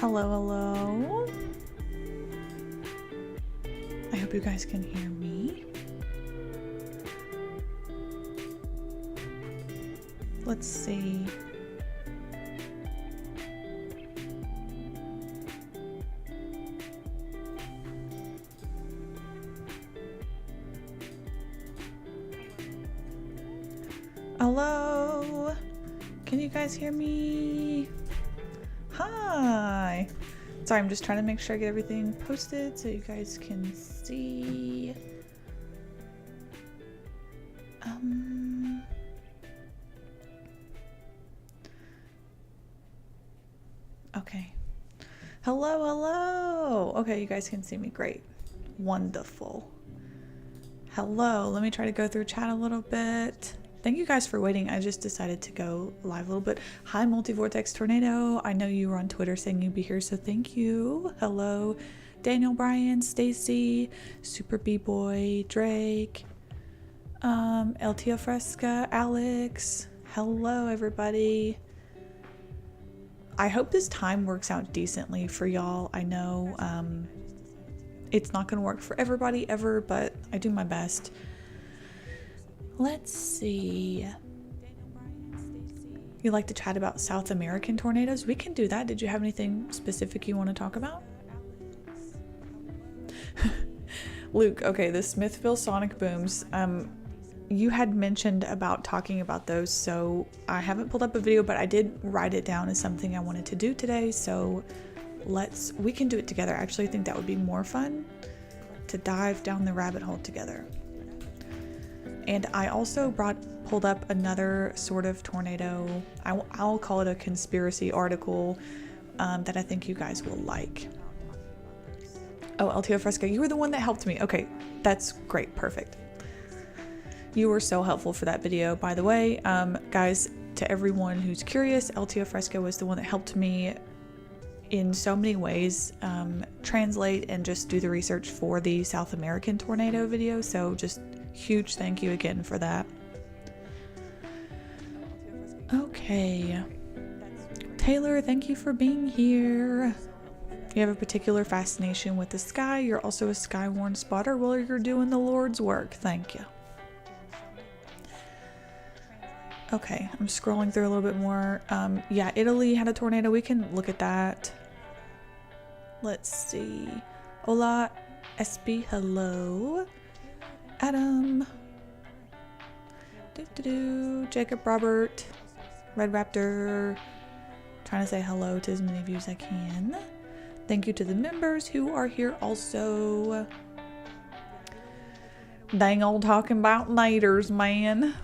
Hello, hello. I hope you guys can hear me. Let's see. Hello. Can you guys hear me? Hi. Sorry, I'm just trying to make sure I get everything posted so you guys can see. Okay. Hello, hello. Okay, you guys can see me. Great. Wonderful. Hello. Let me try to go through chat a little bit. Thank you guys for waiting. I just decided to go live a little bit. Hi, Multivortex Tornado. I know you were on Twitter saying you'd be here, so thank you. Hello, Daniel, Brian, Stacy, Super B-Boy, Drake, LTO Fresca, Alex. Hello, everybody. I hope this time works out decently for y'all. I know it's not going to work for everybody ever, but I do my best. Let's see. You like to chat about South American tornadoes? We can do that. Did you have anything specific you want to talk about? Luke, okay, the Smithville sonic booms. You had mentioned about talking about those, so I haven't pulled up a video, but I did write it down as something I wanted to do today, so we can do it together. Actually, I think that would be more fun to dive down the rabbit hole together. And I also pulled up another sort of tornado. I'll call it a conspiracy article that I think you guys will like. Oh, LTO Fresca, you were the one that helped me. Okay, that's great. Perfect. You were so helpful for that video, by the way. Guys, to everyone who's curious, LTO Fresca was the one that helped me in so many ways translate and just do the research for the South American tornado video. So just huge thank you again for that. Okay. Taylor, thank you for being here. You have a particular fascination with the sky. You're also a skywarn spotter while you're doing the Lord's work. Thank you. Okay, I'm scrolling through a little bit more. Yeah, Italy had a tornado. We can look at that. Let's see. Hola, SB, hello. Adam. Jacob, Robert, Red Raptor. Trying to say hello to as many of you as I can. Thank you to the members who are here also. Dang old talking about nighters, man.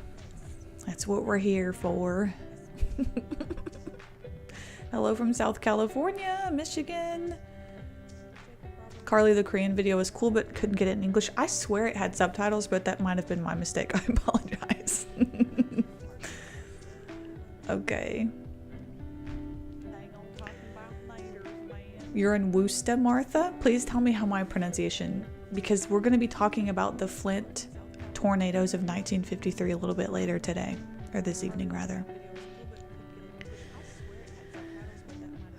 That's what we're here for. Hello from South California, Michigan. Carly, the Korean video was cool, but couldn't get it in English. I swear it had subtitles, but that might have been my mistake. I apologize. Okay. You're in Wooster, Martha? Please tell me how my pronunciation, because we're going to be talking about the Flint tornadoes of 1953 a little bit later today, or this evening rather.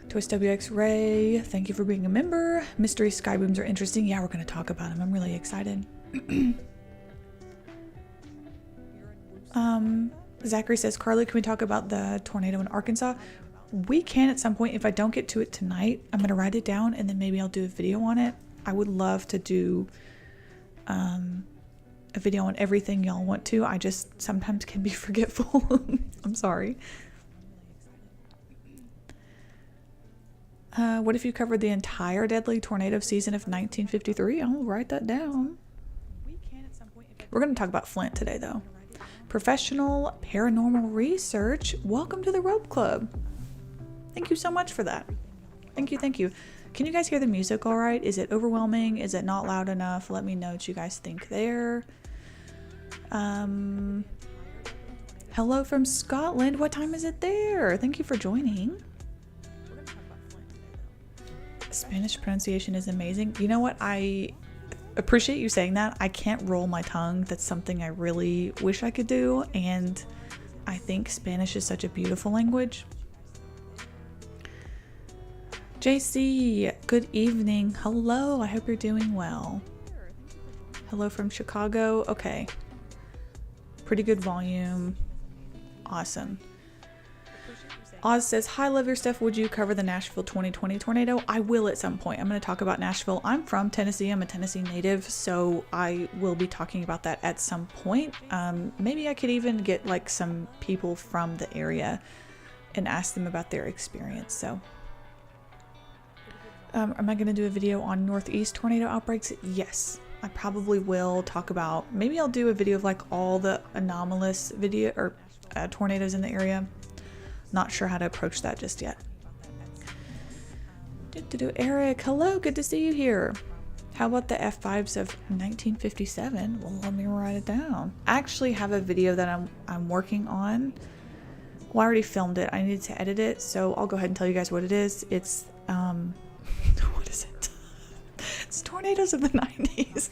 Twist WX Ray, thank you for being a member. Mystery sky booms are interesting. Yeah, we're going to talk about them. I'm really excited. Zachary says, Carly, can we talk about the tornado in Arkansas? We can at some point. If I don't get to it tonight, I'm going to write it down and then maybe I'll do a video on it. I would love to do a video on everything y'all want to. I just sometimes can be forgetful. I'm sorry. What if you covered the entire deadly tornado season of 1953? I'll write that down. We're going to talk about Flint today, though. Professional paranormal research. Welcome to the Rope Club. Thank you so much for that. Thank you, thank you. Can you guys hear the music all right? Is it overwhelming? Is it not loud enough? Let me know what you guys think there. Hello from Scotland. What time is it there? Thank you for joining. Spanish pronunciation is amazing. You know what? I appreciate you saying that. I can't roll my tongue. That's something I really wish I could do. And I think Spanish is such a beautiful language. JC, good evening. Hello, I hope you're doing well. Hello from Chicago. Okay. Pretty good volume. Awesome. Oz says, hi, love your stuff. Would you cover the Nashville 2020 tornado? I will at some point. I'm going to talk about Nashville. I'm from Tennessee. I'm a Tennessee native, so I will be talking about that at some point. Maybe I could even get like some people from the area and ask them about their experience. So, am I going to do a video on Northeast tornado outbreaks? Yes, I probably will talk about, maybe I'll do a video of like all the anomalous video or tornadoes in the area. Not sure how to approach that just yet. Eric, hello, good to see you here. How about the F5s of 1957? Well, let me write it down. I actually have a video that I'm working on. Well, I already filmed it. I needed to edit it, so I'll go ahead and tell you guys what it is. It's what is it? It's tornadoes of the 90s.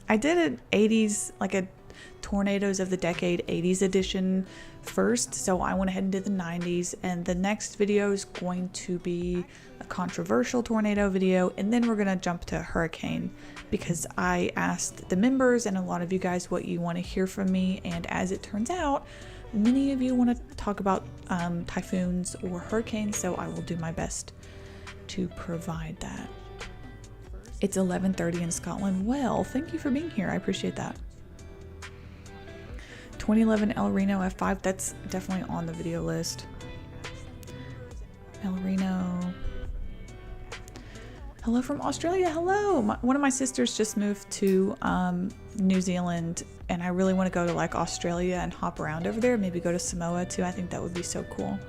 I did an 80s, like a tornadoes of the decade 80s edition first, so I went ahead and did the 90s, and the next video is going to be a controversial tornado video, and then we're going to jump to hurricane because I asked the members and a lot of you guys what you want to hear from me, and as it turns out, many of you want to talk about typhoons or hurricanes, so I will do my best to provide that. It's 11:30 in Scotland. Well, thank you for being here. I appreciate that. 2011 El Reno F5, that's definitely on the video list. El Reno. Hello from Australia. Hello. One of my sisters just moved to New Zealand, and I really want to go to like Australia and hop around over there. Maybe go to Samoa too. I think that would be so cool.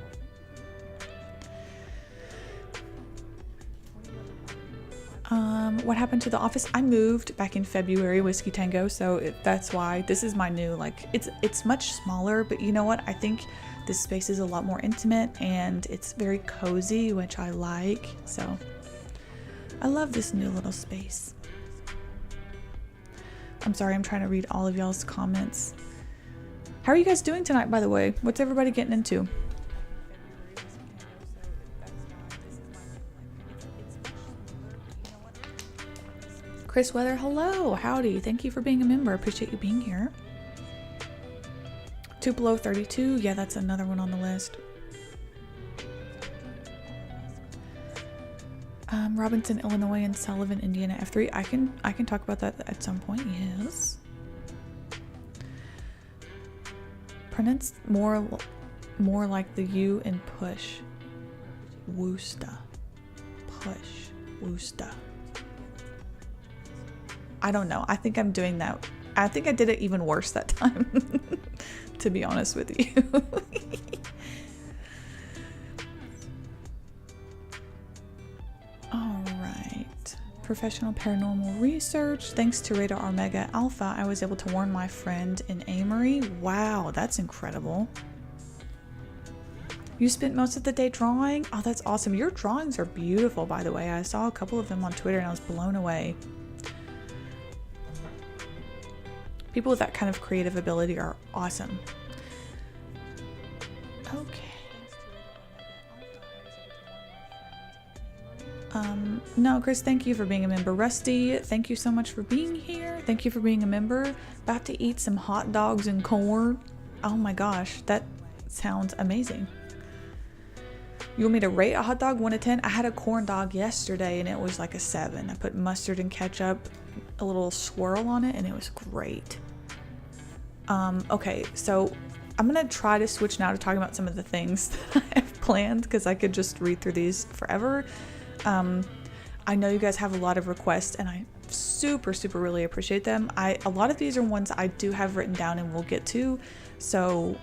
What happened to the office? I moved back in February, Whiskey Tango, so that's why this is my new, like, it's much smaller, but you know what? I think this space is a lot more intimate and it's very cozy, which I like, so I love this new little space. I'm sorry, I'm trying to read all of y'all's comments. How are you guys doing tonight, by the way? What's everybody getting into? Chris Weather, hello, howdy. Thank you for being a member. Appreciate you being here. Tupelo 32, yeah, that's another one on the list. Robinson, Illinois, and Sullivan, Indiana F3. I can talk about that at some point. Yes. Pronounced more like the U in push. Wooster. Push. Wooster. I don't know. I think I'm doing that. I think I did it even worse that time, to be honest with you. All right. Professional paranormal research. Thanks to Radar Omega Alpha, I was able to warn my friend in Amory. Wow, that's incredible. You spent most of the day drawing? Oh, that's awesome. Your drawings are beautiful, by the way. I saw a couple of them on Twitter and I was blown away. People with that kind of creative ability are awesome. Okay. No, Chris, thank you for being a member. Rusty, thank you so much for being here. Thank you for being a member. About to eat some hot dogs and corn. Oh my gosh, that sounds amazing. You want me to rate a hot dog 1 to 10? I had a corn dog yesterday and it was like a 7. I put mustard and ketchup, a little swirl on it, and it was great. Okay, so I'm gonna try to switch now to talking about some of the things that I have planned because I could just read through these forever. I know you guys have a lot of requests and I super really appreciate them. A lot of these are ones I do have written down and we'll get to, so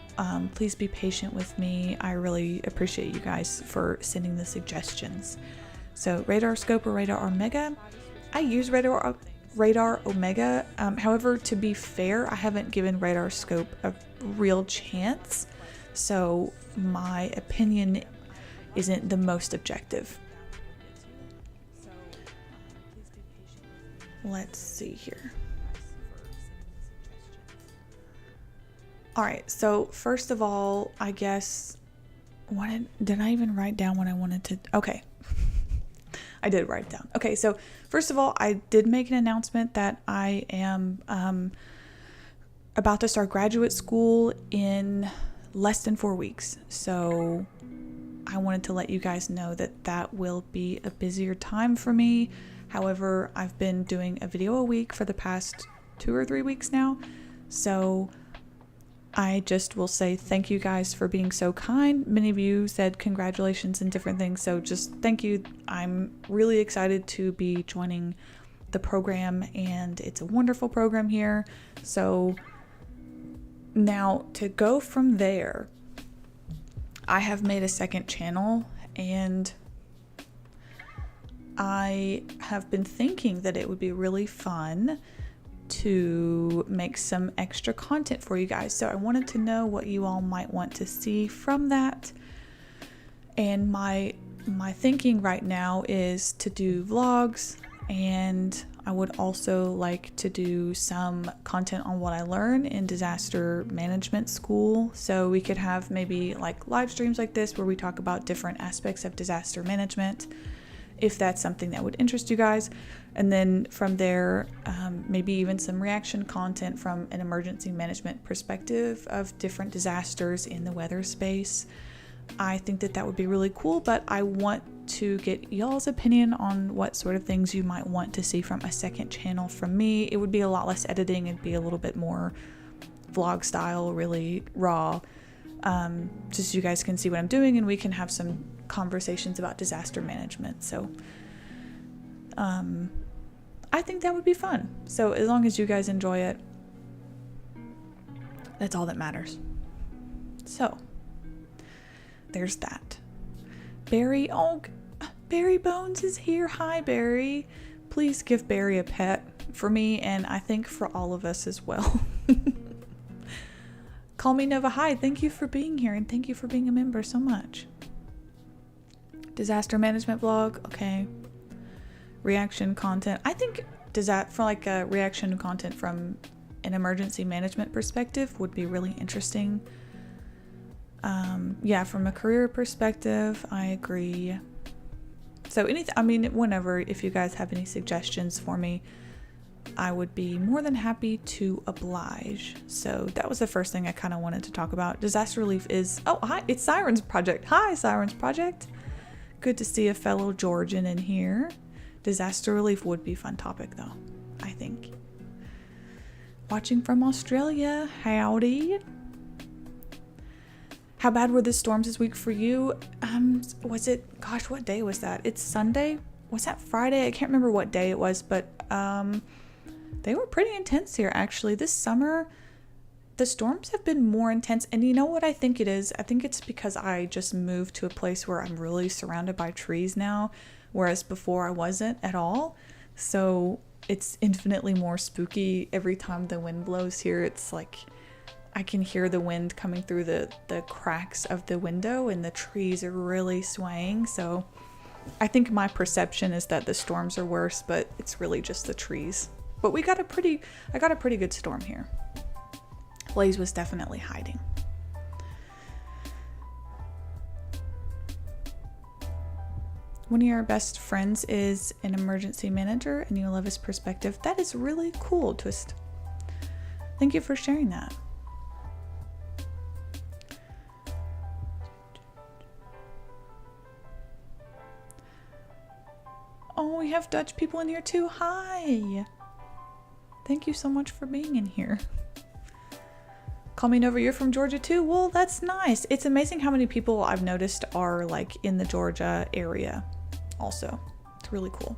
please be patient with me. I really appreciate you guys for sending the suggestions. So Radar Scope or Radar Omega, I use Radar Omega. However, to be fair, I haven't given Radar Scope a real chance, so my opinion isn't the most objective. Let's see here. Alright, so first of all, I guess, did I even write down what I wanted to? Okay. I did write it down. Okay, so first of all, I did make an announcement that I am about to start graduate school in less than 4 weeks. So I wanted to let you guys know that that will be a busier time for me. However, I've been doing a video a week for the past 2 or 3 weeks now. So I just will say thank you guys for being so kind. Many of you said congratulations and different things. So just thank you. I'm really excited to be joining the program, and it's a wonderful program here. So now to go from there, I have made a second channel, and I have been thinking that it would be really fun to make some extra content for you guys. So I wanted to know what you all might want to see from that. And my thinking right now is to do vlogs, and I would also like to do some content on what I learn in disaster management school. So we could have maybe like live streams like this where we talk about different aspects of disaster management, if that's something that would interest you guys. And then from there, maybe even some reaction content from an emergency management perspective of different disasters in the weather space. I think that that would be really cool, but I want to get y'all's opinion on what sort of things you might want to see from a second channel from me. It would be a lot less editing. It'd be a little bit more vlog style, really raw. Just so you guys can see what I'm doing, and we can have some conversations about disaster management. So I think that would be fun. So as long as you guys enjoy it, that's all that matters. So there's that. Barry, oh, Barry Bones is here. Hi, Barry. Please give Barry a pet for me, and I think for all of us as well. Call me Nova. Hi, thank you for being here, and thank you for being a member so much. Disaster management vlog, okay. Reaction content. I think for like a reaction content from an emergency management perspective would be really interesting. Yeah, from a career perspective, I agree. So whenever, if you guys have any suggestions for me, I would be more than happy to oblige. So that was the first thing I kind of wanted to talk about. Disaster relief is, oh, hi, it's Sirens Project. Hi, Sirens Project. Good to see a fellow Georgian in here. Disaster relief would be a fun topic though, I think. Watching from Australia, howdy. How bad were the storms this week for you? Was it, gosh, what day was that? It's Sunday? Was that Friday? I can't remember what day it was, but they were pretty intense here actually. This summer, the storms have been more intense, and you know what I think it is? I think it's because I just moved to a place where I'm really surrounded by trees now, whereas before I wasn't at all. So it's infinitely more spooky every time the wind blows here. It's like I can hear the wind coming through the cracks of the window, and the trees are really swaying. So I think my perception is that the storms are worse, but it's really just the trees. But I got a pretty good storm here. Blaze was definitely hiding. One of your best friends is an emergency manager, and you love his perspective. That is really cool, Twist. Thank you for sharing that. Oh, we have Dutch people in here too. Hi. Thank you so much for being in here. Call me Nova, you're from Georgia too? Well, that's nice. It's amazing how many people I've noticed are like in the Georgia area also. It's really cool.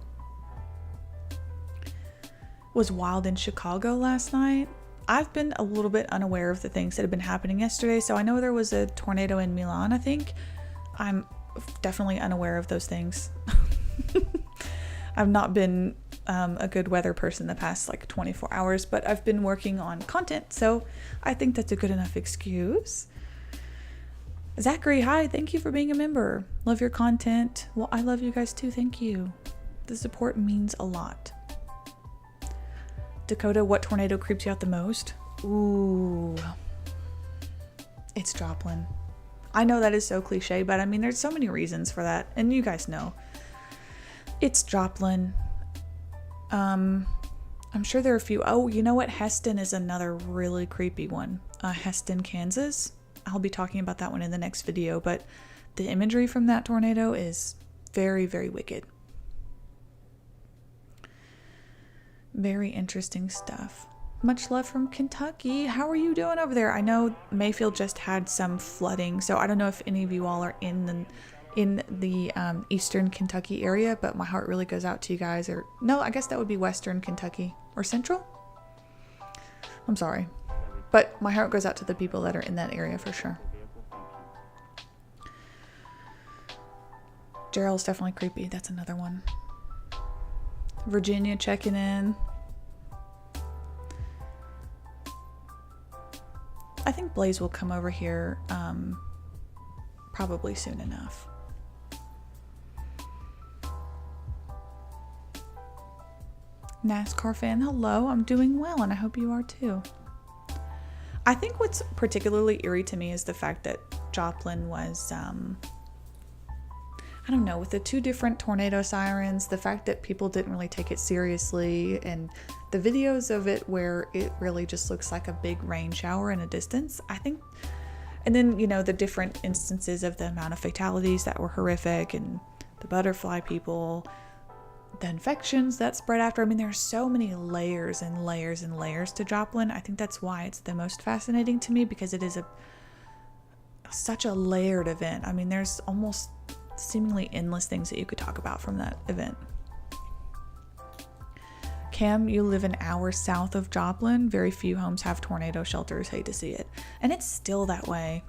Was wild in Chicago last night. I've been a little bit unaware of the things that have been happening yesterday. So I know there was a tornado in Milan, I think. I'm definitely unaware of those things. I've not been a good weather person the past like 24 hours, but I've been working on content, so I think that's a good enough excuse. Zachary, hi, thank you for being a member. Love your content. Well, I love you guys too, thank you. The support means a lot. Dakota, what tornado creeps you out the most? Ooh, it's Joplin. I know that is so cliche, but I mean, there's so many reasons for that, and you guys know. It's Joplin. I'm sure there are a few. Oh, you know what? Heston is another really creepy one. Heston, Kansas. I'll be talking about that one in the next video, but the imagery from that tornado is very, very wicked. Very interesting stuff. Much love from Kentucky. How are you doing over there? I know Mayfield just had some flooding, so I don't know if any of you all are in the eastern Kentucky area, but my heart really goes out to you guys. Or no, I guess that would be western Kentucky or central. I'm sorry, but my heart goes out to the people that are in that area for sure. Gerald's definitely creepy. That's another one. Virginia checking in. I think Blaze will come over here probably soon enough. NASCAR fan, hello. I'm doing well, and I hope you are too. I think what's particularly eerie to me is the fact that Joplin was, I don't know, with the 2 different tornado sirens, the fact that people didn't really take it seriously, and the videos of it where it really just looks like a big rain shower in a distance, I think, and then, you know, the different instances of the amount of fatalities that were horrific, and the butterfly people, the infections that spread after. I mean, there's so many layers and layers and layers to Joplin. I think that's why it's the most fascinating to me, because it is such a layered event. I mean, there's almost seemingly endless things that you could talk about from that event. Cam, you live an hour south of Joplin. Very few homes have tornado shelters. Hate to see it. And it's still that way,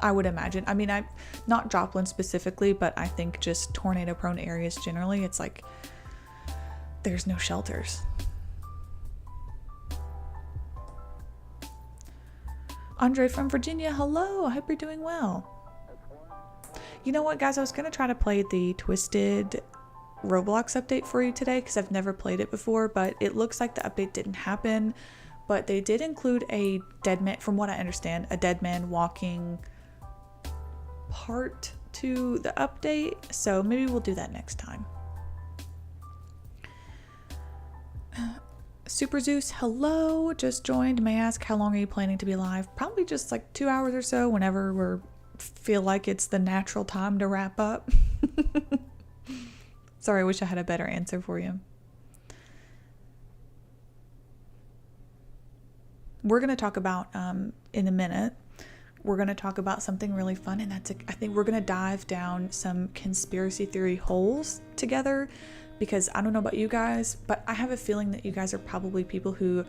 I would imagine. I mean, not Joplin specifically, but I think just tornado prone areas generally, it's like there's no shelters. Andre from Virginia, hello. I hope you're doing well. You know what, guys? I was going to try to play the Twisted Roblox update for you today because I've never played it before, but it looks like the update didn't happen. But they did include a dead man, from what I understand, a dead man walking part to the update. So maybe we'll do that next time. Super Zeus, hello. Just joined. May I ask, how long are you planning to be live? Probably just like 2 hours or so, whenever we feel like it's the natural time to wrap up. Sorry, I wish I had a better answer for you. We're going to talk about, in a minute, we're going to talk about something really fun, and that's, I think we're going to dive down some conspiracy theory holes together, because I don't know about you guys, but I have a feeling that you guys are probably people who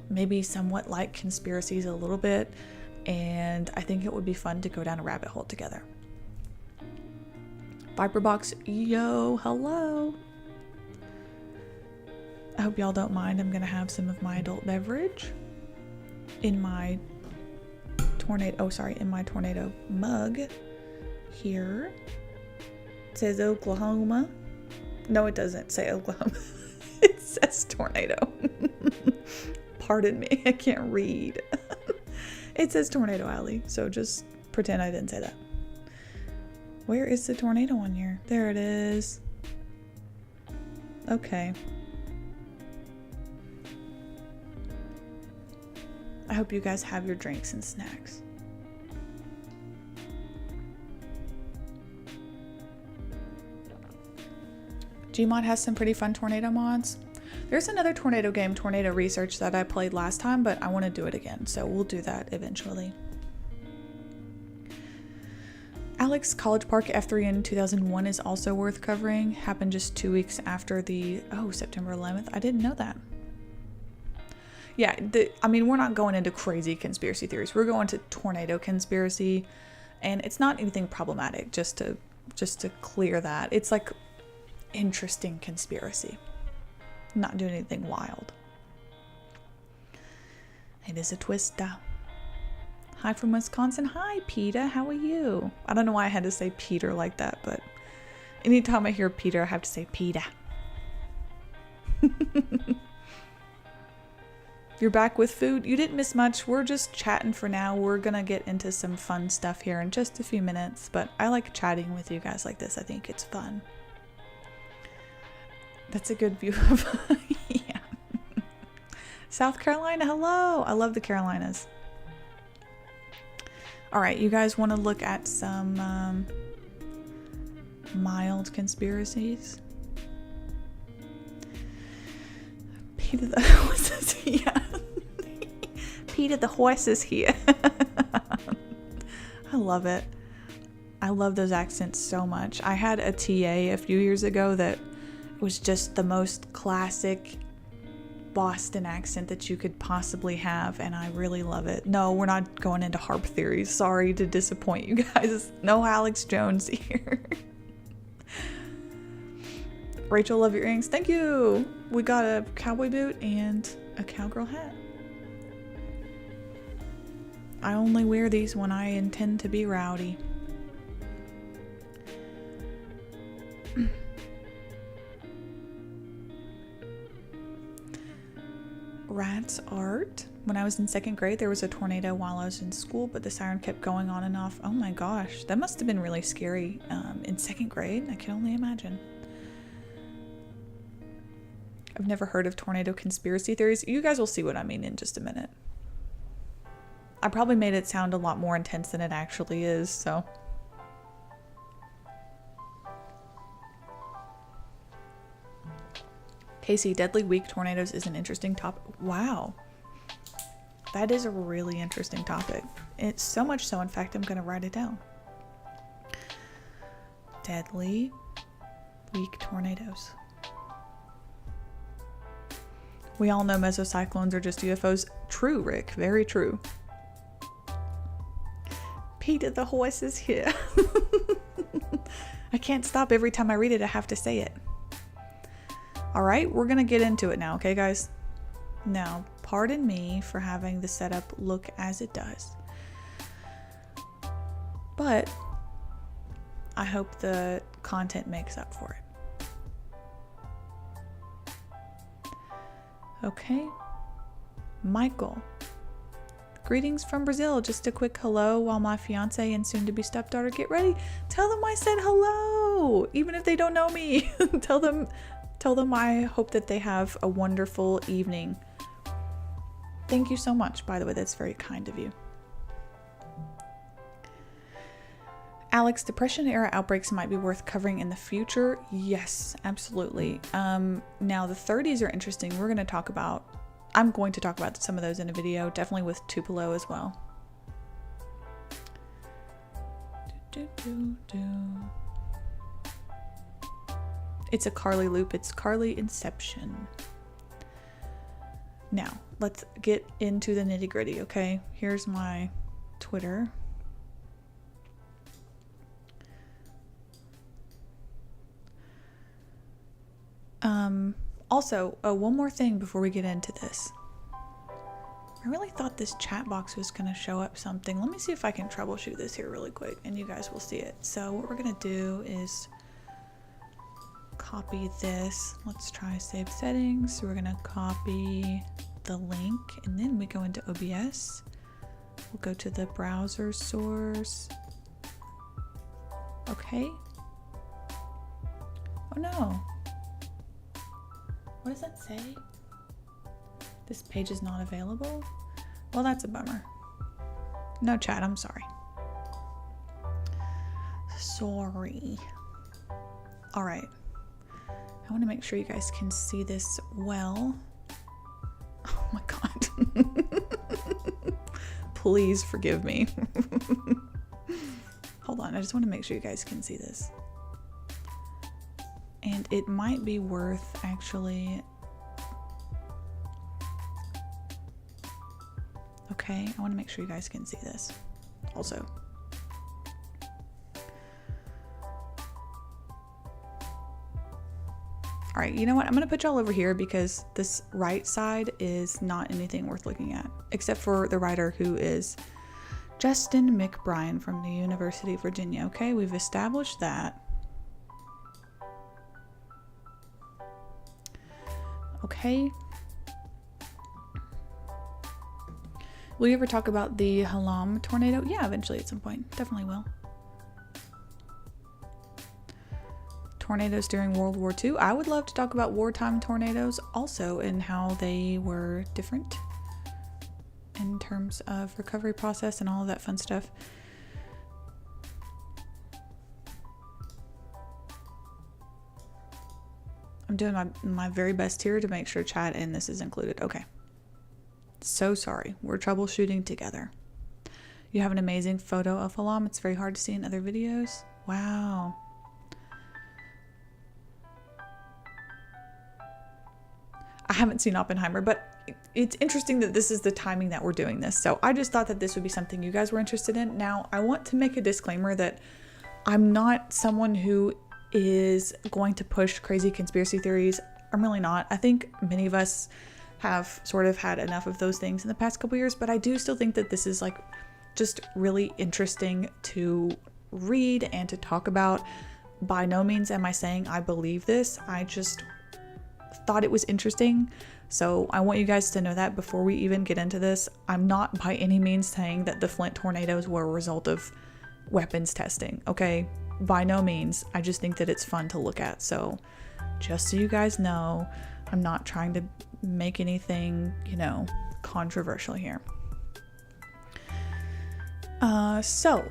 maybe somewhat like conspiracies a little bit, and I think it would be fun to go down a rabbit hole together. Viperbox, yo, hello. I hope y'all don't mind. I'm gonna have some of my adult beverage in my tornado mug here. It says Oklahoma. No, it doesn't say Oklahoma. It says tornado. Pardon me, I can't read. It says Tornado Alley, so just pretend I didn't say that. Where is the tornado on here? There it is. Okay. I hope you guys have your drinks and snacks. Gmod has some pretty fun tornado mods. There's another tornado game, Tornado Research, that I played last time, but I want to do it again, so we'll do that eventually. Alex, College Park F3 in 2001 is also worth covering. Happened just 2 weeks after the, September 11th. I didn't know that. Yeah, I mean, we're not going into crazy conspiracy theories. We're going to tornado conspiracy, and it's not anything problematic, just to clear that. It's like interesting conspiracy. Not doing anything wild. It is a twista. Hi from Wisconsin. Hi, Peter. How are you? I don't know why I had to say Peter like that, but anytime I hear Peter, I have to say Peter. You're back with food? You didn't miss much. We're just chatting for now. We're gonna get into some fun stuff here in just a few minutes, but I like chatting with you guys like this. I think it's fun. That's a good view of yeah. South Carolina, hello. I love the Carolinas. All right, you guys want to look at some mild conspiracies? Peter the horse is here. Peter the horse is here. I love it. I love those accents so much. I had a TA a few years ago that was just the most classic Boston accent that you could possibly have, and I really love it. No, we're not going into harp theories. Sorry to disappoint you guys. No Alex Jones here. Rachel, love your earrings. Thank you. We got a cowboy boot and a cowgirl hat. I only wear these when I intend to be rowdy. Rats art. When I was in 2nd grade, there was a tornado while I was in school, but the siren kept going on and off. Oh my gosh, that must have been really scary in 2nd grade. I can only imagine. I've never heard of tornado conspiracy theories. You guys will see what I mean in just a minute. I probably made it sound a lot more intense than it actually is, so. Casey, deadly weak tornadoes is an interesting topic. Wow. That is a really interesting topic. It's so much so, in fact, I'm going to write it down. Deadly weak tornadoes. We all know mesocyclones are just UFOs. True, Rick. Very true. Peter the horse is here. I can't stop. Every time I read it, I have to say it. All right, we're going to get into it now, okay, guys? Now, pardon me for having the setup look as it does. But I hope the content makes up for it. Okay. Michael. Greetings from Brazil. Just a quick hello while my fiance and soon-to-be stepdaughter get ready. Tell them I said hello, even if they don't know me. Tell them I hope that they have a wonderful evening. Thank you so much, by the way. That's very kind of you. Alex, Depression-era outbreaks might be worth covering in the future. Yes, absolutely. Now, the 30s are interesting. I'm going to talk about some of those in a video, definitely with Tupelo as well. It's a Carly loop. It's Carly Inception. Now, let's get into the nitty-gritty, okay? Here's my Twitter. Also, one more thing before we get into this. I really thought this chat box was going to show up something. Let me see if I can troubleshoot this here really quick, and you guys will see it. So what we're going to do is copy this. Let's try save settings. So we're going to copy the link, and then we go into OBS. We'll go to the browser source. Okay. Oh no. What does that say? This page is not available? Well, that's a bummer. No chat, I'm sorry. Sorry. All right. I want to make sure you guys can see this well. Oh my God. Please forgive me. Hold on, I just want to make sure you guys can see this. And it might be worth actually... Okay, I want to make sure you guys can see this also. All right, you know what? I'm going to put y'all over here because this right side is not anything worth looking at, except for the writer who is Justin McBrien from the University of Virginia. Okay, we've established that. Okay. Will you ever talk about the Halam tornado? Yeah, eventually at some point. Definitely will. tornadoes during World War II. I would love to talk about wartime tornadoes also and how they were different in terms of recovery process and all of that fun stuff. I'm doing my very best here to make sure chat and this is included. Okay. So sorry. We're troubleshooting together. You have an amazing photo of Halam. It's very hard to see in other videos. Wow. I haven't seen Oppenheimer, but it's interesting that this is the timing that we're doing this. So I just thought that this would be something you guys were interested in. Now, I want to make a disclaimer that I'm not someone who is going to push crazy conspiracy theories. I'm really not. I think many of us have sort of had enough of those things in the past couple years, but I do still think that this is like just really interesting to read and to talk about. By no means am I saying I believe this. I just thought it was interesting. So I want you guys to know that before we even get into this, I'm not by any means saying that the Flint tornadoes were a result of weapons testing, okay? By no means. I just think that it's fun to look at. So just so you guys know, I'm not trying to make anything, you know, controversial here. So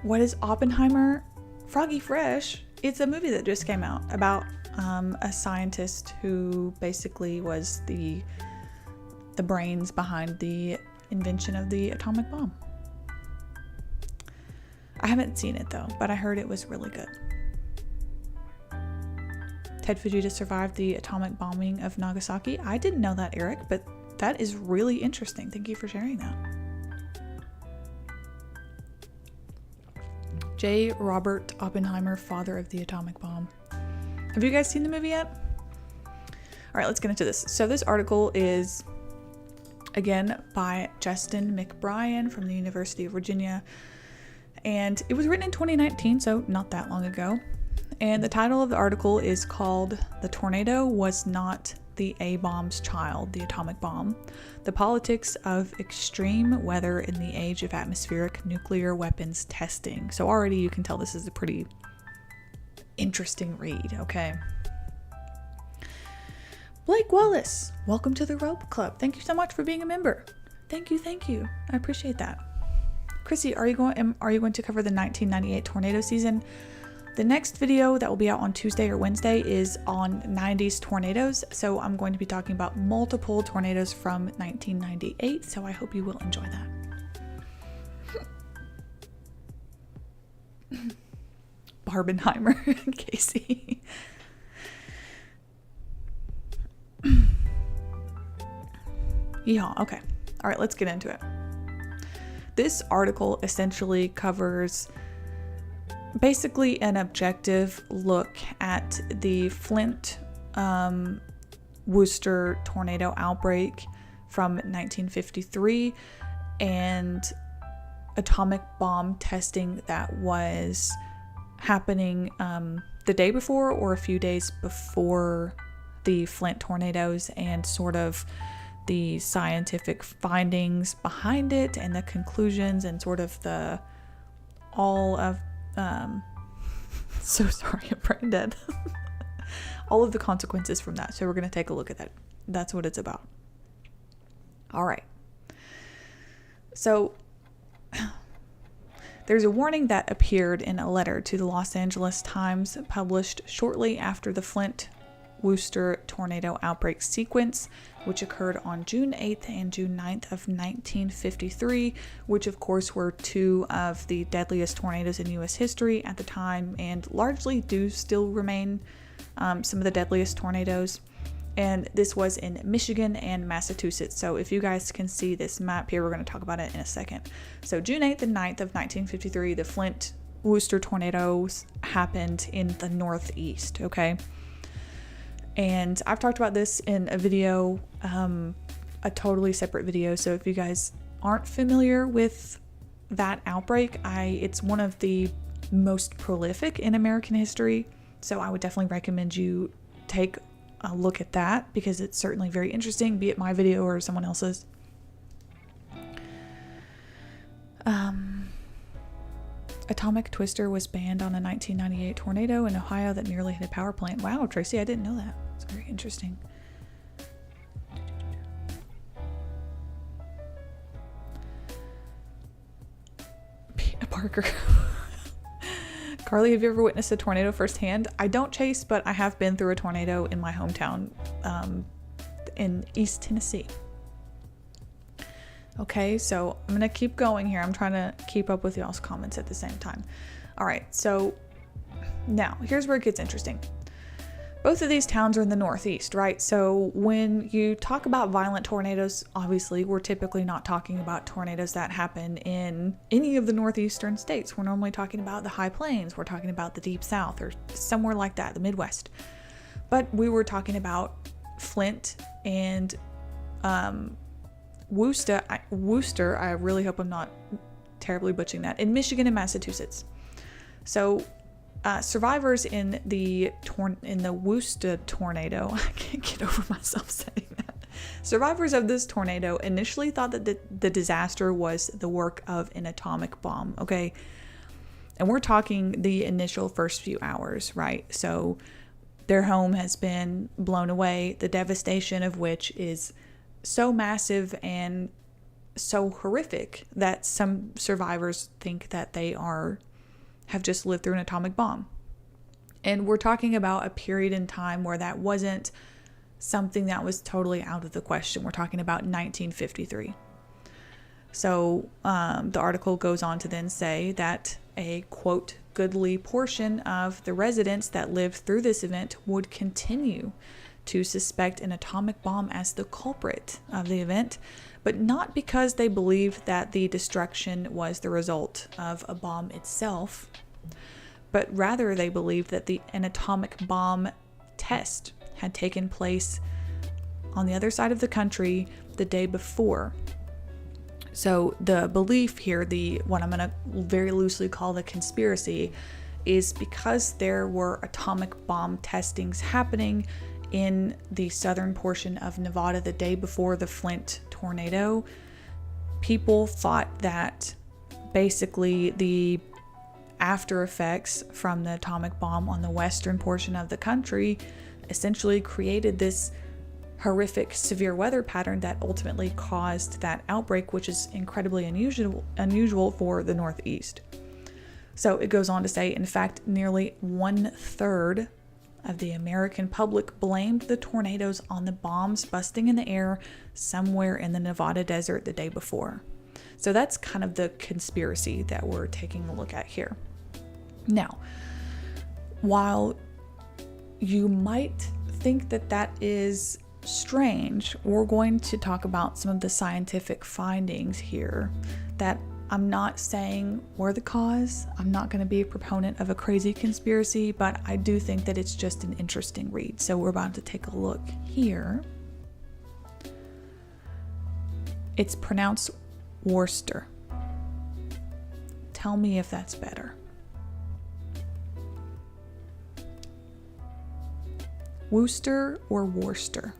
what is Oppenheimer? Froggy Fresh. It's a movie that just came out about a scientist who basically was the brains behind the invention of the atomic bomb. I haven't seen it though, but I heard it was really good. Ted Fujita survived the atomic bombing of Nagasaki. I didn't know that, Eric, but that is really interesting. Thank you for sharing that. J. Robert Oppenheimer, father of the atomic bomb. Have you guys seen the movie yet? All right, let's get into this. So this article is, again, by Justin McBrien from the University of Virginia. And it was written in 2019, so not that long ago. And the title of the article is called "The Tornado Was Not the A-Bomb's Child, the Atomic Bomb. The Politics of Extreme Weather in the Age of Atmospheric Nuclear Weapons Testing." So already you can tell this is a pretty interesting read, okay? Blake Wallace, welcome to the Rope Club. Thank you so much for being a member. Thank you. I appreciate that. Chrissy, are you going to cover the 1998 tornado season? The next video that will be out on Tuesday or Wednesday is on 90s tornadoes. So I'm going to be talking about multiple tornadoes from 1998. So I hope you will enjoy that. Barbenheimer, Casey. Yeah, okay. All right, let's get into it. This article essentially covers basically an objective look at the Flint-Wooster tornado outbreak from 1953 and atomic bomb testing that was happening the day before or a few days before the Flint tornadoes, and sort of the scientific findings behind it and the conclusions and sort of so sorry, I'm brain dead. All of the consequences from that. So we're going to take a look at that. That's what it's about. All right. So there's a warning that appeared in a letter to the Los Angeles Times published shortly after the Flint-Wooster tornado outbreak sequence, which occurred on June 8th and June 9th of 1953, which of course were two of the deadliest tornadoes in U.S. history at the time, and largely do still remain some of the deadliest tornadoes. And this was in Michigan and Massachusetts. So if you guys can see this map here, we're going to talk about it in a second. So June 8th and 9th of 1953, the Flint-Wooster tornadoes happened in the Northeast, okay? And I've talked about this in a video, a totally separate video. So if you guys aren't familiar with that outbreak, it's one of the most prolific in American history. So I would definitely recommend you take a look at that because it's certainly very interesting, be it my video or someone else's. Atomic Twister was banned on a 1998 tornado in Ohio that nearly hit a power plant. Wow, Tracy, I didn't know that. It's very interesting. Parker. Carly, have you ever witnessed a tornado firsthand? I don't chase, but I have been through a tornado in my hometown in East Tennessee. Okay, so I'm going to keep going here. I'm trying to keep up with y'all's comments at the same time. All right, so now here's where it gets interesting. Both of these towns are in the Northeast, right? So when you talk about violent tornadoes, obviously we're typically not talking about tornadoes that happen in any of the northeastern states. We're normally talking about the high plains. We're talking about the deep south or somewhere like that, the Midwest. But we were talking about Flint and Wooster. I really hope I'm not terribly butchering that, in Michigan and Massachusetts. So survivors in the Wooster tornado, I can't get over myself saying that. Survivors of this tornado initially thought that the disaster was the work of an atomic bomb, okay? And we're talking the initial first few hours, right? So their home has been blown away, the devastation of which is so massive and so horrific that some survivors think that they have just lived through an atomic bomb. And we're talking about a period in time where that wasn't something that was totally out of the question. We're talking about 1953. So the article goes on to then say that a, quote, goodly portion of the residents that lived through this event would continue to suspect an atomic bomb as the culprit of the event, but not because they believed that the destruction was the result of a bomb itself, but rather they believed that an atomic bomb test had taken place on the other side of the country the day before. So the belief here, what I'm going to very loosely call the conspiracy, is because there were atomic bomb testings happening in the southern portion of Nevada the day before the Flint tornado, people thought that basically the after effects from the atomic bomb on the western portion of the country essentially created this horrific severe weather pattern that ultimately caused that outbreak, which is incredibly unusual for the Northeast. So it goes on to say, in fact, nearly 1/3 of the American public blamed the tornadoes on the bombs busting in the air somewhere in the Nevada desert the day before. So that's kind of the conspiracy that we're taking a look at here. Now, while you might think that that is strange, we're going to talk about some of the scientific findings here that I'm not saying were the cause. I'm not going to be a proponent of a crazy conspiracy, but I do think that it's just an interesting read. So we're about to take a look here. It's pronounced Worcester. Tell me if that's better. Wooster or Worcester?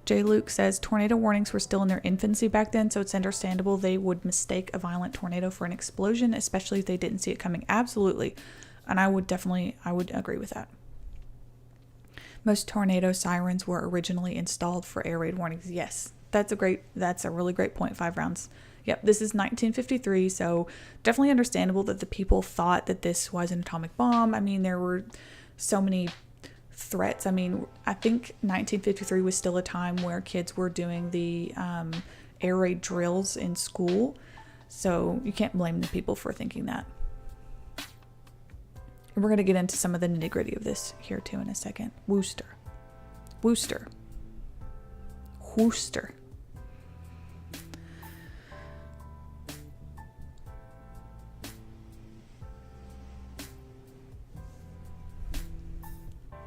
J. Luke says tornado warnings were still in their infancy back then, so it's understandable they would mistake a violent tornado for an explosion, especially if they didn't see it coming. Absolutely. And I would agree with that. Most tornado sirens were originally installed for air raid warnings. Yes, that's a really great point. 5 rounds. Yep, this is 1953, so definitely understandable that the people thought that this was an atomic bomb. I mean, there were so many threats. I mean, I think 1953 was still a time where kids were doing the air raid drills in school, so you can't blame the people for thinking that. And we're going to get into some of the nitty-gritty of this here too in a second. Wooster.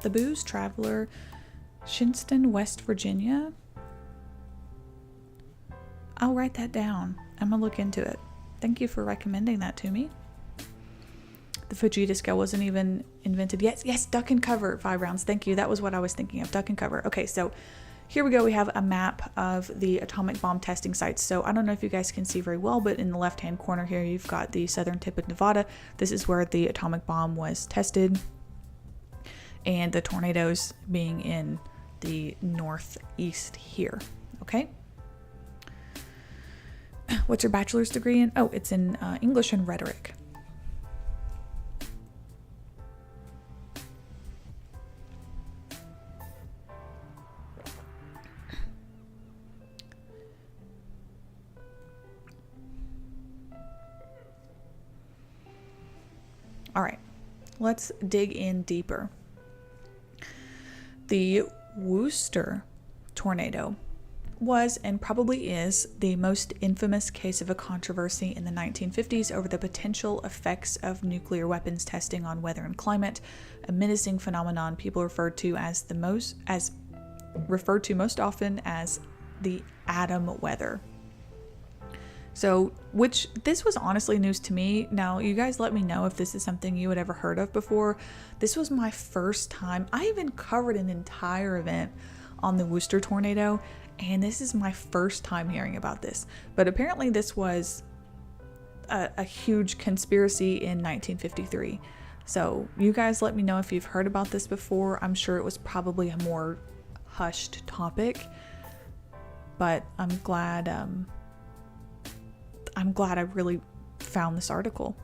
The Booze Traveler, Shinston, West Virginia. I'll write that down. I'm gonna look into it. Thank you for recommending that to me. The Fujita scale wasn't even invented yet. Yes, duck and cover 5 rounds. Thank you. That was what I was thinking of, duck and cover. Okay, so here we go. We have a map of the atomic bomb testing sites. So I don't know if you guys can see very well, but in the left-hand corner here, you've got the southern tip of Nevada. This is where the atomic bomb was tested, and the tornadoes being in the northeast here. Okay. What's your bachelor's degree in? Oh, it's in English and rhetoric. All right, let's dig in deeper. The Wooster tornado was and probably is the most infamous case of a controversy in the 1950s over the potential effects of nuclear weapons testing on weather and climate, a menacing phenomenon people referred to most often as the atom weather. So, which this was honestly news to me. Now, you guys let me know if this is something you had ever heard of before. This was my first time. I even covered an entire event on the Wooster tornado, and this is my first time hearing about this. But apparently this was a huge conspiracy in 1953. So you guys let me know if you've heard about this before. I'm sure it was probably a more hushed topic, but I'm glad I really found this article.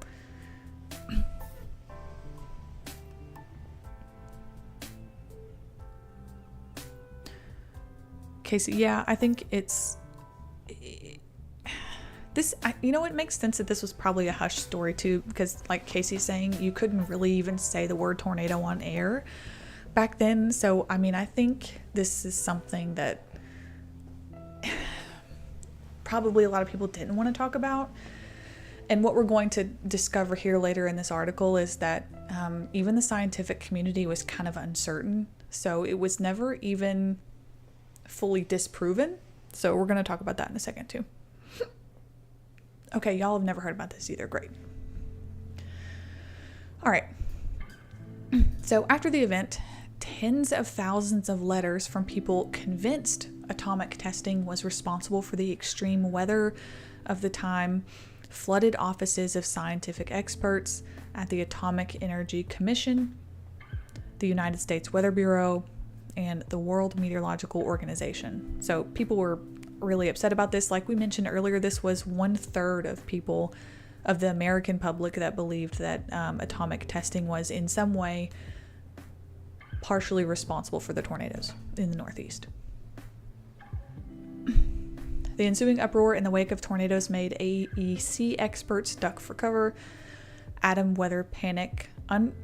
Casey, yeah, I think it's this. You know, it makes sense that this was probably a hush story too, because like Casey's saying, you couldn't really even say the word tornado on air back then. So, I mean, I think this is something that probably a lot of people didn't want to talk about. And what we're going to discover here later in this article is that even the scientific community was kind of uncertain. So it was never even fully disproven. So we're going to talk about that in a second too. Okay, y'all have never heard about this either. Great. All right. So after the event, tens of thousands of letters from people convinced atomic testing was responsible for the extreme weather of the time flooded offices of scientific experts at the Atomic Energy Commission, the United States Weather Bureau, and the World Meteorological Organization. So people were really upset about this. Like we mentioned earlier, this was 1/3 of people, of the American public, that believed that atomic testing was in some way partially responsible for the tornadoes in the Northeast. The ensuing uproar in the wake of tornadoes made AEC experts duck for cover. Atom weather panic can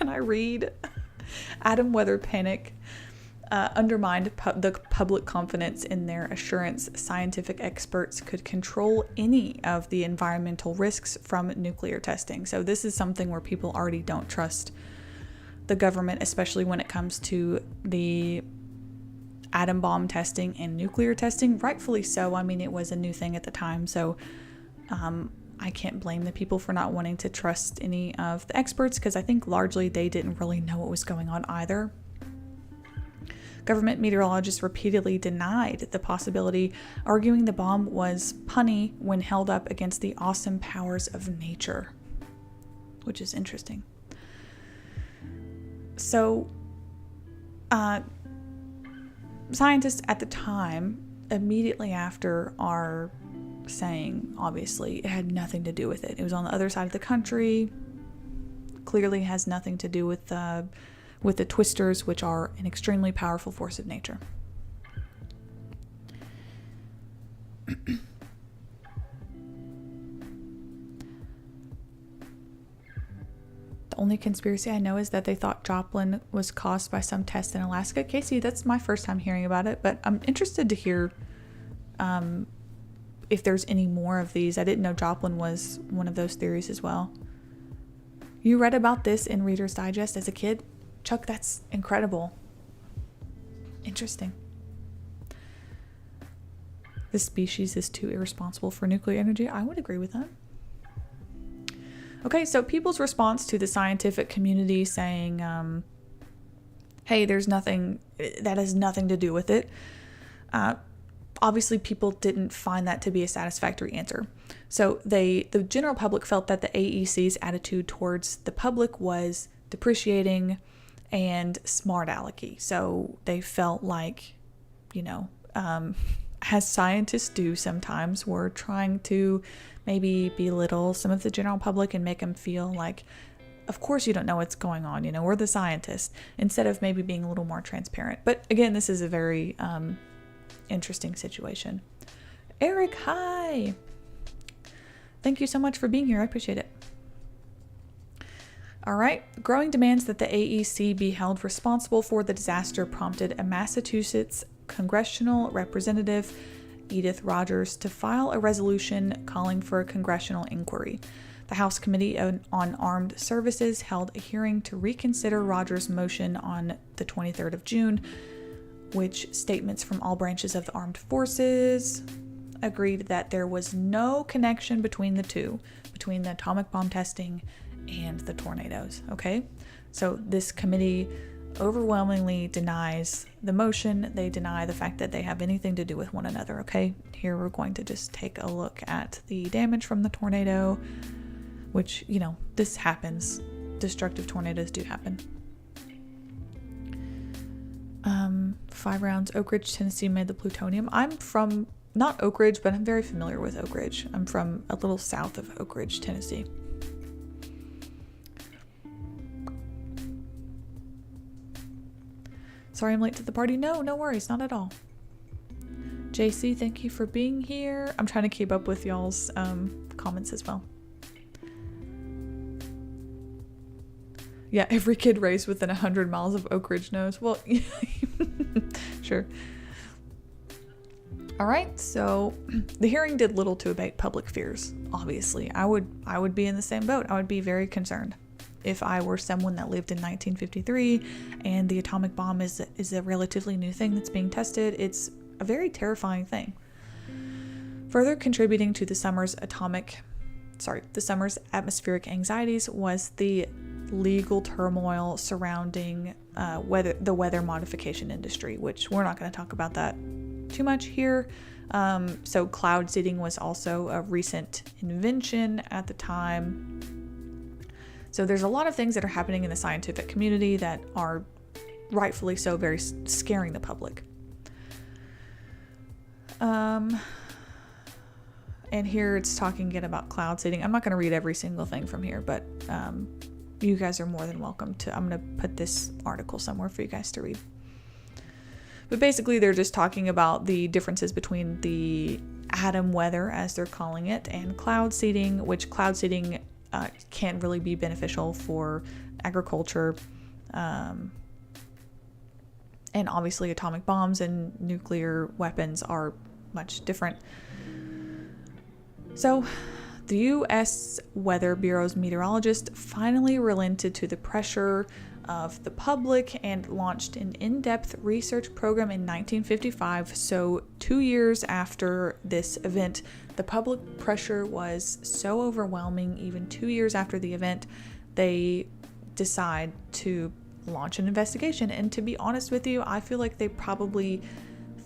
I read? Atom weather panic undermined the public confidence in their assurance scientific experts could control any of the environmental risks from nuclear testing. So this is something where people already don't trust the government, especially when it comes to the atom bomb testing and nuclear testing. Rightfully so. I mean, it was a new thing at the time, so I can't blame the people for not wanting to trust any of the experts, because I think largely they didn't really know what was going on either. Government meteorologists repeatedly denied the possibility, arguing the bomb was punny when held up against the awesome powers of nature, which is interesting. So, scientists at the time, immediately after, are saying, obviously, it had nothing to do with it. It was on the other side of the country. Clearly has nothing to do with the twisters, which are an extremely powerful force of nature. The only conspiracy I know is that they thought Joplin was caused by some test in Alaska. Casey, that's my first time hearing about it, but I'm interested to hear if there's any more of these. I didn't know Joplin was one of those theories as well. You read about this in Reader's Digest as a kid? Chuck, that's incredible. Interesting. This species is too irresponsible for nuclear energy. I would agree with that. Okay, so people's response to the scientific community saying, hey, there's nothing, that has nothing to do with it. Obviously, people didn't find that to be a satisfactory answer. So the general public felt that the AEC's attitude towards the public was depreciating and smart alecky. So they felt like, as scientists do sometimes, we're trying to maybe belittle some of the general public and make them feel like, of course you don't know what's going on, we're the scientists, instead of maybe being a little more transparent. But again, this is a very interesting situation. Eric, hi! Thank you so much for being here. I appreciate it. All right. Growing demands that the AEC be held responsible for the disaster prompted a Massachusetts congressional representative, Edith Rogers, to file a resolution calling for a congressional inquiry. The House Committee on Armed Services held a hearing to reconsider Rogers' motion on the 23rd of June, which statements from all branches of the armed forces agreed that there was no connection between the two, between the atomic bomb testing and the tornadoes. Okay, so this committee overwhelmingly denies the motion. They deny the fact that they have anything to do with one another. Okay, here we're going to just take a look at the damage from the tornado, which, this happens. Destructive tornadoes do happen. 5 rounds. Oak Ridge, Tennessee made the plutonium. I'm from, not Oak Ridge, but I'm very familiar with Oak Ridge. I'm from a little south of Oak Ridge, Tennessee. Sorry I'm late to the party. No worries, not at all. JC, thank you for being here. I'm trying to keep up with y'all's comments as well. Yeah, every kid raised within 100 miles of Oak Ridge knows. Well, sure. All right, so the hearing did little to abate public fears. Obviously, I would be in the same boat. I would be very concerned if I were someone that lived in 1953 and the atomic bomb is a relatively new thing that's being tested. It's a very terrifying thing. Further contributing to the summer's atmospheric anxieties was the legal turmoil surrounding the weather modification industry, which we're not going to talk about that too much here. So cloud seeding was also a recent invention at the time. So there's a lot of things that are happening in the scientific community that are rightfully so very scaring the public. And here it's talking again about cloud seeding. I'm not going to read every single thing from here, but you guys are more than welcome to. I'm going to put this article somewhere for you guys to read. But basically, they're just talking about the differences between the atom weather, as they're calling it, and cloud seeding, which cloud seeding can't really be beneficial for agriculture. And obviously, atomic bombs and nuclear weapons are much different. So, the U.S. Weather Bureau's meteorologist finally relented to the pressure of the public and launched an in-depth research program in 1955. So 2 years after this event, the public pressure was so overwhelming. Even 2 years after the event, they decide to launch an investigation. And to be honest with you, I feel like they probably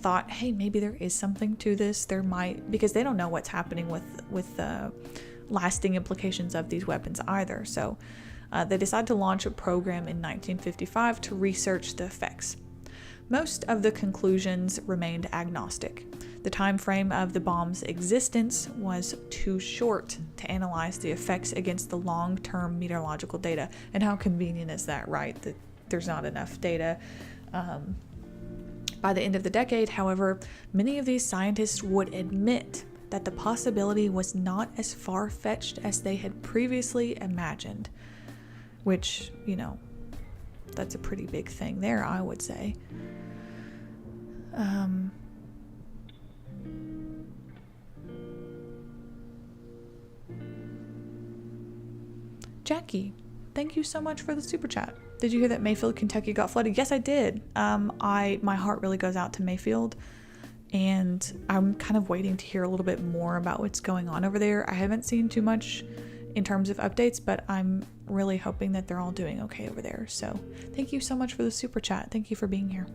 thought, hey, maybe there is something to this. There might, because they don't know what's happening with the lasting implications of these weapons either. So they decided to launch a program in 1955 to research the effects. Most of the conclusions remained agnostic. The time frame of the bomb's existence was too short to analyze the effects against the long-term meteorological data. And how convenient is that, right? That there's not enough data. By the end of the decade, however, many of these scientists would admit that the possibility was not as far-fetched as they had previously imagined. Which, that's a pretty big thing there, I would say. Jackie, thank you so much for the super chat. Did you hear that Mayfield, Kentucky got flooded? Yes, I did. My heart really goes out to Mayfield, and I'm kind of waiting to hear a little bit more about what's going on over there. I haven't seen too much in terms of updates, but I'm really hoping that they're all doing okay over there. So thank you so much for the super chat. Thank you for being here.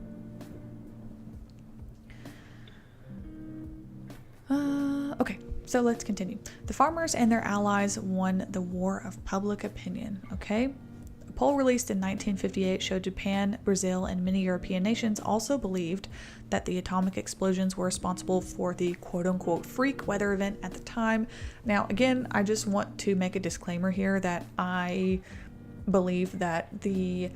Okay, so let's continue. The farmers and their allies won the war of public opinion, okay? A poll released in 1958 showed Japan, Brazil, and many European nations also believed that the atomic explosions were responsible for the quote-unquote freak weather event at the time. Now, again, I just want to make a disclaimer here that I believe that the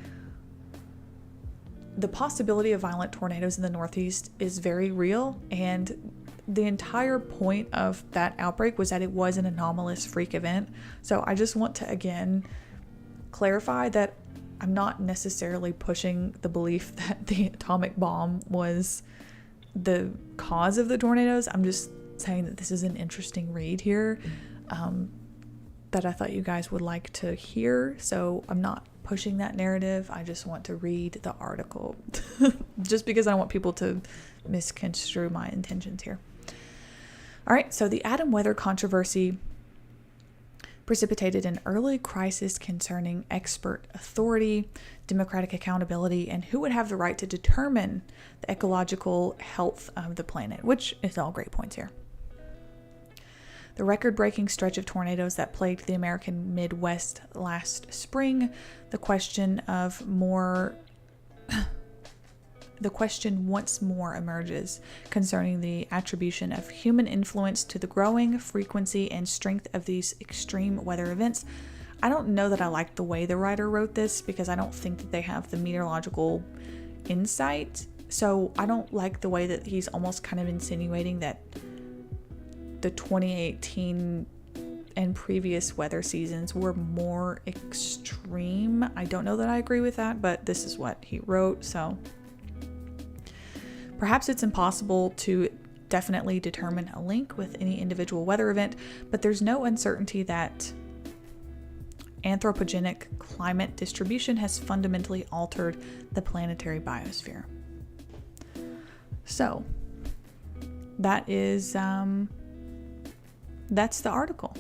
possibility of violent tornadoes in the Northeast is very real, and the entire point of that outbreak was that it was an anomalous freak event. So I just want to again clarify that I'm not necessarily pushing the belief that the atomic bomb was the cause of the tornadoes. I'm just saying that this is an interesting read here that I thought you guys would like to hear. So I'm not pushing that narrative. I just want to read the article just because I want people to misconstrue my intentions here. All right, so the atom weather controversy precipitated an early crisis concerning expert authority, democratic accountability, and who would have the right to determine the ecological health of the planet, which is all great points here. The record-breaking stretch of tornadoes that plagued the American Midwest last spring, the question once more emerges concerning the attribution of human influence to the growing frequency and strength of these extreme weather events. I don't know that I like the way the writer wrote this because I don't think that they have the meteorological insight. So I don't like the way that he's almost kind of insinuating that the 2018 and previous weather seasons were more extreme. I don't know that I agree with that, but this is what he wrote, so perhaps it's impossible to definitely determine a link with any individual weather event, but there's no uncertainty that anthropogenic climate distribution has fundamentally altered the planetary biosphere. So that is that's the article.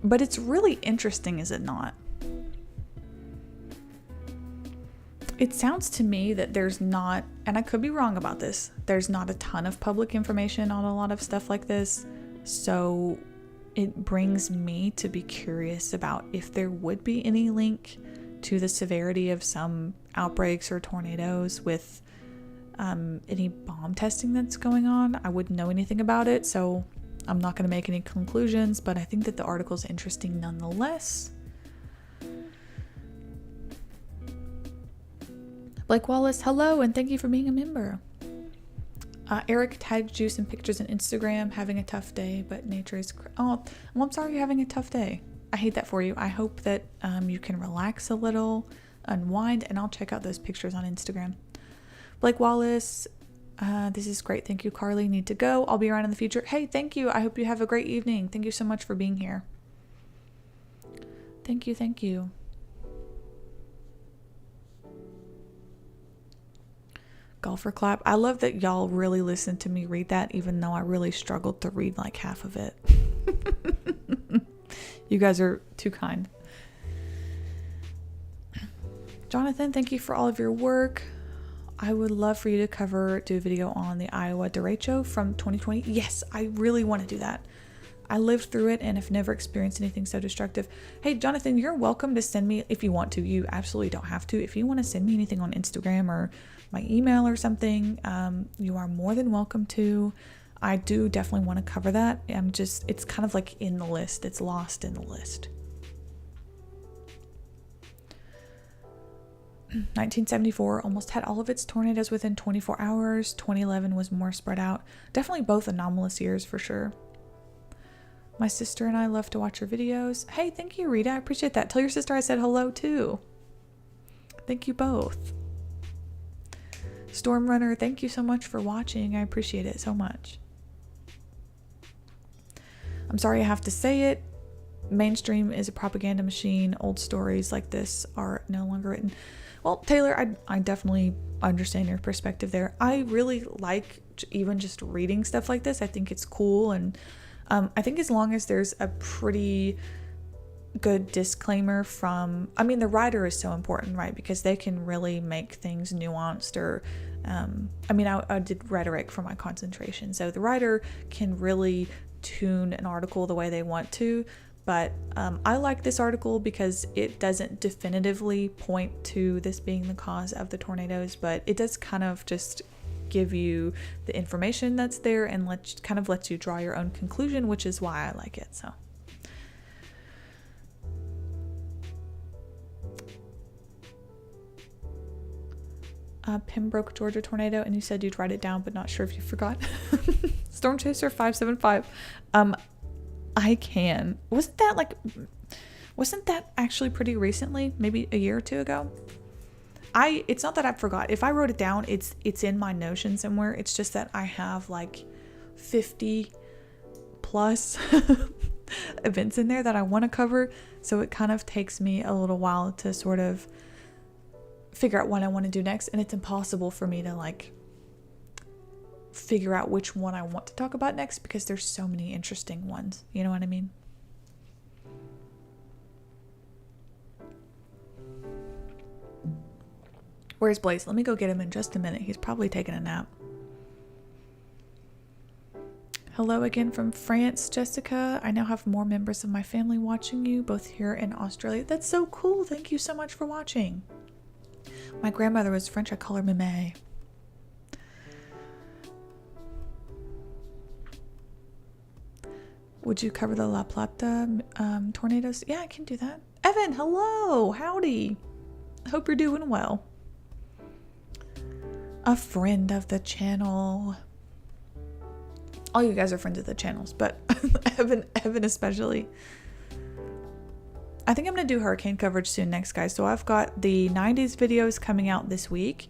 But it's really interesting, is it not? It sounds to me that there's not, and I could be wrong about this, there's not a ton of public information on a lot of stuff like this. So it brings me to be curious about if there would be any link to the severity of some outbreaks or tornadoes with any bomb testing that's going on. I wouldn't know anything about it, so I'm not going to make any conclusions, but I think that the article is interesting nonetheless. Blake Wallace, hello, and thank you for being a member. Eric tagged you some pictures on Instagram, having a tough day, but nature is... Oh, well, I'm sorry you're having a tough day. I hate that for you. I hope that you can relax a little, unwind, and I'll check out those pictures on Instagram. Blake Wallace, this is great. Thank you, Carly. Need to go. I'll be around in the future. Hey, thank you. I hope you have a great evening. Thank you so much for being here. Thank you. Thank you. Golfer clap. I love that y'all really listened to me read that, even though I really struggled to read like half of it. You guys are too kind. Jonathan, thank you for all of your work. I would love for you to do a video on the Iowa derecho from 2020. Yes, I really want to do that. I lived through it and have never experienced anything so destructive. Hey, Jonathan, you're welcome to send me, if you want to, you absolutely don't have to. If you want to send me anything on Instagram or my email or something, you are more than welcome to. I do definitely want to cover that. It's kind of like in the list. It's lost in the list. 1974 almost had all of its tornadoes within 24 hours. 2011 was more spread out. Definitely both anomalous years for sure. My sister and I love to watch your videos. Hey, thank you, Rita. I appreciate that. Tell your sister I said hello too. Thank you both. Storm Runner, thank you so much for watching. I appreciate it so much. I'm sorry I have to say it. Mainstream is a propaganda machine. Old stories like this are no longer written. Well, Taylor, I definitely understand your perspective there. I really like even just reading stuff like this. I think it's cool, and I think as long as there's a pretty good disclaimer from, I mean, the writer is so important, right? Because they can really make things nuanced, or I mean, I did rhetoric for my concentration, so the writer can really tune an article the way they want to. But I like this article because it doesn't definitively point to this being the cause of the tornadoes, but it does kind of just give you the information that's there and kind of lets you draw your own conclusion, which is why I like it. So Pembroke, Georgia tornado, and you said you'd write it down, but not sure if you forgot. Storm Chaser 575. I can. Wasn't that actually pretty recently? Maybe a year or two ago? It's not that I forgot. If I wrote it down, it's in my Notion somewhere. It's just that I have like 50 plus events in there that I want to cover. So it kind of takes me a little while to sort of figure out what I want to do next. And it's impossible for me to like figure out which one I want to talk about next because there's so many interesting ones. You know what I mean? Where's Blaze? Let me go get him in just a minute. He's probably taking a nap. Hello again from France, Jessica. I now have more members of my family watching you, both here and Australia. That's so cool. Thank you so much for watching. My grandmother was French. I call her Meme. Would you cover the La Plata tornadoes? Yeah, I can do that. Evan, hello. Howdy. Hope you're doing well. A friend of the channel. All you guys are friends of the channels, but Evan especially. I think I'm going to do hurricane coverage soon next, guys. So I've got the 90s videos coming out this week.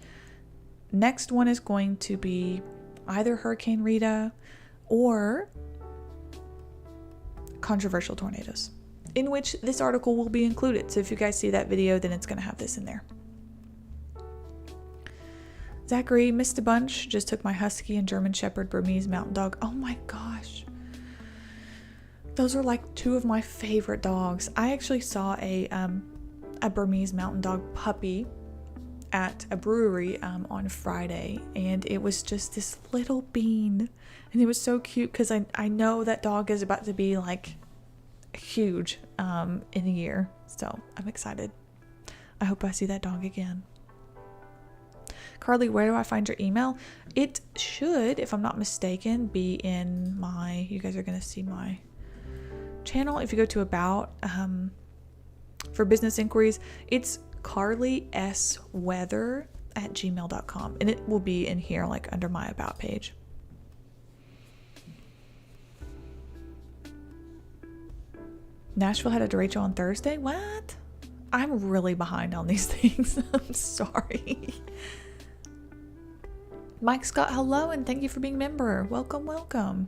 Next one is going to be either Hurricane Rita or controversial tornadoes, in which this article will be included. So if you guys see that video, then it's going to have this in there. Zachary, missed a bunch. Just took my Husky and German Shepherd Burmese Mountain Dog. Oh my gosh. Those are like two of my favorite dogs. I actually saw a Burmese Mountain Dog puppy at a brewery on Friday, and it was just this little bean, and it was so cute because I know that dog is about to be like huge in a year, so I'm excited. I hope I see that dog again. Carly, where do I find your email? It should, if I'm not mistaken, be in my, you guys are going to see my channel. If you go to about, for business inquiries, it's carlysweather@gmail.com, and it will be in here like under my about page. Nashville had a derecho on Thursday? What? I'm really behind on these things. I'm sorry. Mike Scott, hello, and thank you for being a member. Welcome, welcome.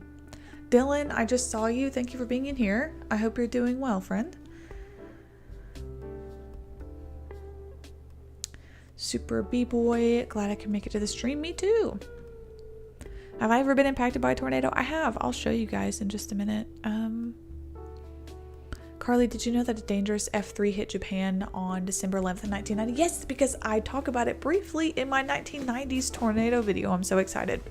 Dylan, I just saw you. Thank you for being in here. I hope you're doing well, friend. Super B-boy, glad I can make it to the stream. Me too. Have I ever been impacted by a tornado? I have. I'll show you guys in just a minute. Carly, did you know that a dangerous F3 hit Japan on December 11th, 1990? Yes, because I talk about it briefly in my 1990s tornado video. I'm so excited.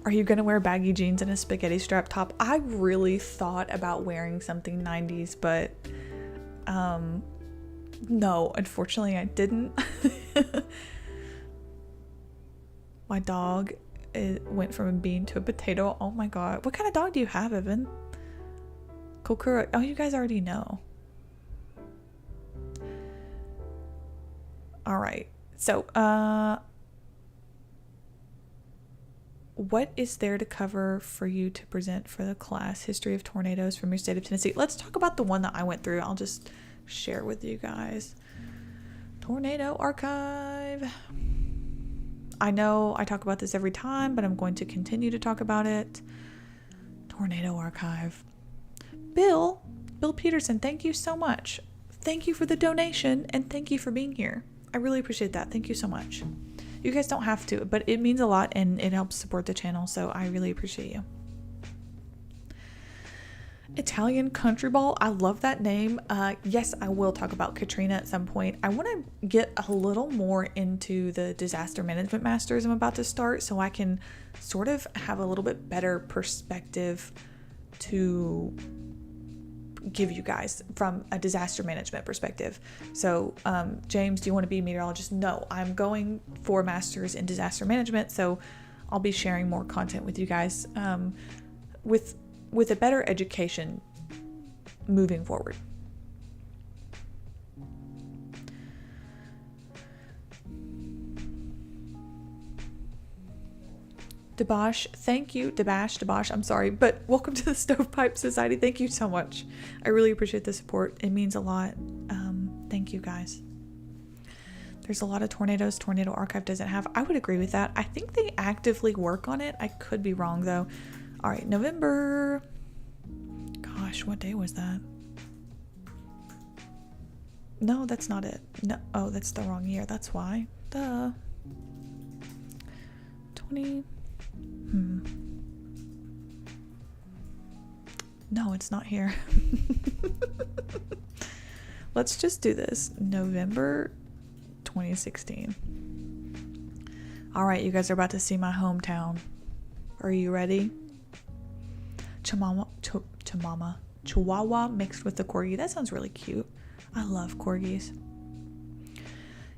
Are you gonna wear baggy jeans and a spaghetti strap top? I really thought about wearing something 90s, but no, unfortunately I didn't. My dog, it went from a bean to a potato. Oh my god. What kind of dog do you have, Evan? Kokura. Oh, you guys already know. All right. So, what is there to cover for you to present for the class? History of tornadoes from your state of Tennessee. Let's talk about the one that I went through. I'll just share with you guys. Tornado archive. I know I talk about this every time, but I'm going to continue to talk about it. Tornado archive. Bill Peterson, thank you so much. Thank you for the donation, and thank you for being here. I really appreciate that. Thank you so much. You guys don't have to, but it means a lot and it helps support the channel, so I really appreciate you. Italian Country Ball, I love that name. Yes, I will talk about Katrina at some point. I want to get a little more into the disaster management masters I'm about to start, so I can sort of have a little bit better perspective to give you guys from a disaster management perspective. So James, do you want to be a meteorologist? No, I'm going for masters in disaster management, so I'll be sharing more content with you guys with a better education moving forward. Debash, thank you. Debash, I'm sorry, but welcome to the Stovepipe Society. Thank you so much. I really appreciate the support. It means a lot. Thank you guys. There's a lot of tornadoes. Tornado Archive doesn't have. I would agree with that. I think they actively work on it. I could be wrong though. All right, November. Gosh, what day was that? No, that's not it. No, oh, that's the wrong year. That's why. Duh. 20. No, it's not here. Let's just do this. November 2016. All right, you guys are about to see my hometown. Are you ready? Chihuahua mixed with the corgi. That sounds really cute. I love corgis.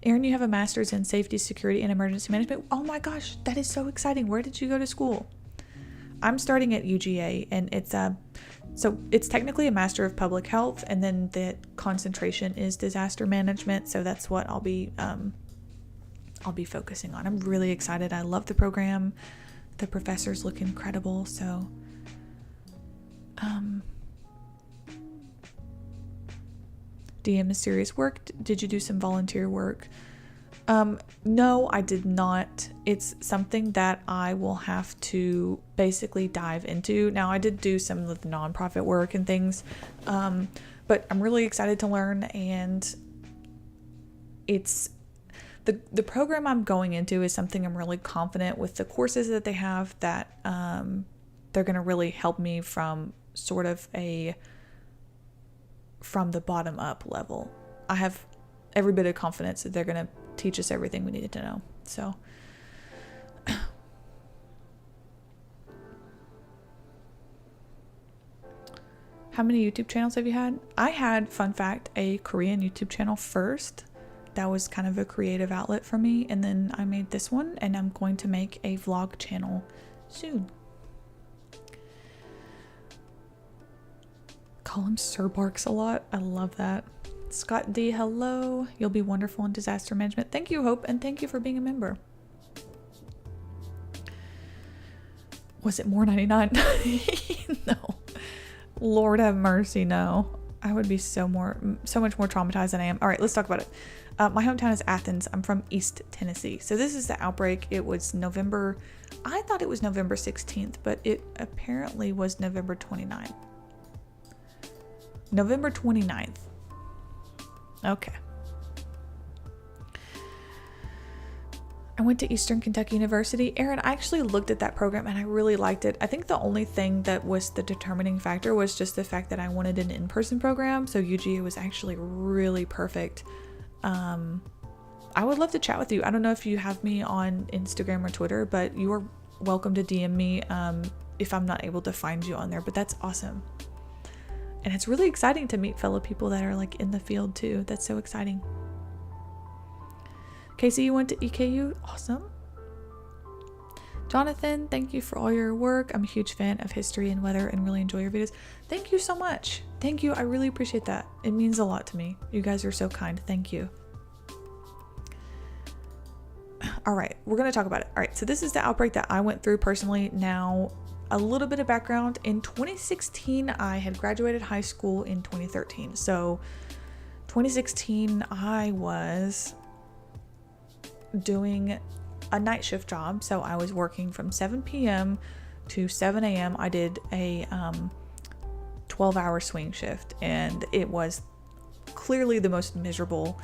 Erin, you have a master's in safety, security, and emergency management. Oh my gosh, that is so exciting. Where did you go to school? I'm starting at UGA, and it's technically a master of public health, and then the concentration is disaster management. So that's what I'll be focusing on. I'm really excited. I love the program. The professors look incredible. So, DM Mysterious Work. Did you do some volunteer work? No, I did not. It's something that I will have to basically dive into. Now, I did do some of the nonprofit work and things, but I'm really excited to learn, and it's the program I'm going into is something I'm really confident with the courses that they have, that they're going to really help me from sort of from the bottom up level. I have every bit of confidence that they're going to teach us everything we needed to know. So how many YouTube channels have you had? I had, fun fact, a Korean YouTube channel first. That was kind of a creative outlet for me, and then I made this one, and I'm going to make a vlog channel soon. Call him Sir Barks a lot. I love that. Scott D, hello. You'll be wonderful in disaster management. Thank you, Hope, and thank you for being a member. Was it more 99? No. Lord have mercy, no. I would be so much more traumatized than I am. All right, let's talk about it. My hometown is Athens. I'm from East Tennessee. So this is the outbreak. It was November. I thought it was November 16th, but it apparently was November 29th. November 29th. Okay. I went to Eastern Kentucky University. Erin, I actually looked at that program and I really liked it. I think the only thing that was the determining factor was just the fact that I wanted an in-person program. So UGA was actually really perfect. I would love to chat with you. I don't know if you have me on Instagram or Twitter, but you are welcome to DM me if I'm not able to find you on there. But that's awesome. And it's really exciting to meet fellow people that are like in the field too. That's so exciting. Casey, you went to EKU? Awesome. Jonathan, thank you for all your work. I'm a huge fan of history and weather and really enjoy your videos. Thank you so much. Thank you. I really appreciate that. It means a lot to me. You guys are so kind. Thank you. All right, we're going to talk about it. All right, so this is the outbreak that I went through personally. Now, a little bit of background. In 2016, I had graduated high school in 2013. So 2016, I was doing a night shift job. So I was working from 7 p.m. to 7 a.m. I did a 12-hour swing shift, and it was clearly the most miserable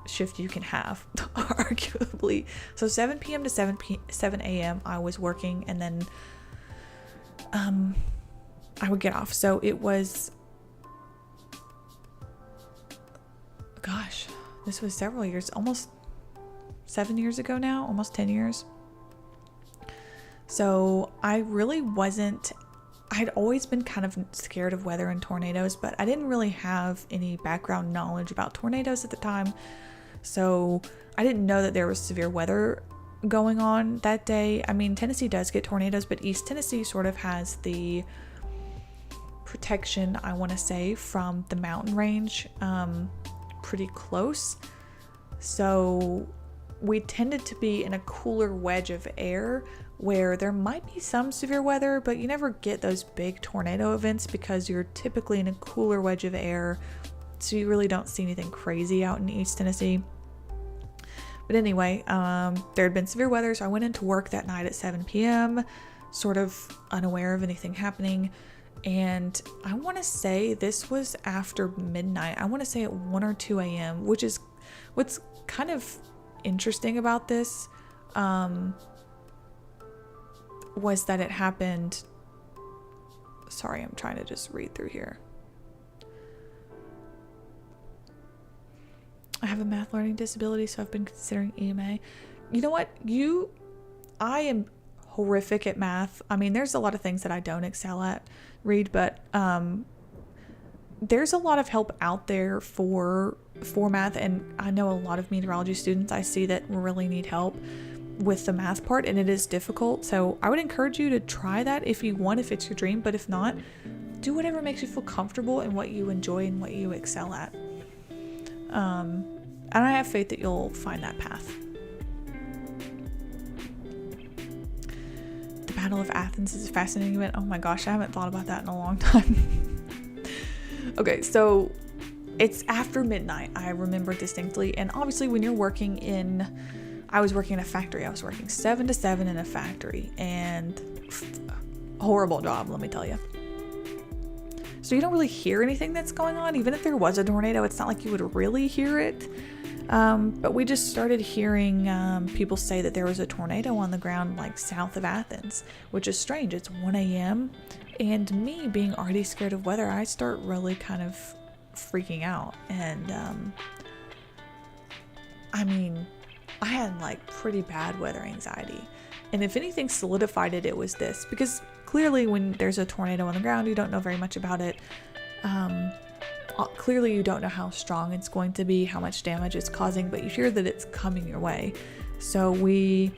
shift you can have, arguably. So 7 p.m. to 7 a.m. I was working, and then I would get off. So it was, gosh, this was several years, almost 7 years ago now, almost 10 years. So I really wasn't, I'd always been kind of scared of weather and tornadoes, but I didn't really have any background knowledge about tornadoes at the time. So I didn't know that there was severe weather going on that day. I mean, Tennessee does get tornadoes, but East Tennessee sort of has the protection, I want to say, from the mountain range pretty close. So we tended to be in a cooler wedge of air where there might be some severe weather, but you never get those big tornado events because you're typically in a cooler wedge of air. So you really don't see anything crazy out in East Tennessee. But anyway, there had been severe weather, so I went into work that night at 7 p.m., sort of unaware of anything happening. And I want to say this was after midnight. I want to say at 1 or 2 a.m., which is what's kind of interesting about this, was that it happened. Sorry, I'm trying to just read through here. I have a math learning disability, so I've been considering EMA. You know what? I am horrific at math. I mean, there's a lot of things that I don't excel at, Reed, but there's a lot of help out there for math, and I know a lot of meteorology students I see that really need help with the math part, and it is difficult. So I would encourage you to try that if you want, if it's your dream, but if not, do whatever makes you feel comfortable and what you enjoy and what you excel at. And I have faith that you'll find that path. The Battle of Athens is a fascinating event. Oh my gosh, I haven't thought about that in a long time. Okay, so it's after midnight, I remember distinctly. And obviously when you're working I was working in a factory. I was working 7 to 7 in a factory, and horrible job, let me tell you. So you don't really hear anything that's going on. Even if there was a tornado, it's not like you would really hear it. But we just started hearing people say that there was a tornado on the ground like south of Athens, which is strange. It's 1 a.m. And me being already scared of weather, I start really kind of freaking out. And I mean, I had like pretty bad weather anxiety. And if anything solidified it, it was this. Because clearly when there's a tornado on the ground, you don't know very much about it. Clearly you don't know how strong it's going to be, how much damage it's causing, but you hear that it's coming your way. So we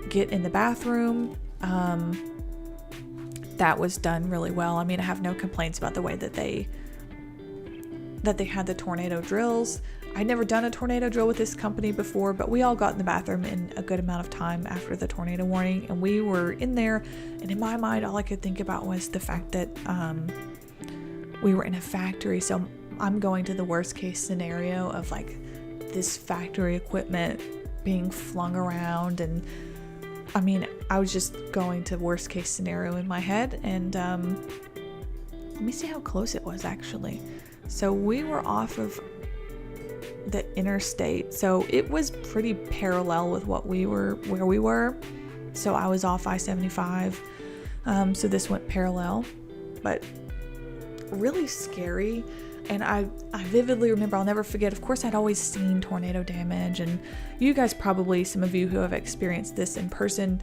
get in the bathroom. That was done really well. I mean, I have no complaints about the way that they had the tornado drills. I'd never done a tornado drill with this company before, but we all got in the bathroom in a good amount of time after the tornado warning, and we were in there, and in my mind all I could think about was the fact that we were in a factory. So I'm going to the worst case scenario of like this factory equipment being flung around, and I mean, I was just going to worst case scenario in my head. And let me see how close it was actually. So we were off of the interstate, so it was pretty parallel with where we were. So I was off I-75, so this went parallel, but really scary. And I vividly remember, I'll never forget, of course I'd always seen tornado damage, and you guys probably, some of you who have experienced this in person,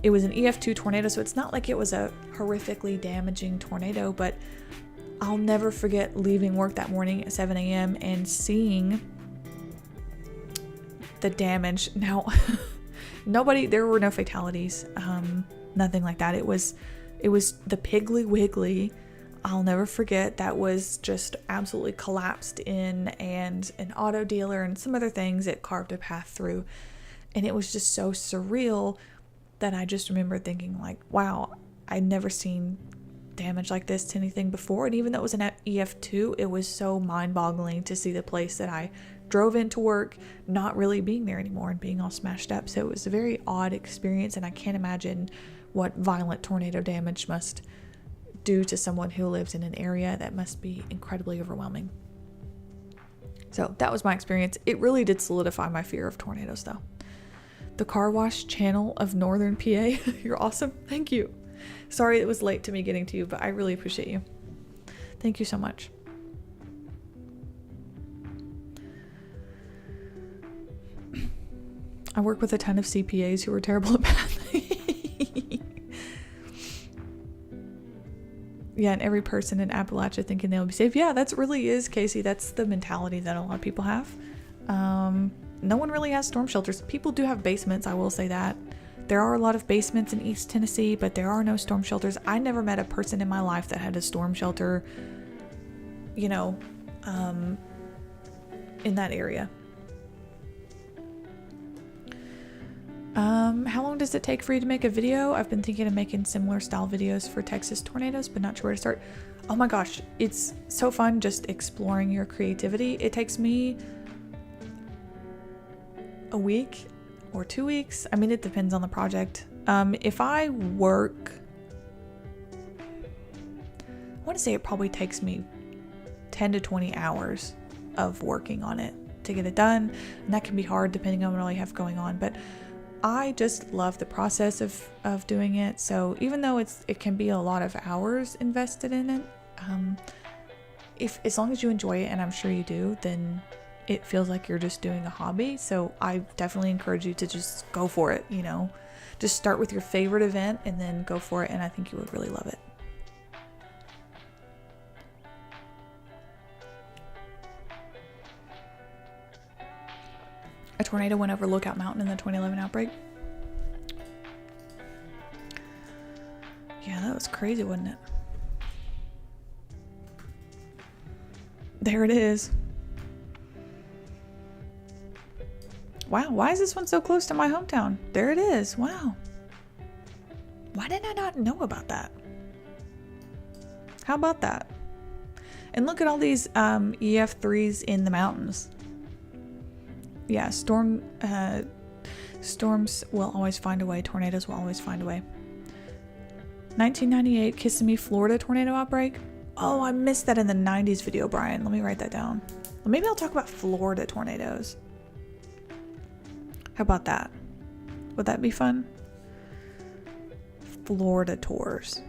it was an EF2 tornado, so it's not like it was a horrifically damaging tornado, but I'll never forget leaving work that morning at 7 a.m. and seeing the damage. Now, there were no fatalities, nothing like that. It was the Piggly Wiggly. I'll never forget, that was just absolutely collapsed in, and an auto dealer and some other things it carved a path through. And it was just so surreal that I just remember thinking like, wow, I'd never seen damage like this to anything before. And even though it was an EF2, it was so mind-boggling to see the place that I drove into work not really being there anymore and being all smashed up. So it was a very odd experience, and I can't imagine what violent tornado damage must do to someone who lives in an area. That must be incredibly overwhelming. So that was my experience. It really did solidify my fear of tornadoes though. The car wash channel of Northern PA. You're awesome. Thank you. Sorry it was late to me getting to you, but I really appreciate you. Thank you so much. I work with a ton of CPAs who are terrible at math. Yeah, and every person in Appalachia thinking they'll be safe. Yeah, that's really is, Casey. That's the mentality that a lot of people have. No one really has storm shelters. People do have basements, I will say that. There are a lot of basements in East Tennessee, but there are no storm shelters. I never met a person in my life that had a storm shelter, you know, in that area. How long does it take for you to make a video? I've been thinking of making similar style videos for Texas tornadoes, but not sure where to start. Oh my gosh, it's so fun just exploring your creativity. It takes me a week or 2 weeks. I mean, it depends on the project. If I work, I want to say it probably takes me 10 to 20 hours of working on it to get it done. And that can be hard depending on what I have going on, but I just love the process of doing it. So even though it can be a lot of hours invested in it, as long as you enjoy it, and I'm sure you do, then it feels like you're just doing a hobby. So I definitely encourage you to just go for it, you know, just start with your favorite event and then go for it. And I think you would really love it. A tornado went over Lookout Mountain in the 2011 outbreak. Yeah, that was crazy, wasn't it? There it is. Wow, why is this one so close to my hometown? There it is. Wow. Why did I not know about that? How about that? And look at all these EF3s in the mountains. Yeah, storms will always find a way. Tornadoes will always find a way. 1998 Kissimmee, Florida tornado outbreak. Oh, I missed that in the 90s video, Brian. Let me write that down. Well, maybe I'll talk about Florida tornadoes. How about that? Would that be fun? Florida tours.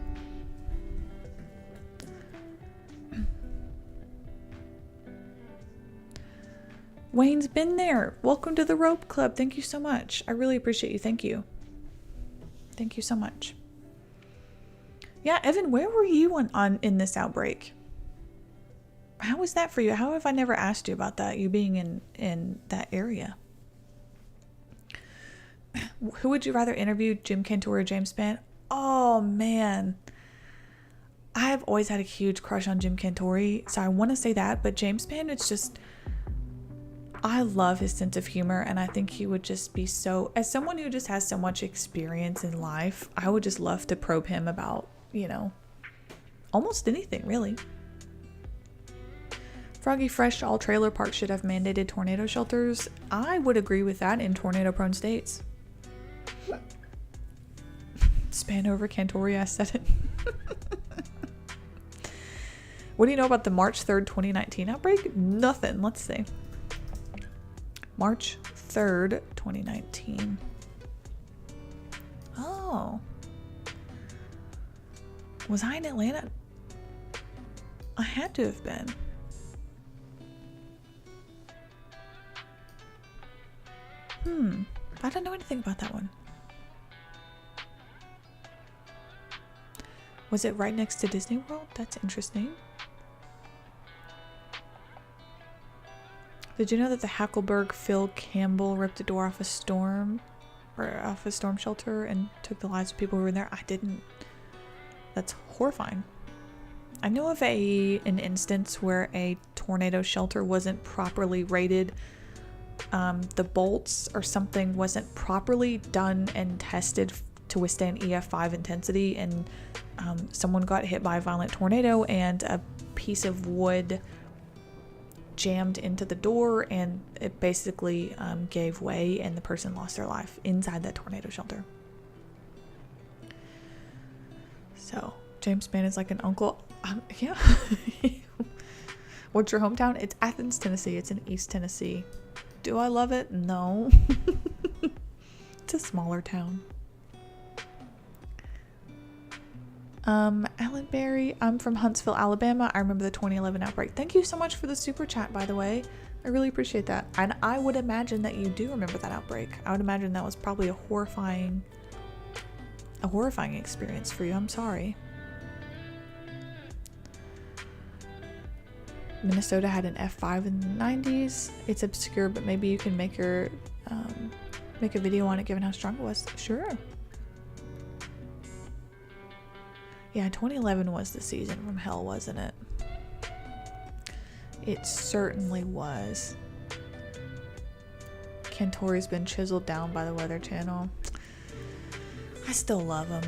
Wayne's been there. Welcome to the Rope Club. Thank you so much. I really appreciate you. Thank you. Thank you so much. Yeah, Evan, where were you in this outbreak? How was that for you? How have I never asked you about that, you being in that area? Who would you rather interview, Jim Cantor or James Spann? Oh, man. I have always had a huge crush on Jim Cantor, so I want to say that, but James Spann, it's just... I love his sense of humor, and I think he would just be so... As someone who just has so much experience in life, I would just love to probe him about, you know, almost anything, really. Froggy Fresh, all trailer parks should have mandated tornado shelters. I would agree with that in tornado-prone states. Span over Cantori, I said it. What do you know about the March 3rd, 2019 outbreak? Nothing. Let's see. March 3rd, 2019. Oh. Was I in Atlanta? I had to have been. I don't know anything about that one. Was it right next to Disney World? That's interesting. Did you know that the Hackleburg Phil Campbell ripped a door off a storm shelter and took the lives of people who were in there? I didn't. That's horrifying. I know of an instance where a tornado shelter wasn't properly rated. The bolts or something wasn't properly done and tested to withstand EF5 intensity, and someone got hit by a violent tornado and a piece of wood jammed into the door, and it basically gave way, and the person lost their life inside that tornado shelter. So James Spann is like an uncle. Yeah. What's your hometown? It's Athens, Tennessee. It's in East Tennessee. Do I love it? No. It's a smaller town. Alan Berry, I'm from Huntsville, Alabama. I remember the 2011 outbreak. Thank you so much for the super chat, by the way. I really appreciate that. And I would imagine that you do remember that outbreak. I would imagine that was probably a horrifying experience for you. I'm sorry. Minnesota had an F5 in the 90s. It's obscure, but maybe you can make a video on it given how strong it was. Sure. Yeah, 2011 was the season from hell, wasn't it? It certainly was. Cantori's been chiseled down by the Weather Channel. I still love him.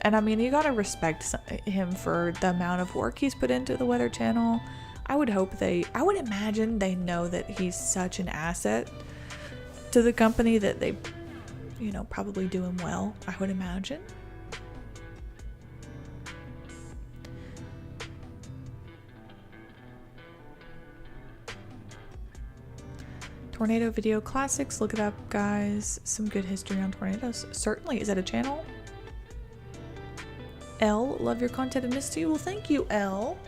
And I mean, you gotta respect him for the amount of work he's put into the Weather Channel. I would imagine they know that he's such an asset to the company that they, you know, probably do him well, I would imagine. Tornado Video Classics, look it up, guys. Some good history on tornadoes. Certainly. Is that a channel? L, love your content and miss you. Well, thank you, L.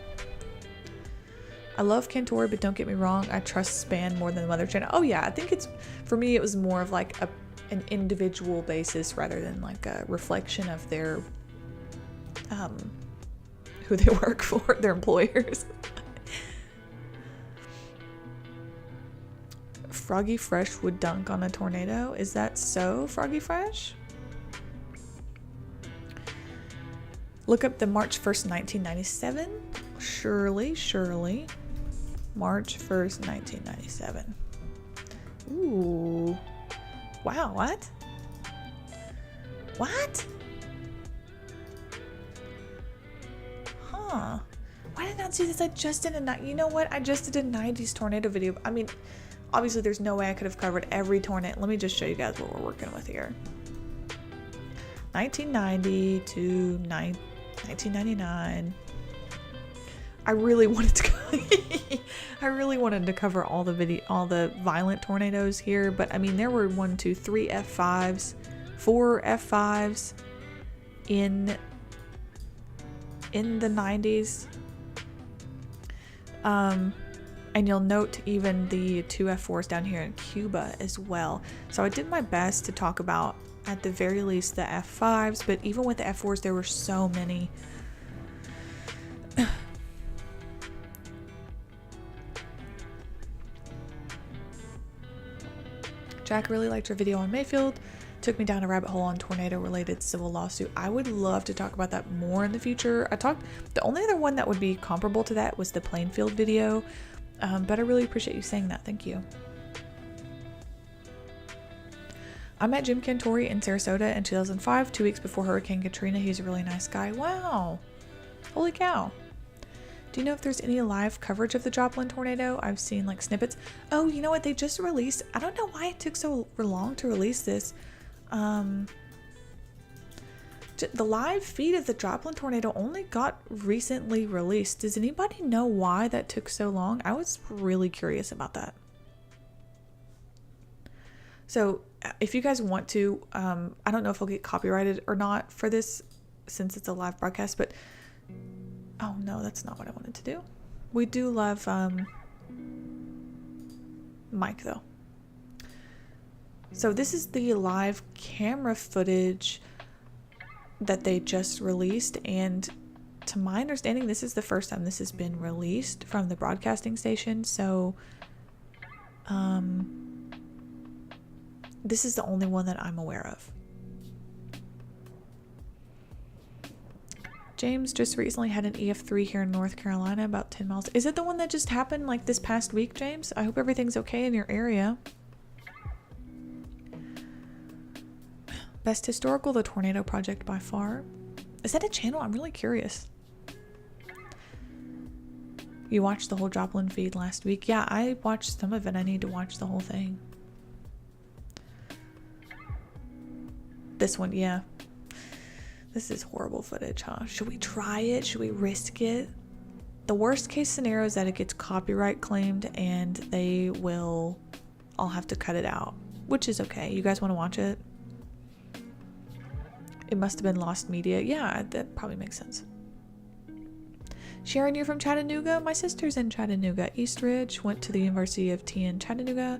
I love Cantori, but don't get me wrong, I trust Span more than the Weather Channel. Oh yeah, I think it's, for me, it was more of like an individual basis rather than like a reflection of their, who they work for, their employers. Froggy Fresh would dunk on a tornado. Is that so, Froggy Fresh? Look up the March 1st, 1997. Surely. March 1st, 1997. Ooh. Wow, what? What? Huh. Why did I not see this? I just did you know what? I just did a 90s tornado video. I mean, obviously there's no way I could have covered every tornado. Let me just show you guys what we're working with here. 1990 to 1999. I really wanted to cover all the violent tornadoes here, but I mean there were 1, 2, 3 F5s, 4 F5s in the 90s. And you'll note even the 2 F4s down here in Cuba as well. So I did my best to talk about, at the very least, the F5s, but even with the F4s, there were so many. Jack really liked your video on Mayfield. Took me down a rabbit hole on tornado-related civil lawsuit. I would love to talk about that more in the future. The only other one that would be comparable to that was the Plainfield video, but I really appreciate you saying that. Thank you. I met Jim Cantori in Sarasota in 2005, 2 weeks before Hurricane Katrina. He's a really nice guy. Wow. Holy cow. Do you know if there's any live coverage of the Joplin tornado? I've seen like snippets. Oh, you know what? They just released, I don't know why it took so long to release this. The live feed of the Joplin tornado only got recently released. Does anybody know why that took so long? I was really curious about that. So if you guys want to, I don't know if I'll get copyrighted or not for this since it's a live broadcast, but oh no, that's not what I wanted to do. We do love Mike though. So this is the live camera footage that they just released, and to my understanding, this is the first time this has been released from the broadcasting station. So this is the only one that I'm aware of. James just recently had an EF3 here in North Carolina, about 10 miles. Is it the one that just happened like this past week, James? I hope everything's okay in your area. Best historical, The Tornado Project by far. Is that a channel? I'm really curious. You watched the whole Joplin feed last week? Yeah, I watched some of it. I need to watch the whole thing. This one, yeah. This is horrible footage, huh? Should we try it? Should we risk it? The worst case scenario is that it gets copyright claimed and they will all have to cut it out, which is okay. You guys want to watch it? It must have been lost media. Yeah, that probably makes sense. Sharon, you're from Chattanooga? My sister's in Chattanooga. Eastridge, went to the University of TN Chattanooga,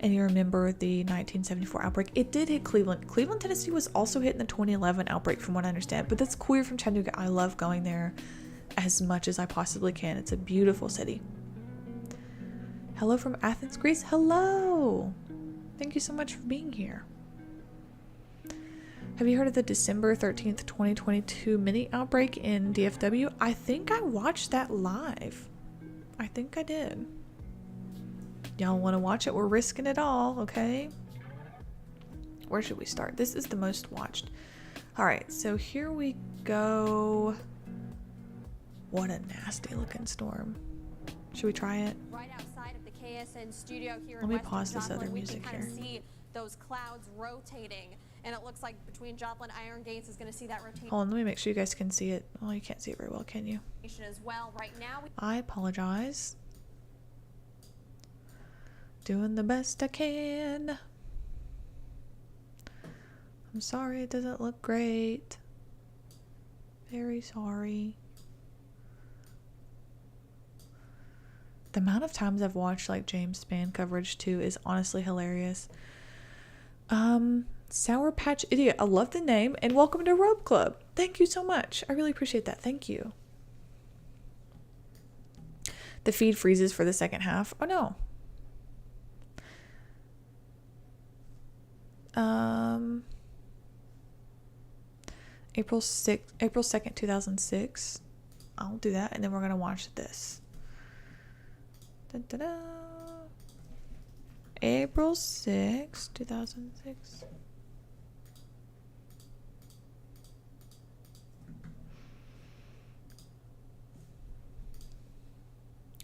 and you remember the 1974 outbreak. It did hit Cleveland. Cleveland, Tennessee was also hit in the 2011 outbreak from what I understand, but that's cool. You're from Chattanooga. I love going there as much as I possibly can. It's a beautiful city. Hello from Athens, Greece. Hello. Thank you so much for being here. Have you heard of the December 13th, 2022 mini outbreak in DFW? I think I watched that live. I think I did. Y'all want to watch it? We're risking it all, okay? Where should we start? This is the most watched. All right, so here we go. What a nasty looking storm. Should we try it? Right outside of the KSN studio here. Let me pause this other music here. We can kind of see those clouds rotating. And it looks like between Joplin, Iron Gates is going to see that rotation. Hold on, let me make sure you guys can see it. Oh, you can't see it very well, can you? As well, right now. I apologize. Doing the best I can. I'm sorry it doesn't look great. Very sorry. The amount of times I've watched like James Spann coverage too is honestly hilarious. Sour Patch Idiot. I love the name and welcome to Rope Club. Thank you so much. I really appreciate that. Thank you. The feed freezes for the second half. Oh no. April 2nd, 2006. I'll do that and then we're going to watch this. Dun, dun, dun. April 6th, 2006.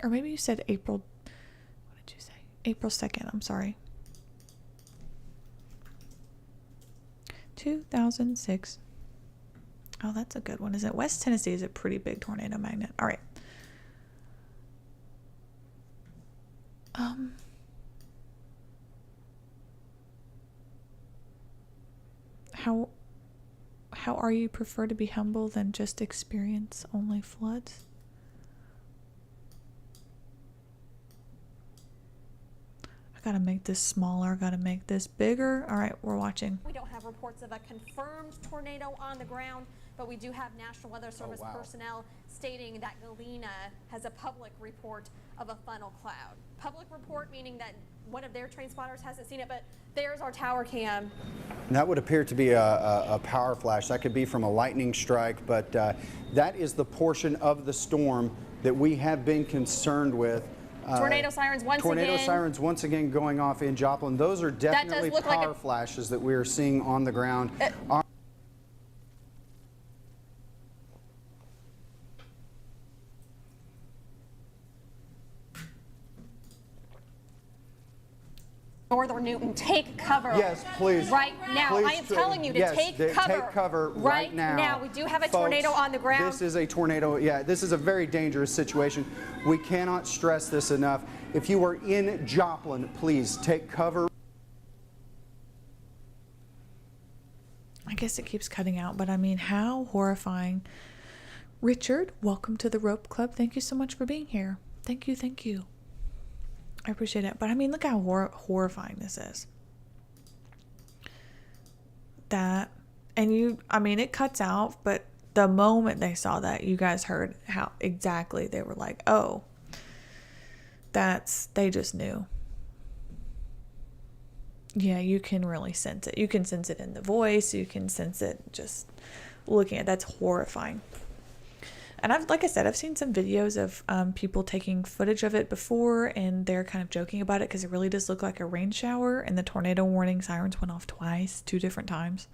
Or maybe you said April. What did you say? April 2nd. I'm sorry. 2006. Oh, that's a good one, isn't it? West Tennessee is a pretty big tornado magnet. All right. How are you prefer to be humble than just experience only floods? I gotta make this smaller. I gotta make this bigger. All right, we're watching. We don't have reports of a confirmed tornado on the ground, but we do have National Weather Service personnel stating that Galena has a public report of a funnel cloud. Public report meaning that one of their train spotters hasn't seen it, but there's our tower cam. And that would appear to be a power flash. That could be from a lightning strike, but that is the portion of the storm that we have been concerned with. Tornado sirens once again. Tornado sirens once again going off in Joplin. Those are definitely power flashes that we are seeing on the ground. Northern Newton, take cover. Yes, please. Right now. Please, I am telling you to take cover. Take cover right now. We do have a Folks, tornado on the ground. This is a tornado. Yeah, this is a very dangerous situation. We cannot stress this enough. If you are in Joplin, please take cover. I guess it keeps cutting out, but I mean, how horrifying. Richard, welcome to the Rope Club. Thank you so much for being here. Thank you, thank you. I appreciate it. But I mean, look how horrifying this is. That, and I mean, it cuts out, but the moment they saw that, you guys heard how exactly they were like, oh, they just knew. Yeah, you can really sense it. You can sense it in the voice. You can sense it just looking at that's horrifying. And like I said, I've seen some videos of people taking footage of it before, and they're kind of joking about it because it really does look like a rain shower, and the tornado warning sirens went off twice, 2 different times.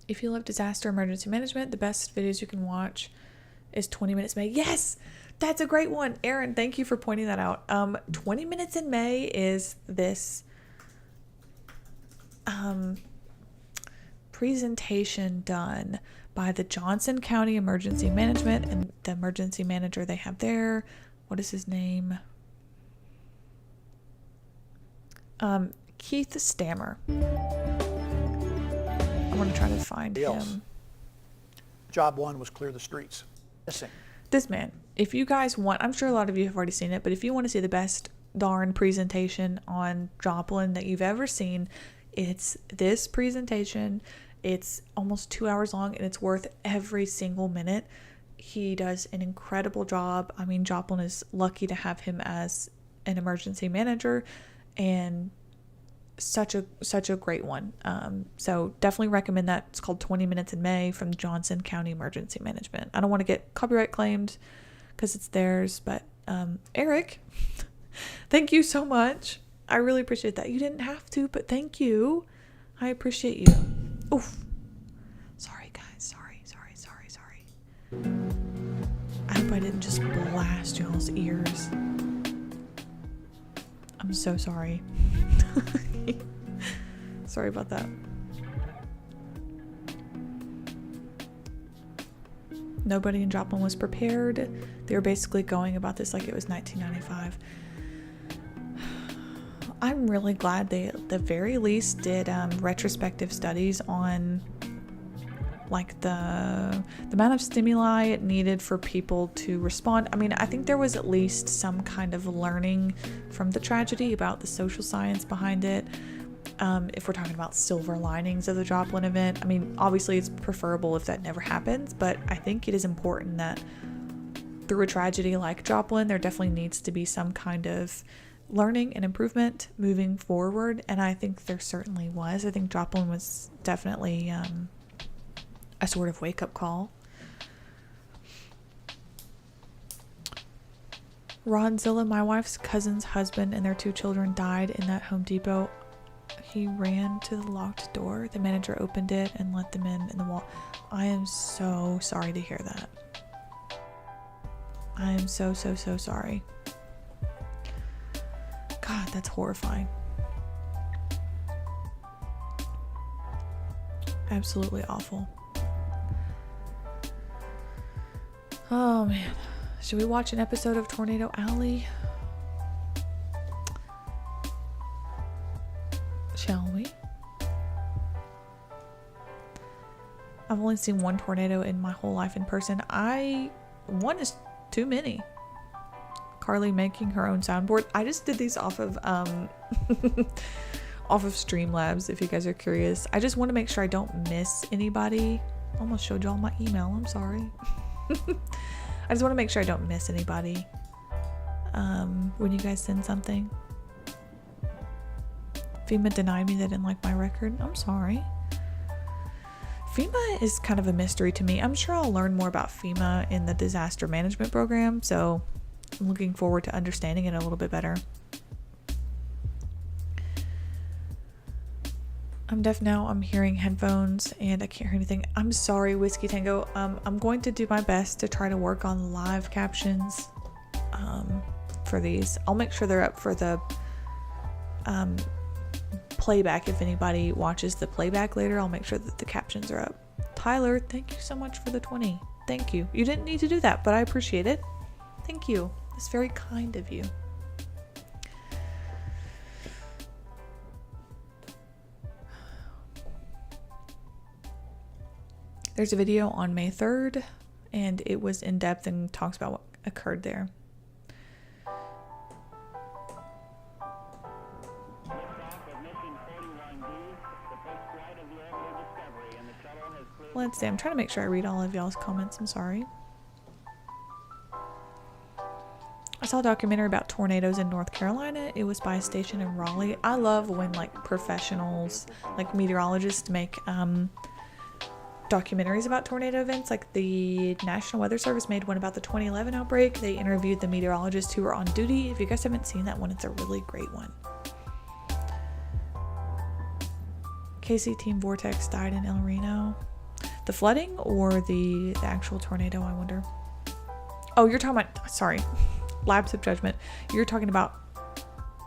If you love disaster emergency management, the best videos you can watch is 20 Minutes May. Yes! That's a great one. Aaron, thank you for pointing that out. 20 Minutes in May is this presentation done by the Johnson County Emergency Management and the emergency manager they have there. What is his name? Keith Stammer. I want to try to find him. Job one was clear the streets. Missing. This man, if you guys want, I'm sure a lot of you have already seen it, but if you want to see the best darn presentation on Joplin that you've ever seen, it's this presentation. It's almost 2 hours long and it's worth every single minute. He does an incredible job. I mean, Joplin is lucky to have him as an emergency manager, and such a great one. So definitely recommend that. It's called 20 Minutes in May from Johnson County Emergency Management. I don't want to get copyright claimed because it's theirs, but Eric, thank you so much. I really appreciate that. You didn't have to, but thank you. I appreciate you. Oof. Sorry, guys. Sorry. I hope I didn't just blast y'all's ears. I'm so sorry. Sorry about that. Nobody in Joplin was prepared. They were basically going about this like it was 1995. I'm really glad they at the very least did retrospective studies on like the amount of stimuli it needed for people to respond. I mean, I think there was at least some kind of learning from the tragedy about the social science behind it. If we're talking about silver linings of the Joplin event, I mean, obviously it's preferable if that never happens, but I think it is important that through a tragedy like Joplin, there definitely needs to be some kind of learning and improvement moving forward, and I think there certainly was. I think Joplin was definitely a sort of wake-up call. Rodzilla, my wife's cousin's husband and their 2 children died in that Home Depot. He ran to the locked door. The manager opened it and let them in the wall. I am so sorry to hear that. I am so sorry. God, that's horrifying. Absolutely awful. Oh man. Should we watch an episode of Tornado Alley? Shall we? I've only seen one tornado in my whole life in person. One is too many. Carly making her own soundboard. I just did these off of off of Streamlabs, if you guys are curious. I just want to make sure I don't miss anybody. Almost showed y'all my email. I'm sorry. I just want to make sure I don't miss anybody when you guys send something. FEMA denied me they didn't like my record. I'm sorry. FEMA is kind of a mystery to me. I'm sure I'll learn more about FEMA in the disaster management program, so I'm looking forward to understanding it a little bit better. I'm deaf now. I'm hearing headphones and I can't hear anything. I'm sorry, Whiskey Tango. I'm going to do my best to try to work on live captions for these. I'll make sure they're up for the playback. If anybody watches the playback later, I'll make sure that the captions are up. Tyler, thank you so much for the 20. Thank you. You didn't need to do that, but I appreciate it. Thank you. It's very kind of you. There's a video on May 3rd, and it was in depth and talks about what occurred there. Let's see. I'm trying to make sure I read all of y'all's comments. I'm sorry. I saw a documentary about tornadoes in North Carolina. It was by a station in Raleigh. I love when like professionals, like meteorologists, make documentaries about tornado events. Like the National Weather Service made one about the 2011 outbreak. They interviewed the meteorologists who were on duty. If you guys haven't seen that one, it's a really great one. KC Team Vortex died in El Reno. The flooding or the actual tornado, I wonder. Oh, you're talking about, sorry, Labs of Judgment. You're talking about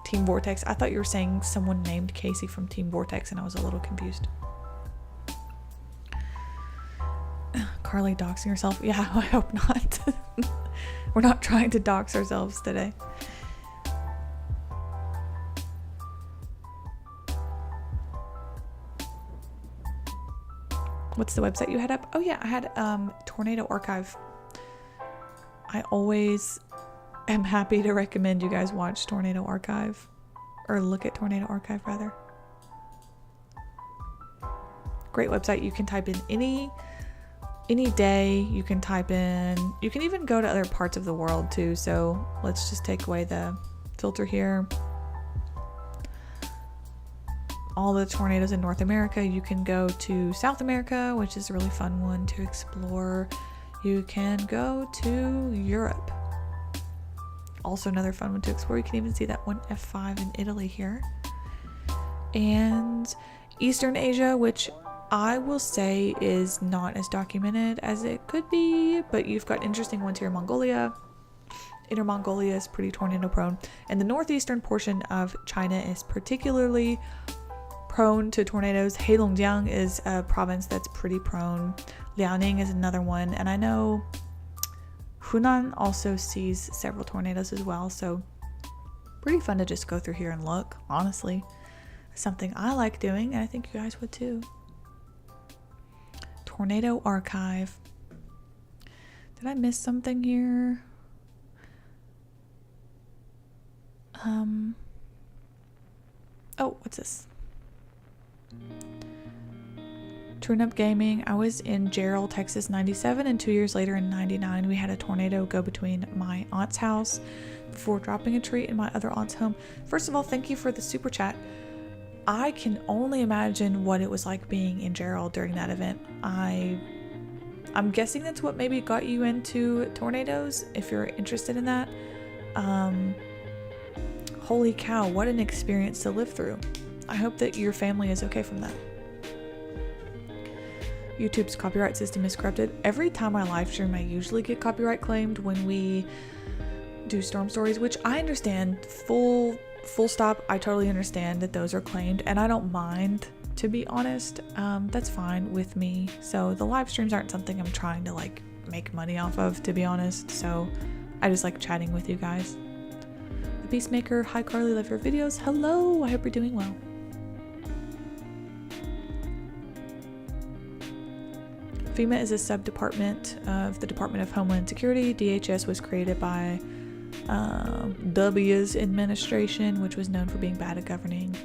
Team Vortex. I thought you were saying someone named Casey from Team Vortex, and I was a little confused. Carly doxing herself. Yeah, I hope not. We're not trying to dox ourselves today. What's the website you had up? Oh yeah, I had Tornado Archive. I always am happy to recommend you guys watch Tornado Archive, or look at Tornado Archive rather. Great website. You can type in any day. You can type in, you can even go to other parts of the world too. So let's just take away the filter here. All the tornadoes in North America. You can go to South America, which is a really fun one to explore. You can go to Europe. Also another fun one to explore. You can even see that one F5 in Italy here. And Eastern Asia, which I will say is not as documented as it could be, but you've got interesting ones here. Mongolia. Inner Mongolia is pretty tornado prone. And the northeastern portion of China is particularly prone to tornadoes. Heilongjiang is a province that's pretty prone. Liaoning is another one. And I know Hunan also sees several tornadoes as well. So pretty fun to just go through here and look, honestly. Something I like doing, and I think you guys would too. Tornado Archive. Did I miss something here? Oh, what's this? Tune-Up Gaming. I was in Gerald, Texas, 97, and 2 years later in 99, we had a tornado go between my aunt's house before dropping a tree in my other aunt's home. First of all, thank you for the super chat. I can only imagine what it was like being in Gerald during that event. I'm guessing that's what maybe got you into tornadoes, if you're interested in that. Holy cow, what an experience to live through. I hope that your family is okay from that. YouTube's copyright system is corrupted. Every time I live stream, I usually get copyright claimed when we do storm stories, which I understand. Full stop. I totally understand that those are claimed, and I don't mind, to be honest. That's fine with me. So the live streams aren't something I'm trying to like make money off of, to be honest. So I just like chatting with you guys. The Peacemaker. Hi Carly, love your videos. Hello, I hope you're doing well. FEMA is a sub-department of the Department of Homeland Security. DHS was created by W's administration, which was known for being bad at governing.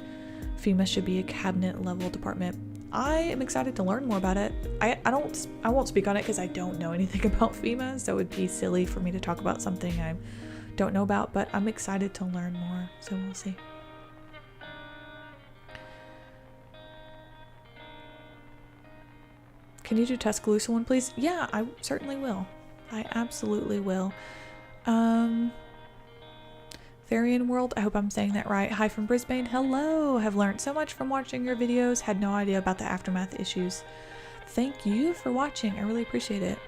FEMA should be a cabinet-level department. I am excited to learn more about it. I won't speak on it because I don't know anything about FEMA, so it would be silly for me to talk about something I don't know about, but I'm excited to learn more, so we'll see. Can you do Tuscaloosa one, please? Yeah, I certainly will. I absolutely will. Therian World, I hope I'm saying that right. Hi from Brisbane. Hello. Have learned so much from watching your videos. Had no idea about the aftermath issues. Thank you for watching. I really appreciate it.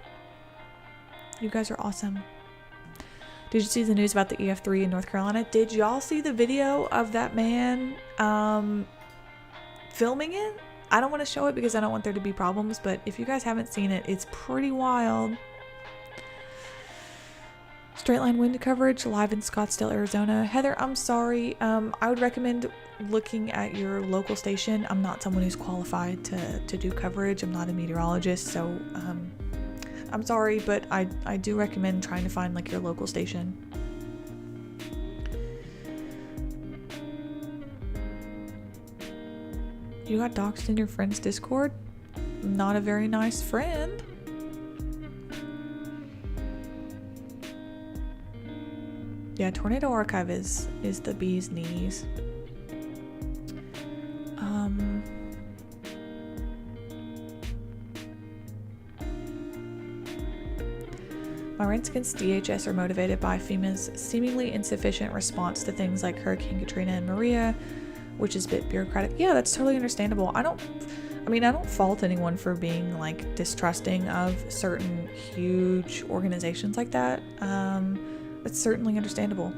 You guys are awesome. Did you see the news about the EF3 in North Carolina? Did y'all see the video of that man filming it? I don't want to show it because I don't want there to be problems, but if you guys haven't seen it, it's pretty wild. Straight line wind coverage live in Scottsdale, Arizona. Heather, I'm sorry. I would recommend looking at your local station. I'm not someone who's qualified to do coverage. I'm not a meteorologist, so I'm sorry, but I do recommend trying to find like your local station. You got doxxed in your friend's Discord? Not a very nice friend. Yeah, Tornado Archive is the bee's knees. My rants against DHS are motivated by FEMA's seemingly insufficient response to things like Hurricane Katrina and Maria, which is a bit bureaucratic. Yeah, that's totally understandable. I mean, I don't fault anyone for being like distrusting of certain huge organizations like that. It's certainly understandable.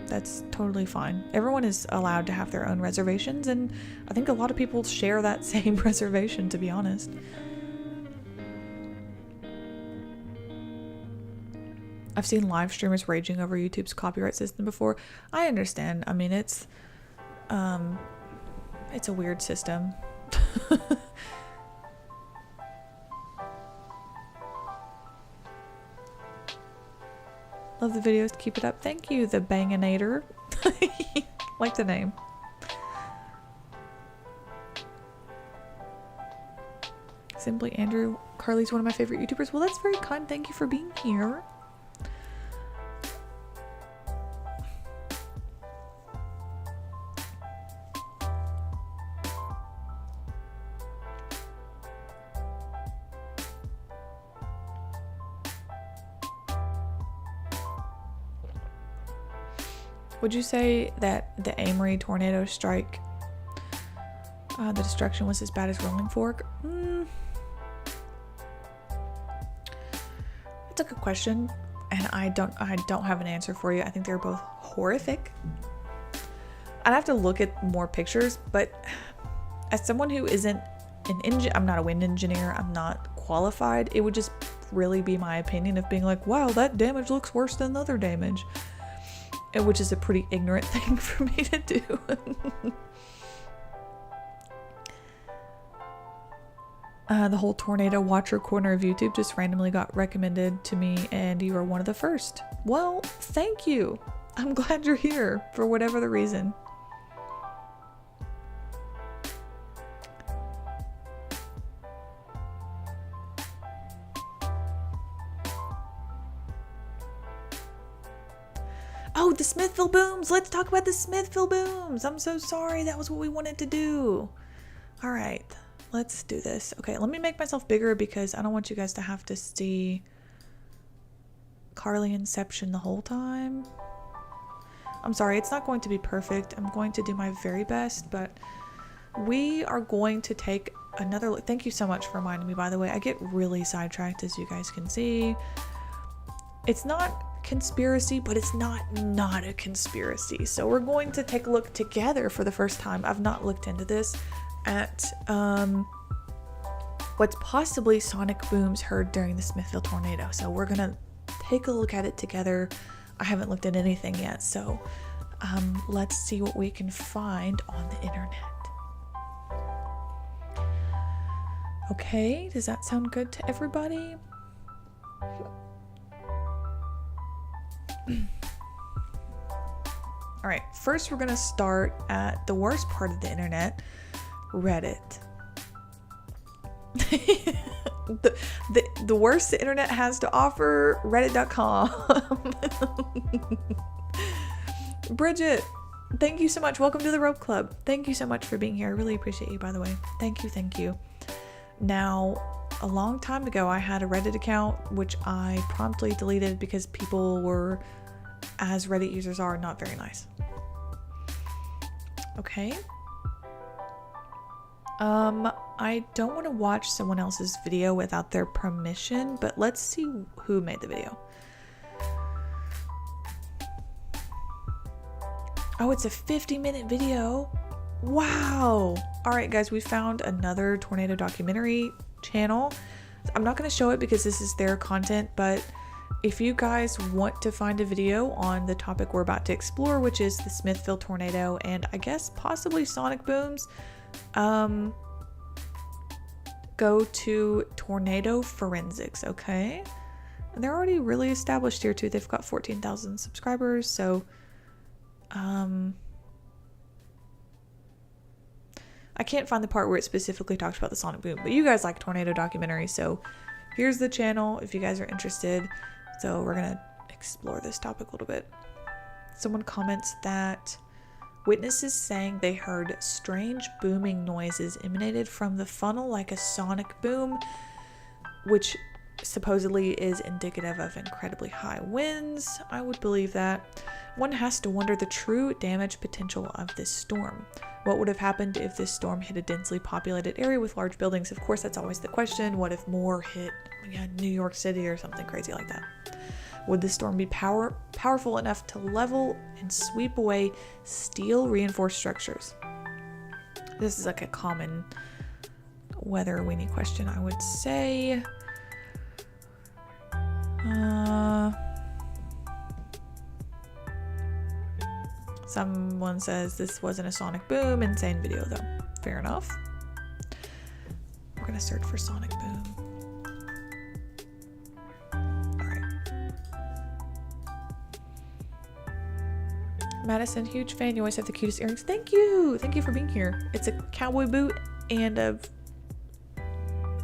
That's totally fine. Everyone is allowed to have their own reservations, and I think a lot of people share that same reservation, to be honest. I've seen live streamers raging over YouTube's copyright system before. I understand. I mean, it's a weird system. Love the videos. Keep it up. Thank you, the Banginator. Like the name. Simply Andrew. Carly's one of my favorite YouTubers. Well, that's very kind. Thank you for being here. Would you say that the Amory tornado strike, the destruction was as bad as Rolling Fork? That's a good question, and I don't have an answer for you. I think they're both horrific. I'd have to look at more pictures, but as someone who isn't I'm not a wind engineer, I'm not qualified, it would just really be my opinion of being like, wow, that damage looks worse than the other damage. Which is a pretty ignorant thing for me to do. The whole tornado watcher corner of YouTube just randomly got recommended to me, and you are one of the first. Well, thank you. I'm glad you're here for whatever the reason. Oh, the Smithville booms! Let's talk about the Smithville booms! I'm so sorry, that was what we wanted to do. Alright, let's do this. Okay, let me make myself bigger because I don't want you guys to have to see Carly Inception the whole time. I'm sorry, it's not going to be perfect. I'm going to do my very best, but we are going to take another look. Thank you so much for reminding me, by the way. I get really sidetracked, as you guys can see. It's not conspiracy, but it's not a conspiracy. So we're going to take a look together for the first time. I've not looked into this at what's possibly sonic booms heard during the Smithville tornado. So we're gonna take a look at it together. I haven't looked at anything yet, so let's see what we can find on the internet. Okay, does that sound good to everybody? Alright, first we're gonna start at the worst part of the internet, Reddit. the worst the internet has to offer, reddit.com. Bridget, thank you so much. Welcome to the Rope Club. Thank you so much for being here. I really appreciate you, by the way. Thank you. Now, a long time ago, I had a Reddit account, which I promptly deleted because people were, as Reddit users are, not very nice. Okay. I don't want to watch someone else's video without their permission, but let's see who made the video. Oh, it's a 50-minute video. Wow. All right, guys, we found another tornado documentary channel. I'm not going to show it because this is their content, but if you guys want to find a video on the topic we're about to explore, which is the Smithville tornado and I guess possibly sonic booms, go to Tornado Forensics, okay? And they're already really established here too. They've got 14,000 subscribers, so I can't find the part where it specifically talks about the sonic boom, but you guys like tornado documentaries, so here's the channel if you guys are interested. So we're gonna explore this topic a little bit. Someone comments that witnesses saying they heard strange booming noises emanated from the funnel like a sonic boom, which supposedly is indicative of incredibly high winds. I would believe that. One has to wonder the true damage potential of this storm. What would have happened if this storm hit a densely populated area with large buildings? Of course, that's always the question. What if more hit New York City or something crazy like that? Would the storm be powerful enough to level and sweep away steel reinforced structures? This is like a common weather-weenie question, I would say. Someone says this wasn't a sonic boom. Insane video though. Fair enough. We're gonna search for sonic boom. Madison, huge fan. You always have the cutest earrings. Thank you. Thank you for being here. It's a cowboy boot and a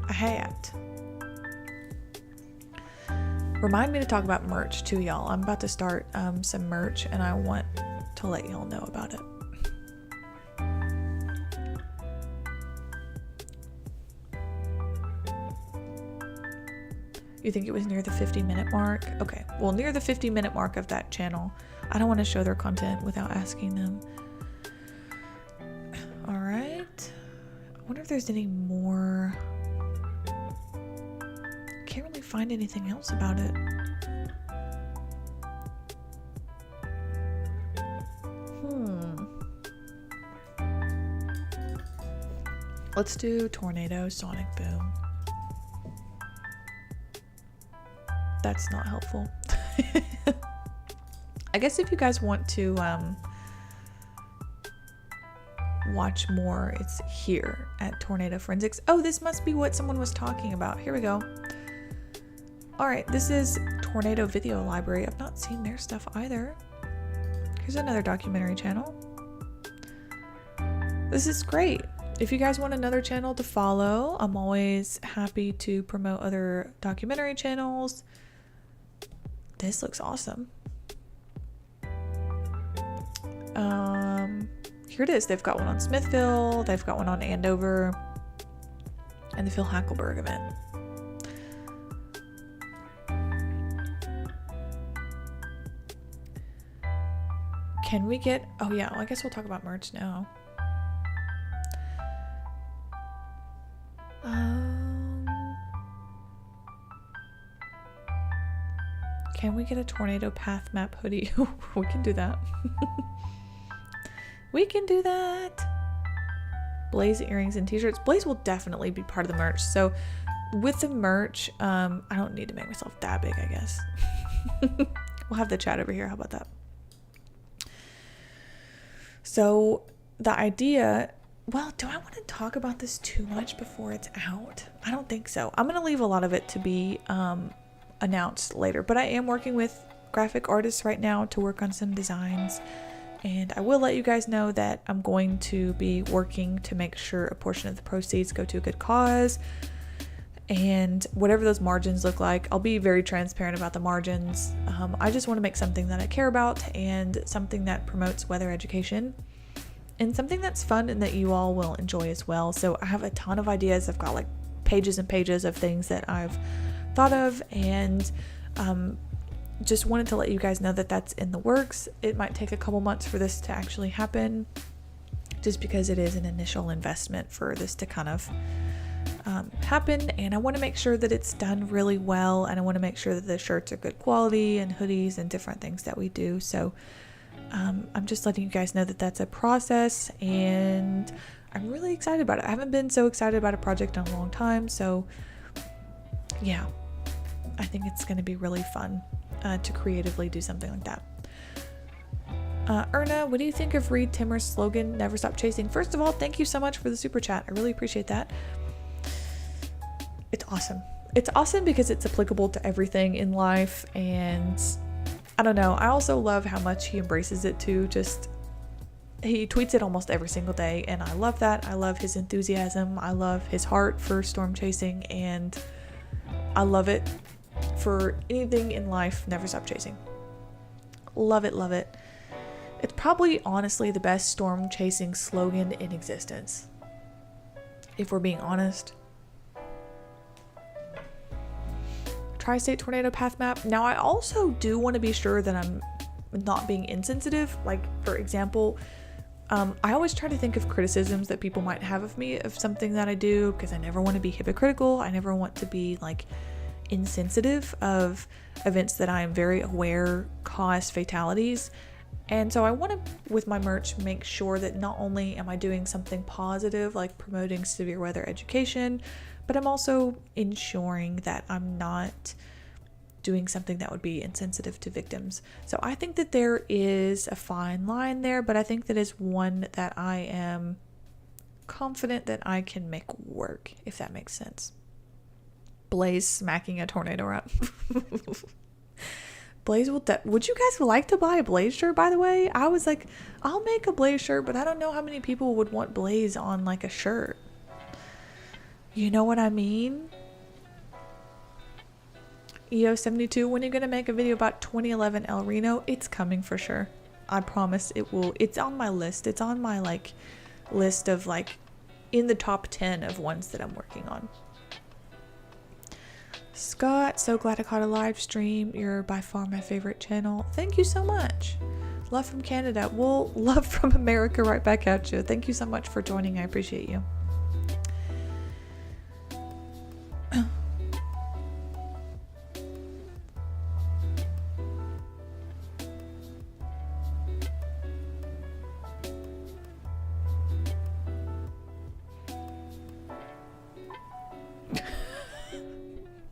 hat. Remind me to talk about merch too, y'all. I'm about to start some merch and I want to let y'all know about it. You think it was near the 50-minute mark? Okay, well, near the 50-minute mark of that channel. I don't want to show their content without asking them. All right. I wonder if there's any more. Can't really find anything else about it. Let's do tornado, sonic boom. That's not helpful. I guess if you guys want to watch more, it's here at Tornado Forensics. Oh, this must be what someone was talking about. Here we go. All right, this is Tornado Video Library. I've not seen their stuff either. Here's another documentary channel. This is great. If you guys want another channel to follow, I'm always happy to promote other documentary channels. This looks awesome. Here it is. They've got one on Smithville, they've got one on Andover, and the Phil Hackelberg event. Can we get, oh yeah, well, I guess we'll talk about merch now. Can we get a tornado path map hoodie? We can do that. We can do that. Blaze earrings and t-shirts. Blaze will definitely be part of the merch. So with the merch, I don't need to make myself that big, I guess. We'll have the chat over here. How about that? So the idea, well, do I want to talk about this too much before it's out? I don't think so. I'm going to leave a lot of it to be announced later, but I am working with graphic artists right now to work on some designs, and I will let you guys know that I'm going to be working to make sure a portion of the proceeds go to a good cause, and whatever those margins look like, I'll be very transparent about the margins. I just want to make something that I care about and something that promotes weather education and something that's fun and that you all will enjoy as well. So I have a ton of ideas. I've got like pages and pages of things that I've thought of, and just wanted to let you guys know that that's in the works. It might take a couple months for this to actually happen, just because it is an initial investment for this to kind of happen, and I want to make sure that it's done really well, and I want to make sure that the shirts are good quality and hoodies and different things that we do. So I'm just letting you guys know that that's a process, and I'm really excited about it. I haven't been so excited about a project in a long time, so yeah, I think it's going to be really fun to creatively do something like that. Erna, what do you think of Reed Timmer's slogan, never stop chasing? First of all, thank you so much for the super chat. I really appreciate that. It's awesome. It's awesome because it's applicable to everything in life, and I don't know, I also love how much he embraces it too. Just, he tweets it almost every single day, and I love that. I love his enthusiasm. I love his heart for storm chasing, and I love it for anything in life. Never stop chasing. Love it, love it. It's probably honestly the best storm chasing slogan in existence, if we're being honest. tri-state tornado path map. Now I also do want to be sure that I'm not being insensitive. Like, for example, I always try to think of criticisms that people might have of me of something that I do, because I never want to be hypocritical. I never want to be like insensitive of events that I am very aware cause fatalities. And so I want to, with my merch, make sure that not only am I doing something positive like promoting severe weather education, but I'm also ensuring that I'm not doing something that would be insensitive to victims. So I think that there is a fine line there, but I think that is one that I am confident that I can make work, if that makes sense. Blaze smacking a tornado up. Blaze will would you guys like to buy a Blaze shirt, by the way? I was like, I'll make a Blaze shirt, but I don't know how many people would want Blaze on like a shirt. You know what I mean? EO72, when are you gonna make a video about 2011 El Reno? It's coming for sure. I promise it will. It's on my list. It's on my like list of like in the top 10 of ones that I'm working on. Scott, so glad I caught a live stream. You're by far my favorite channel. Thank you so much. Love from Canada. Well, love from America right back at you. Thank you so much for joining. I appreciate you.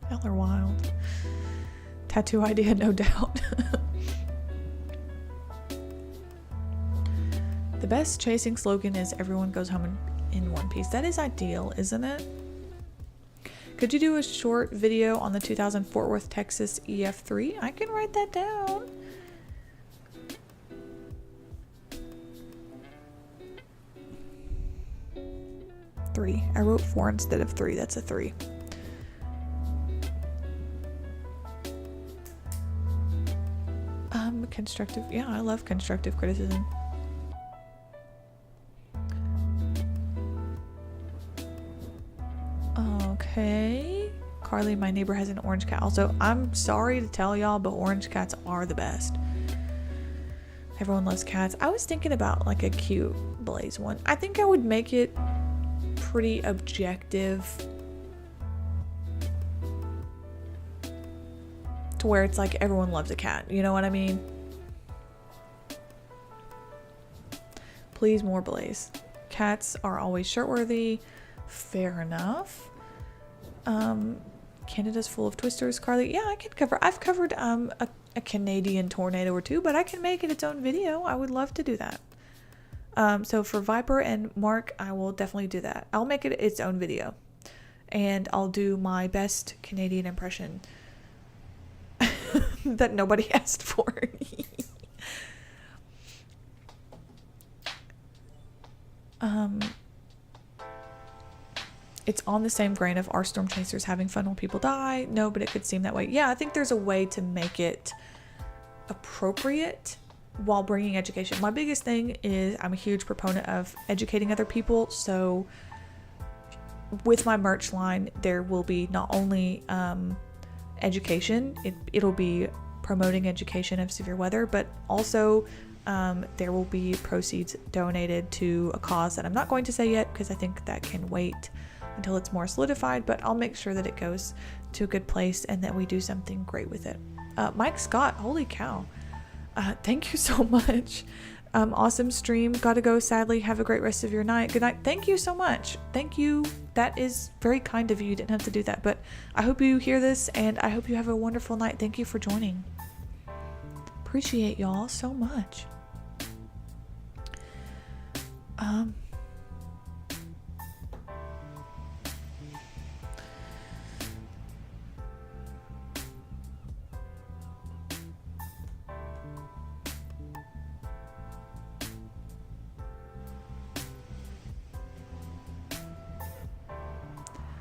Y'all are wild. Tattoo idea, no doubt. The best chasing slogan is everyone goes home in one piece. That is ideal, isn't it? Could you do a short video on the 2000 Fort Worth, Texas EF3? I can write that down. Three. I wrote 4 instead of 3. That's a 3. Constructive. Yeah, I love constructive criticism. Okay. Carly, my neighbor has an orange cat. Also, I'm sorry to tell y'all, but orange cats are the best. Everyone loves cats. I was thinking about like a cute Blaze one. I think I would make it pretty objective to where it's like everyone loves a cat. You know what I mean? Please, more Blaze. Cats are always shirt-worthy. Fair enough. Canada's full of twisters. Carly, yeah, I can cover. I've covered a Canadian tornado or two, but I can make it its own video. I would love to do that. So for Viper and Mark, I will definitely do that. I'll make it its own video, and I'll do my best Canadian impression that nobody asked for. It's on the same grain of our storm chasers having fun when people die. No, but it could seem that way. Yeah, I think there's a way to make it appropriate while bringing education. My biggest thing is I'm a huge proponent of educating other people. So with my merch line, there will be not only education, it'll be promoting education of severe weather, but also there will be proceeds donated to a cause that I'm not going to say yet because I think that can wait until it's more solidified, but I'll make sure that it goes to a good place and that we do something great with it. Mike Scott, holy cow. Thank you so much. Awesome stream. Gotta go, sadly. Have a great rest of your night. Good night. Thank you so much. Thank you. That is very kind of you. You didn't have to do that, but I hope you hear this and I hope you have a wonderful night. Thank you for joining. Appreciate y'all so much.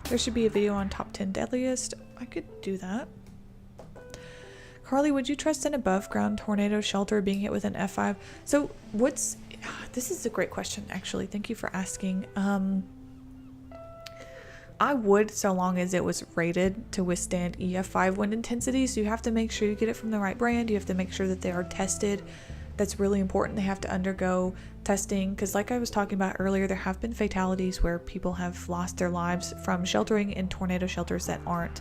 There should be a video on top 10 deadliest. I could do that. Carly, would you trust an above ground tornado shelter being hit with an F5? So this is a great question, actually. Thank you for asking. I would, so long as it was rated to withstand EF5 wind intensity. So you have to make sure you get it from the right brand. You have to make sure that they are tested. That's really important. They have to undergo testing, because like I was talking about earlier, there have been fatalities where people have lost their lives from sheltering in tornado shelters that aren't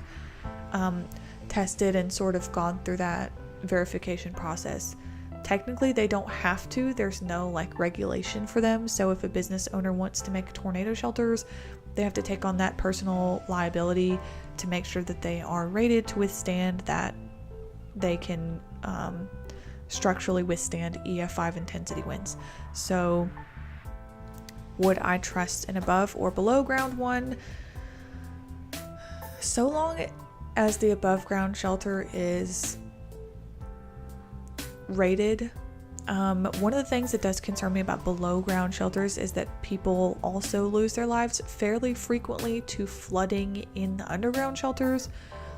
tested and sort of gone through that verification process. Technically, they don't have to. There's no like regulation for them. So if a business owner wants to make tornado shelters, they have to take on that personal liability to make sure that they are rated to withstand that. They can structurally withstand EF5 intensity winds. So would I trust an above or below ground one? So long as the above ground shelter is rated. One of the things that does concern me about below ground shelters is that people also lose their lives fairly frequently to flooding in the underground shelters.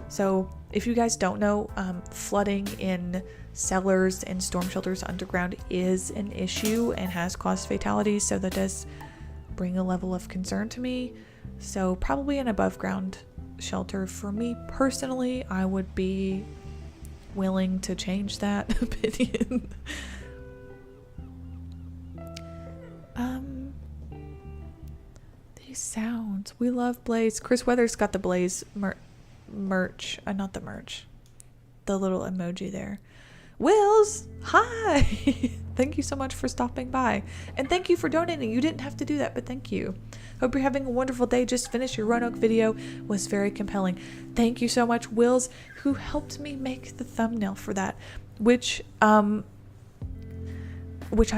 So if you guys don't know, flooding in cellars and storm shelters underground is an issue and has caused fatalities. So that does bring a level of concern to me. So probably an above ground shelter. For me personally, I would be willing to change that opinion. These sounds. We love Blaze. Chris Weathers got the Blaze merch. Not the merch. The little emoji there. Wills, hi! Thank you so much for stopping by. And thank you for donating. You didn't have to do that, but thank you. Hope you're having a wonderful day. Just finished your Roanoke video. Was very compelling. Thank you so much, Wills, who helped me make the thumbnail for that. Which I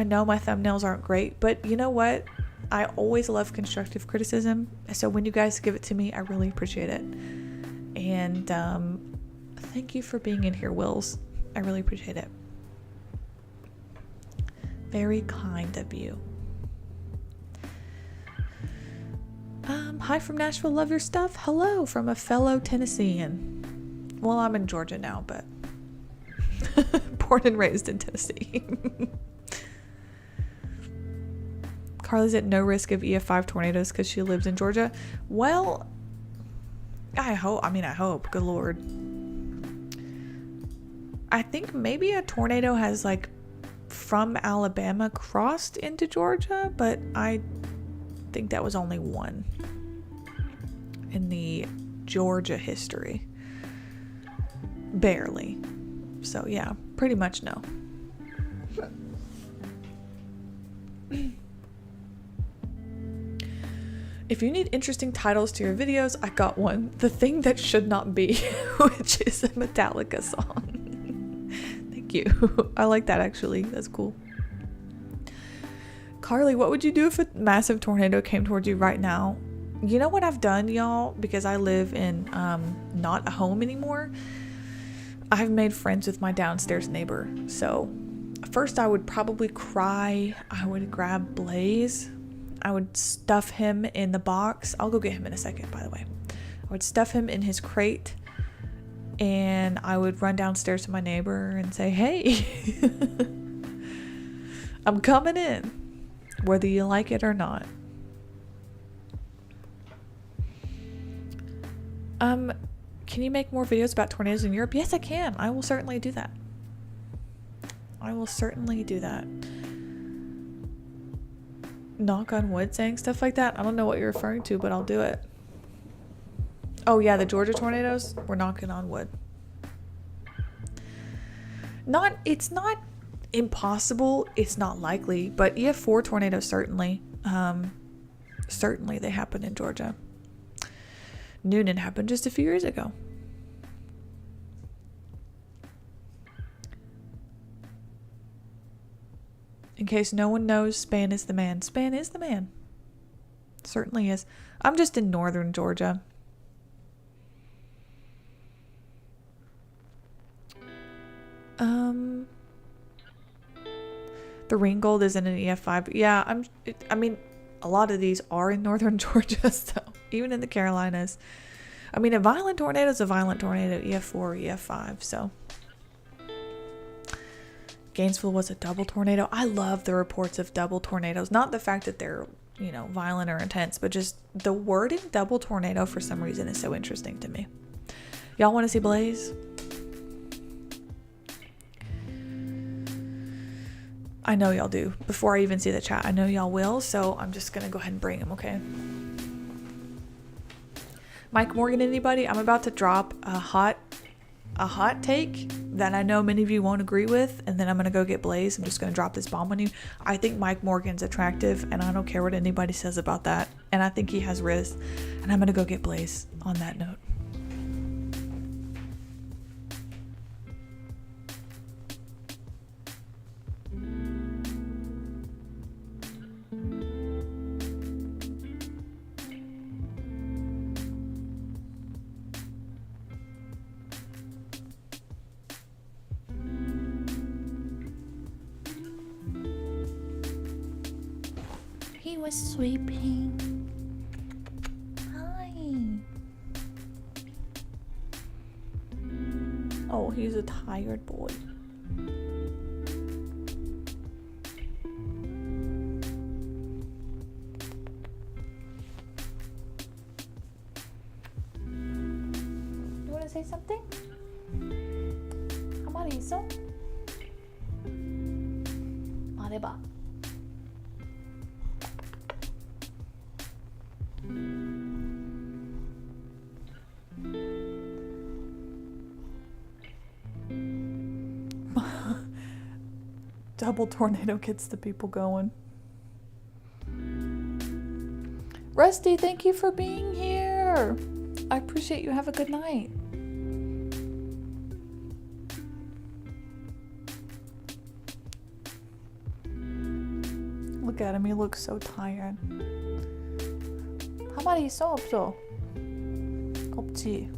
know my thumbnails aren't great, but you know what? I always love constructive criticism. So when you guys give it to me, I really appreciate it. And thank you for being in here, Wills. I really appreciate it. Very kind of you. Hi from Nashville, love your stuff. Hello from a fellow Tennessean. Well, I'm in Georgia now, but born and raised in Tennessee. Carly's at no risk of EF5 tornadoes because she lives in Georgia. Well, I hope. Good Lord. I think maybe a tornado has like from Alabama crossed into Georgia, but I think that was only one in the Georgia history. Barely. So yeah, pretty much no. If you need interesting titles to your videos, I got one. The Thing That Should Not Be, which is a Metallica song. Thank you. I like that actually. That's cool. Carly, what would you do if a massive tornado came towards you right now? You know what I've done, y'all? Because I live in not a home anymore. I've made friends with my downstairs neighbor. So first I would probably cry. I would grab Blaze. I would stuff him in the box. I'll go get him in a second, by the way. I would stuff him in his crate. And I would run downstairs to my neighbor and say, hey, I'm coming in, whether you like it or not. Can you make more videos about tornadoes in Europe? Yes, I can. I will certainly do that. I will certainly do that. Knock on wood saying stuff like that? I don't know what you're referring to, but I'll do it. Oh yeah, the Georgia tornadoes, we're knocking on wood. It's not impossible, it's not likely, but EF4 tornadoes certainly they happen in Georgia. Noonan happened just a few years ago. In case no one knows, Span is the man. Span is the man. Certainly is. I'm just in northern Georgia. The Ringgold is in an EF5. Yeah, I mean, a lot of these are in northern Georgia, so even in the Carolinas. I mean, a violent tornado is a violent tornado, EF4, EF5, so. Gainesville was a double tornado. I love the reports of double tornadoes. Not the fact that they're you know, violent or intense, but just the wording double tornado for some reason is so interesting to me. Y'all want to see Blaze? I know y'all do. Before I even see the chat, I know y'all will, so I'm just gonna go ahead and bring him, okay? Mike Morgan, anybody? I'm about to drop a hot take that I know many of you won't agree with, and then I'm gonna go get Blaze. I'm just gonna drop this bomb on you. I think Mike Morgan's attractive, and I don't care what anybody says about that. And I think he has riz, and I'm gonna go get Blaze on that note. He was sweeping. Hi. Oh, he's a tired boy. You want to say something? 한마디 있어? 말해봐. Double tornado gets the people going. Rusty, thank you for being here. I appreciate you. Have a good night. Look at him. He looks so tired. 한 마리 있어 없어? 없지.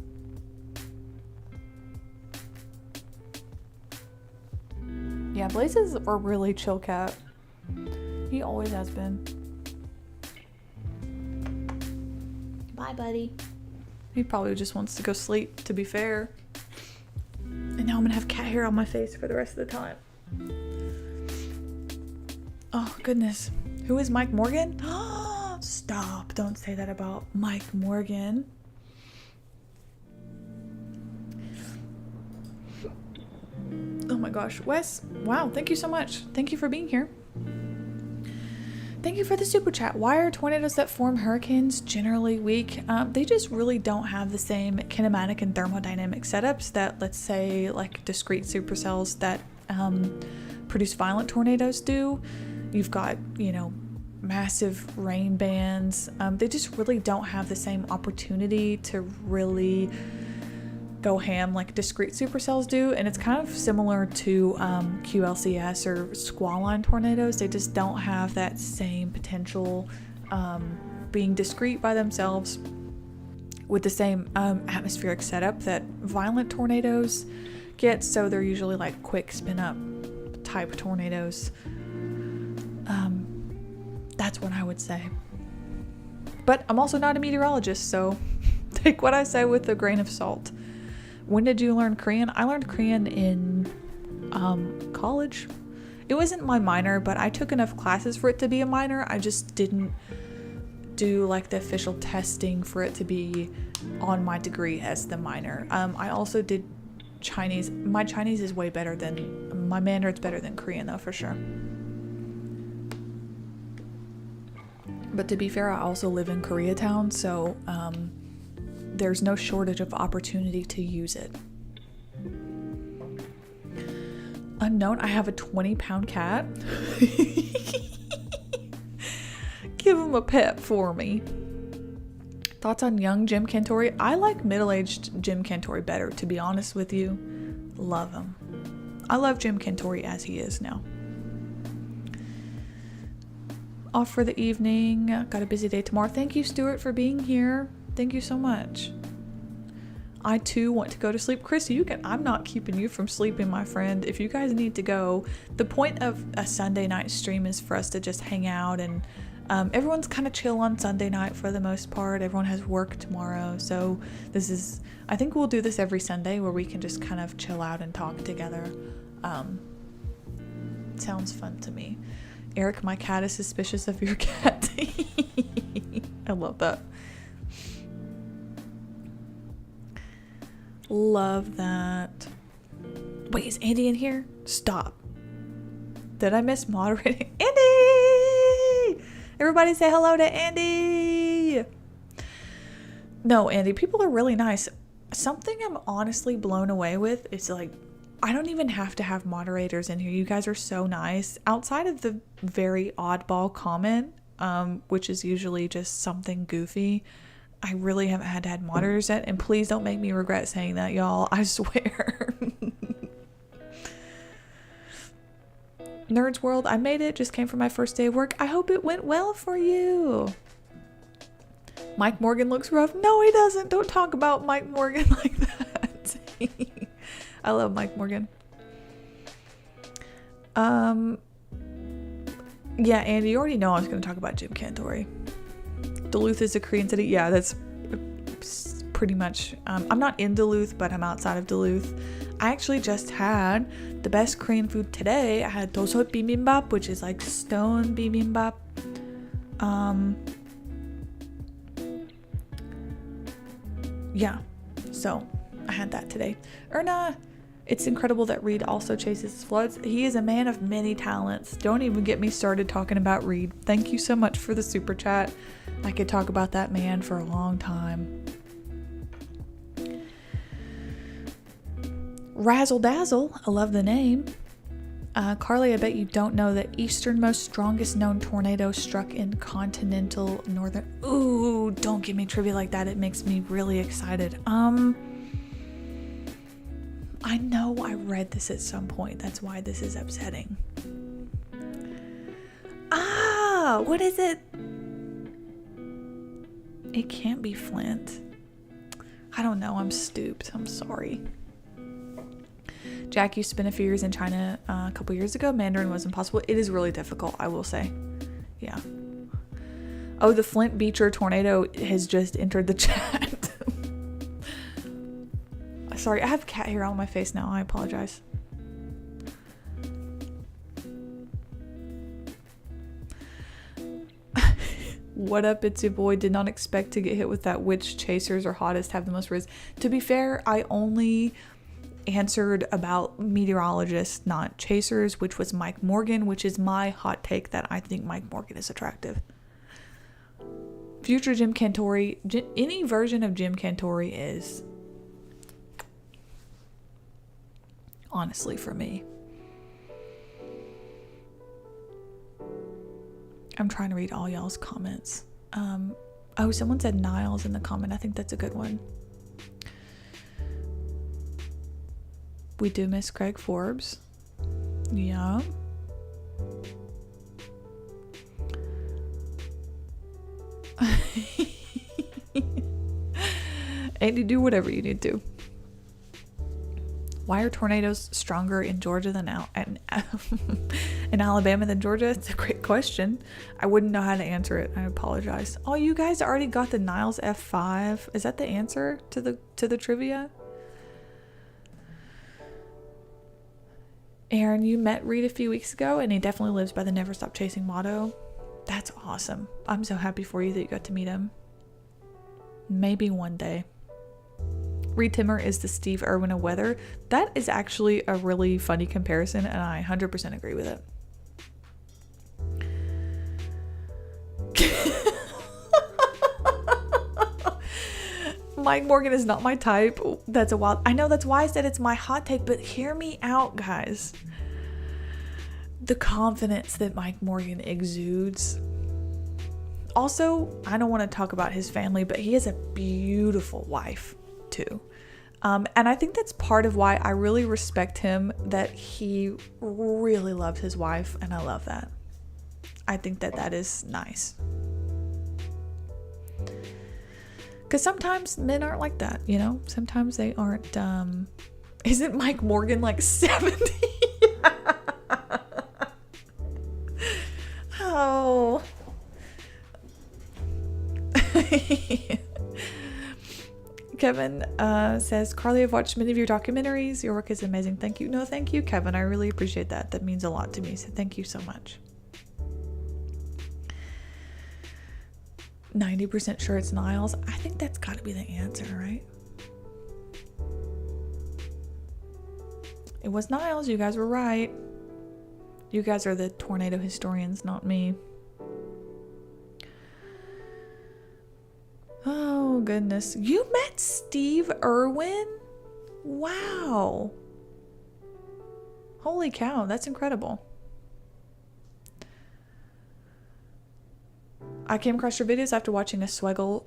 Yeah, Blaze is a really chill cat. He always has been. Bye, buddy. He probably just wants to go sleep, to be fair. And now I'm gonna have cat hair on my face for the rest of the time. Oh, goodness. Who is Mike Morgan? Stop. Don't say that about Mike Morgan. Oh my gosh, Wes, wow, thank you so much. Thank you for being here. Thank you for the super chat. Why are tornadoes that form hurricanes generally weak? They just really don't have the same kinematic and thermodynamic setups that, let's say, like discrete supercells that produce violent tornadoes do. You've got, you know, massive rain bands. They just really don't have the same opportunity to really go ham like discrete supercells do, and it's kind of similar to QLCS or squall line tornadoes. They just don't have that same potential being discrete by themselves with the same atmospheric setup that violent tornadoes get, so they're usually like quick spin up type tornadoes. That's what I would say. But I'm also not a meteorologist, so take what I say with a grain of salt. When did you learn Korean? I learned Korean in college. It wasn't my minor, but I took enough classes for it to be a minor. I just didn't do like the official testing for it to be on my degree as the minor. I also did Chinese. My Chinese is way better than, my Mandarin's better than Korean though, for sure. But to be fair, I also live in Koreatown, so there's no shortage of opportunity to use it. Unknown, I have a 20-pound cat. Give him a pet for me. Thoughts on young Jim Cantore? I like middle-aged Jim Cantore better, to be honest with you. Love him. I love Jim Cantore as he is now. Off for the evening. Got a busy day tomorrow. Thank you, Stuart, for being here. Thank you so much. I too want to go to sleep. Chris, I'm not keeping you from sleeping, my friend. If you guys need to go, the point of a Sunday night stream is for us to just hang out, and everyone's kind of chill on Sunday night for the most part. Everyone has work tomorrow, so I think we'll do this every Sunday where we can just kind of chill out and talk together. Sounds fun to me. Eric, my cat is suspicious of your cat. I love that. Love that. Wait, is Andy in here? Stop. Did I miss moderating? Andy! Everybody say hello to Andy! No, Andy, people are really nice. Something I'm honestly blown away with is like, I don't even have to have moderators in here. You guys are so nice. Outside of the very oddball comment, which is usually just something goofy, I really haven't had to have moderators yet. And please don't make me regret saying that, y'all. I swear. Nerds World, I made it. Just came from my first day of work. I hope it went well for you. Mike Morgan looks rough. No, he doesn't. Don't talk about Mike Morgan like that. I love Mike Morgan. Yeah, Andy, you already know I was going to talk about Jim Cantori. Duluth is a Korean city. Yeah, that's pretty much. I'm not in Duluth, but I'm outside of Duluth. I actually just had the best Korean food today. I had dosot bibimbap, which is like stone bibimbap. Yeah, so I had that today. Erna, it's incredible that Reed also chases floods. He is a man of many talents. Don't even get me started talking about Reed. Thank you so much for the super chat. I could talk about that man for a long time. Razzle Dazzle, I love the name. Carly, I bet you don't know the easternmost strongest known tornado struck in continental northern. Ooh, don't give me trivia like that. It makes me really excited. I know I read this at some point. That's why this is upsetting. What is it? It can't be Flint. I don't know. I'm stooped. I'm sorry. Jack, you spent a few years in China a couple years ago. Mandarin was impossible. It is really difficult, I will say. Yeah. Oh, the Flint Beecher tornado has just entered the chat. Sorry, I have cat hair on my face now. I apologize. What up, it's your boy. Did not expect to get hit with that. Which chasers or hottest have the most riz? To be fair, I only answered about meteorologists, not chasers, which was Mike Morgan, which is my hot take that I think Mike Morgan is attractive. Future Jim Cantori, any version of Jim Cantori is, honestly, for me. I'm trying to read all y'all's comments. Oh, someone said Niles in the comment. I think that's a good one. We do miss Craig Forbes. Yeah. Andy, do whatever you need to. Why are tornadoes stronger in Georgia than in Alabama than Georgia? It's a great question. I wouldn't know how to answer it. I apologize. Oh, you guys already got the Niles F5. Is that the answer to the trivia? Aaron, you met Reed a few weeks ago, and he definitely lives by the Never Stop Chasing motto. That's awesome. I'm so happy for you that you got to meet him. Maybe one day. Reed Timmer is the Steve Irwin of weather. That is actually a really funny comparison, and I 100% agree with it. Mike Morgan is not my type. That's a wild. I know, that's why I said it's my hot take, but hear me out, guys. The confidence that Mike Morgan exudes. Also, I don't want to talk about his family, but he has a beautiful wife too. And I think that's part of why I really respect him, that he really loves his wife, and I love that. I think that is nice. Because sometimes men aren't like that, you know? Sometimes they aren't, isn't Mike Morgan like 70? Oh. Kevin says, Carly, I've watched many of your documentaries. Your work is amazing. Thank you. No, thank you, Kevin. I really appreciate that. That means a lot to me. So thank you so much. 90% sure it's Niles. I think that's got to be the answer, right? It was Niles. You guys were right. You guys are the tornado historians, not me. Oh, goodness. You met Steve Irwin? Wow. Holy cow, that's incredible. I came across your videos after watching a Swaggle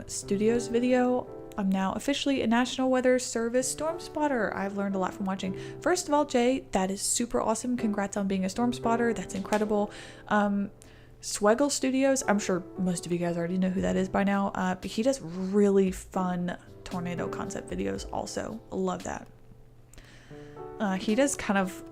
Studios video. I'm now officially a National Weather Service storm spotter. I've learned a lot from watching. First of all, Jay, that is super awesome. Congrats on being a storm spotter. That's incredible. Swaggle Studios, I'm sure most of you guys already know who that is by now, but he does really fun tornado concept videos also. Love that. He does kind of,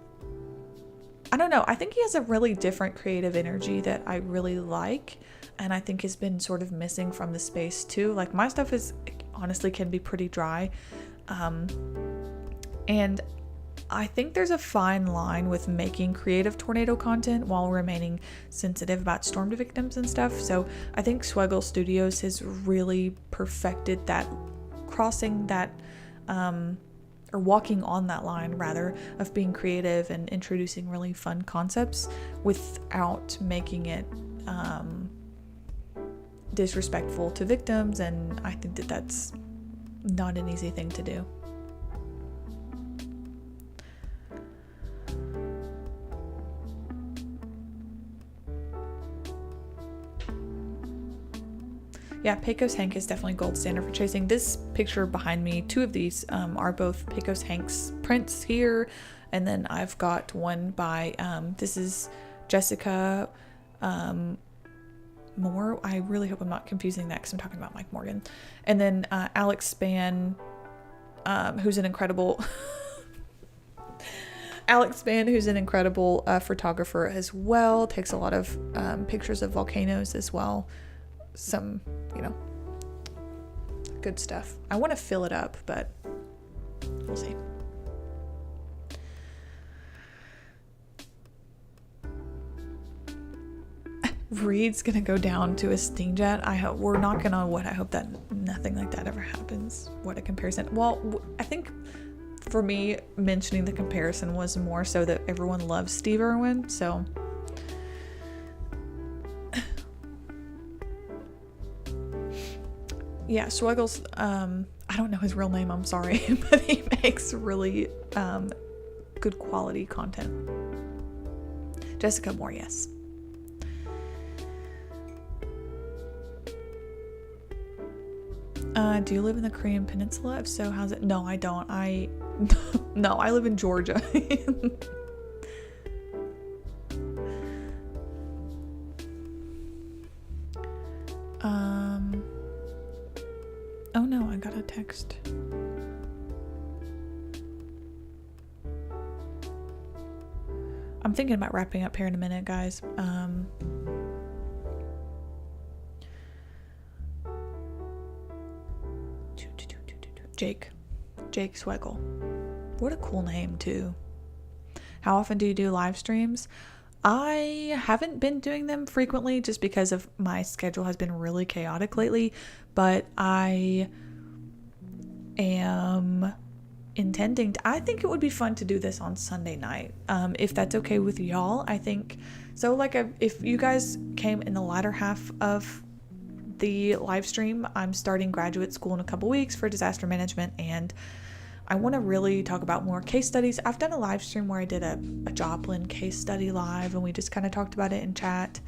I don't know, I think he has a really different creative energy that I really like, and I think has been sort of missing from the space too. Like, my stuff is honestly can be pretty dry, and I think there's a fine line with making creative tornado content while remaining sensitive about storm victims and stuff. So I think Swaggle Studios has really perfected that, crossing that, or walking on that line rather, of being creative and introducing really fun concepts without making it disrespectful to victims. And I think that that's not an easy thing to do. Yeah, Pecos Hank is definitely gold standard for chasing. This picture behind me, two of these are both Pecos Hank's prints here. And then I've got one by, this is Jessica Moore. I really hope I'm not confusing that because I'm talking about Mike Morgan. And then Alex Spann, who's an incredible... Alex Spann, who's an incredible photographer as well. Takes a lot of pictures of volcanoes as well. Some, you know, good stuff. I want to fill it up, but we'll see. Reed's gonna go down to a Sting Jet. I hope we're not gonna. I hope that nothing like that ever happens. What a comparison. Well, I think for me, mentioning the comparison was more so that everyone loves Steve Irwin. So. Yeah, Swaggle's, I don't know his real name, I'm sorry, but he makes really good quality content. Jessica Moore, yes. Do you live in the Korean Peninsula? If so, how's it? No, I don't. No, I live in Georgia. Oh no, I got a text. I'm thinking about wrapping up here in a minute, guys. Jake Swaggle. What a cool name too. How often do you do live streams? I haven't been doing them frequently just because of my schedule has been really chaotic lately, but I am intending to, I think it would be fun to do this on Sunday night. If that's okay with y'all, I think so. Like, if you guys came in the latter half of the live stream, I'm starting graduate school in a couple weeks for disaster management, and I want to really talk about more case studies. I've done a live stream where I did a Joplin case study live, and we just kind of talked about it in chat.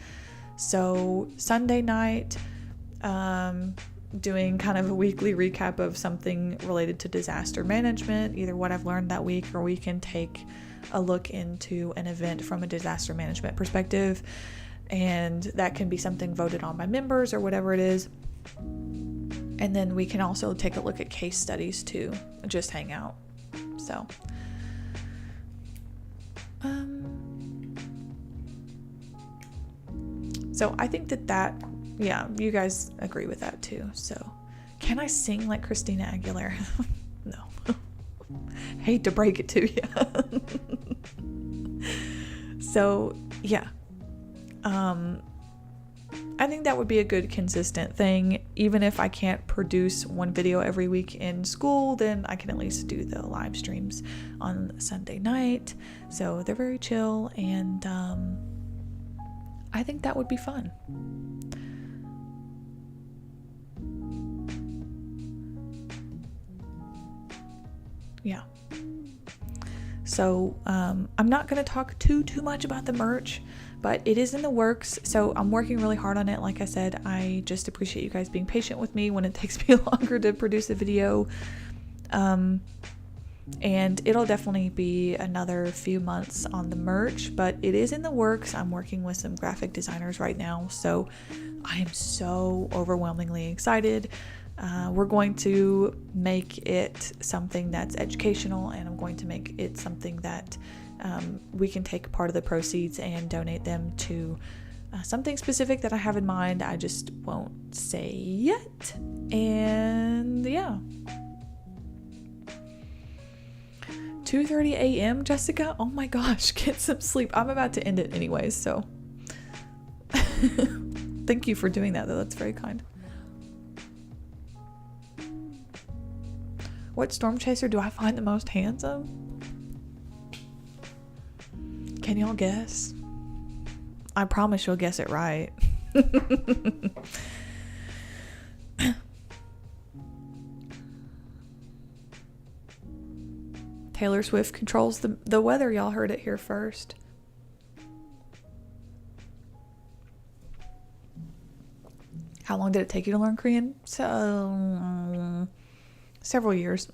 So Sunday night, doing kind of a weekly recap of something related to disaster management, either what I've learned that week, or we can take a look into an event from a disaster management perspective. And that can be something voted on by members or whatever it is. And then we can also take a look at case studies too, just hang out. So, so I think that, yeah, you guys agree with that too. So, can I sing like Christina Aguilera? No. Hate to break it to you. So, yeah. I think that would be a good consistent thing. Even if I can't produce one video every week in school, then I can at least do the live streams on Sunday night. So they're very chill, and I think that would be fun. Yeah. So I'm not going to talk too much about the merch, but it is in the works. So I'm working really hard on it. Like I said, I just appreciate you guys being patient with me when it takes me longer to produce a video. And it'll definitely be another few months on the merch, but it is in the works. I'm working with some graphic designers right now, so I am so overwhelmingly excited. We're going to make it something that's educational, and I'm going to make it something that we can take part of the proceeds and donate them to something specific that I have in mind. I just won't say yet. And yeah. 2:30 a.m. Jessica? Oh my gosh, get some sleep. I'm about to end it anyways, so thank you for doing that, though. That's very kind. What storm chaser do I find the most handsome? Can y'all guess? I promise you'll guess it right. Taylor Swift controls the weather. Y'all heard it here first. How long did it take you to learn Korean? So, several years.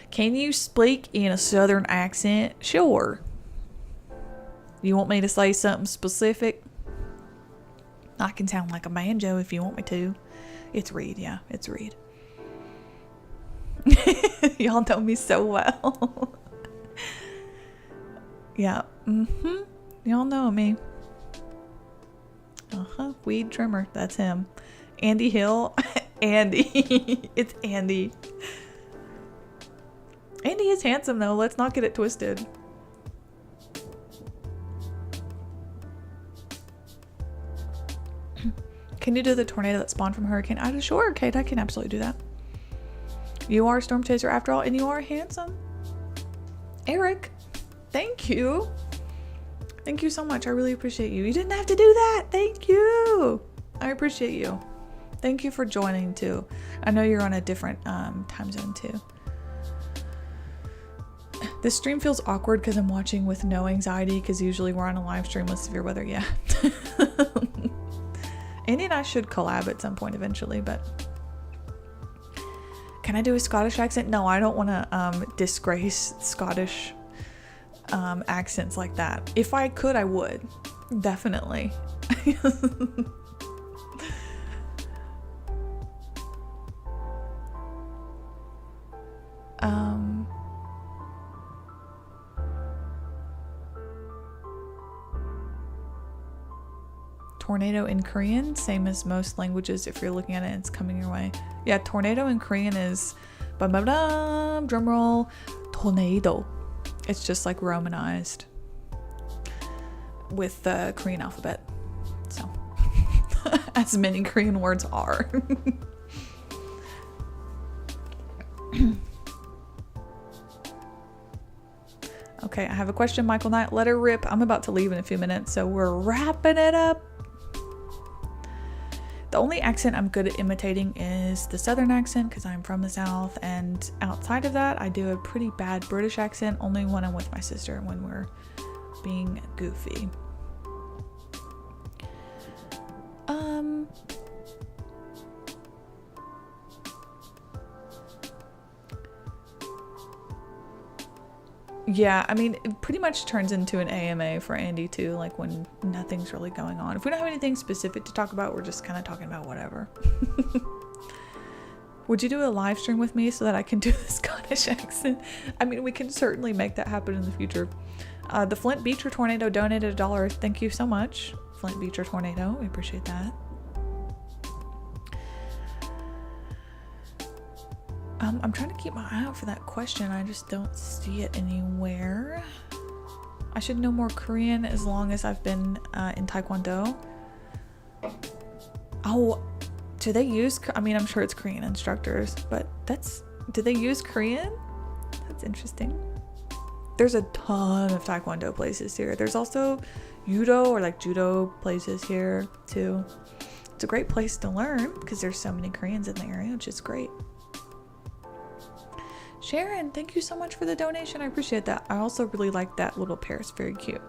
Can you speak in a southern accent? Sure. You want me to say something specific? I can sound like a banjo if you want me to. It's Reed, yeah, it's Reed. Y'all know me so well. Yeah, y'all know me. Weed trimmer, that's him. Andy Hill. Andy. It's Andy. Andy is handsome, though. Let's not get it twisted. Can you do the tornado that spawned from hurricane? Sure, Kate, I can absolutely do that. You are a storm chaser after all, and you are handsome. Eric, thank you. Thank you so much. I really appreciate you. You didn't have to do that. Thank you. I appreciate you. Thank you for joining, too. I know you're on a different time zone, too. This stream feels awkward because I'm watching with no anxiety, because usually we're on a live stream with severe weather. Yeah. Andy and I should collab at some point eventually, but... Can I do a Scottish accent? No, I don't want to disgrace Scottish accents like that. If I could, I would. Definitely. Tornado in Korean, same as most languages. If you're looking at it, it's coming your way. Yeah, tornado in Korean is drum roll, tornado. It's just like Romanized with the Korean alphabet. So, as many Korean words are. Okay, I have a question, Michael Knight. Let her rip. I'm about to leave in a few minutes, so we're wrapping it up. The only accent I'm good at imitating is the southern accent because I'm from the South, and outside of that I do a pretty bad British accent only when I'm with my sister, when we're being goofy. Yeah, I mean, it pretty much turns into an AMA for Andy too, like when nothing's really going on. If we don't have anything specific to talk about, we're just kind of talking about whatever. Would you do a live stream with me so that I can do the Scottish accent? I mean, we can certainly make that happen in the future. The Flint Beecher Tornado donated $1. Thank you so much, Flint Beecher Tornado. We appreciate that. I'm trying to keep my eye out for that question. I just don't see it anywhere. I should know more Korean as long as I've been in Taekwondo. Oh, do they use, I mean, I'm sure it's Korean instructors, but do they use Korean? That's interesting. There's a ton of Taekwondo places here. There's also judo or like judo places here too. It's a great place to learn because there's so many Koreans in the area, which is great. Sharon, thank you so much for the donation. I appreciate that. I also really like that little pair. It's very cute.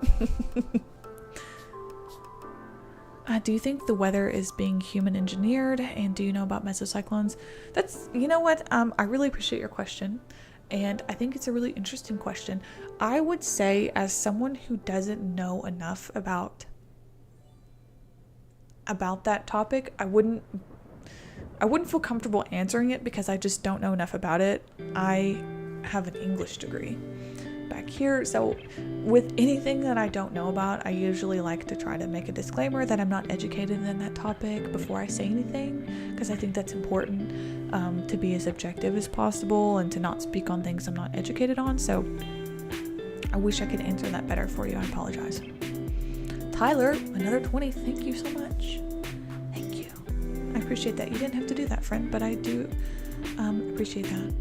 Do you think the weather is being human engineered? And do you know about mesocyclones? That's, you know what? I really appreciate your question. And I think it's a really interesting question. I would say, as someone who doesn't know enough about that topic, I wouldn't feel comfortable answering it because I just don't know enough about it. I have an English degree back here, so with anything that I don't know about, I usually like to try to make a disclaimer that I'm not educated in that topic before I say anything, because I think that's important, to be as objective as possible and to not speak on things I'm not educated on. So I wish I could answer that better for you. I apologize. Tyler, another 20. Thank you so much. Thank you. I appreciate that. You didn't have to do that, friend, but I do appreciate that.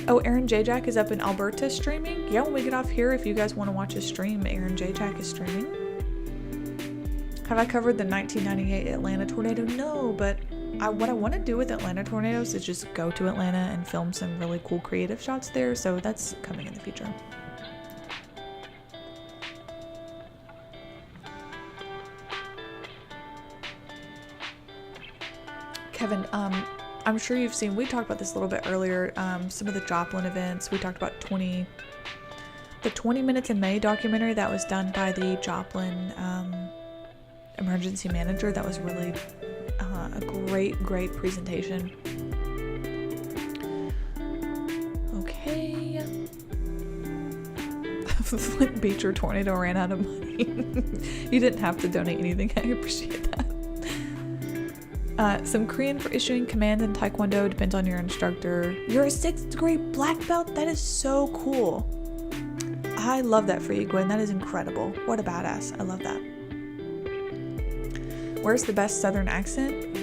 Oh, Aaron J. Jack is up in Alberta streaming. Yeah, when we get off here, if you guys want to watch a stream, Aaron J. Jack is streaming. Have I covered the 1998 Atlanta tornado? No, but what I want to do with Atlanta tornadoes is just go to Atlanta and film some really cool creative shots there. So that's coming in the future. Kevin, I'm sure you've seen, we talked about this a little bit earlier, some of the Joplin events. We talked about the 20 Minutes in May documentary that was done by the Joplin emergency manager. That was really a great presentation. Okay. Flint Beecher tornado ran out of money. You didn't have to donate anything. I appreciate that. Some Korean for issuing command in Taekwondo depends on your instructor. You're a 6th grade black belt? That is so cool. I love that for you, Gwen. That is incredible. What a badass. I love that. Where's the best Southern accent?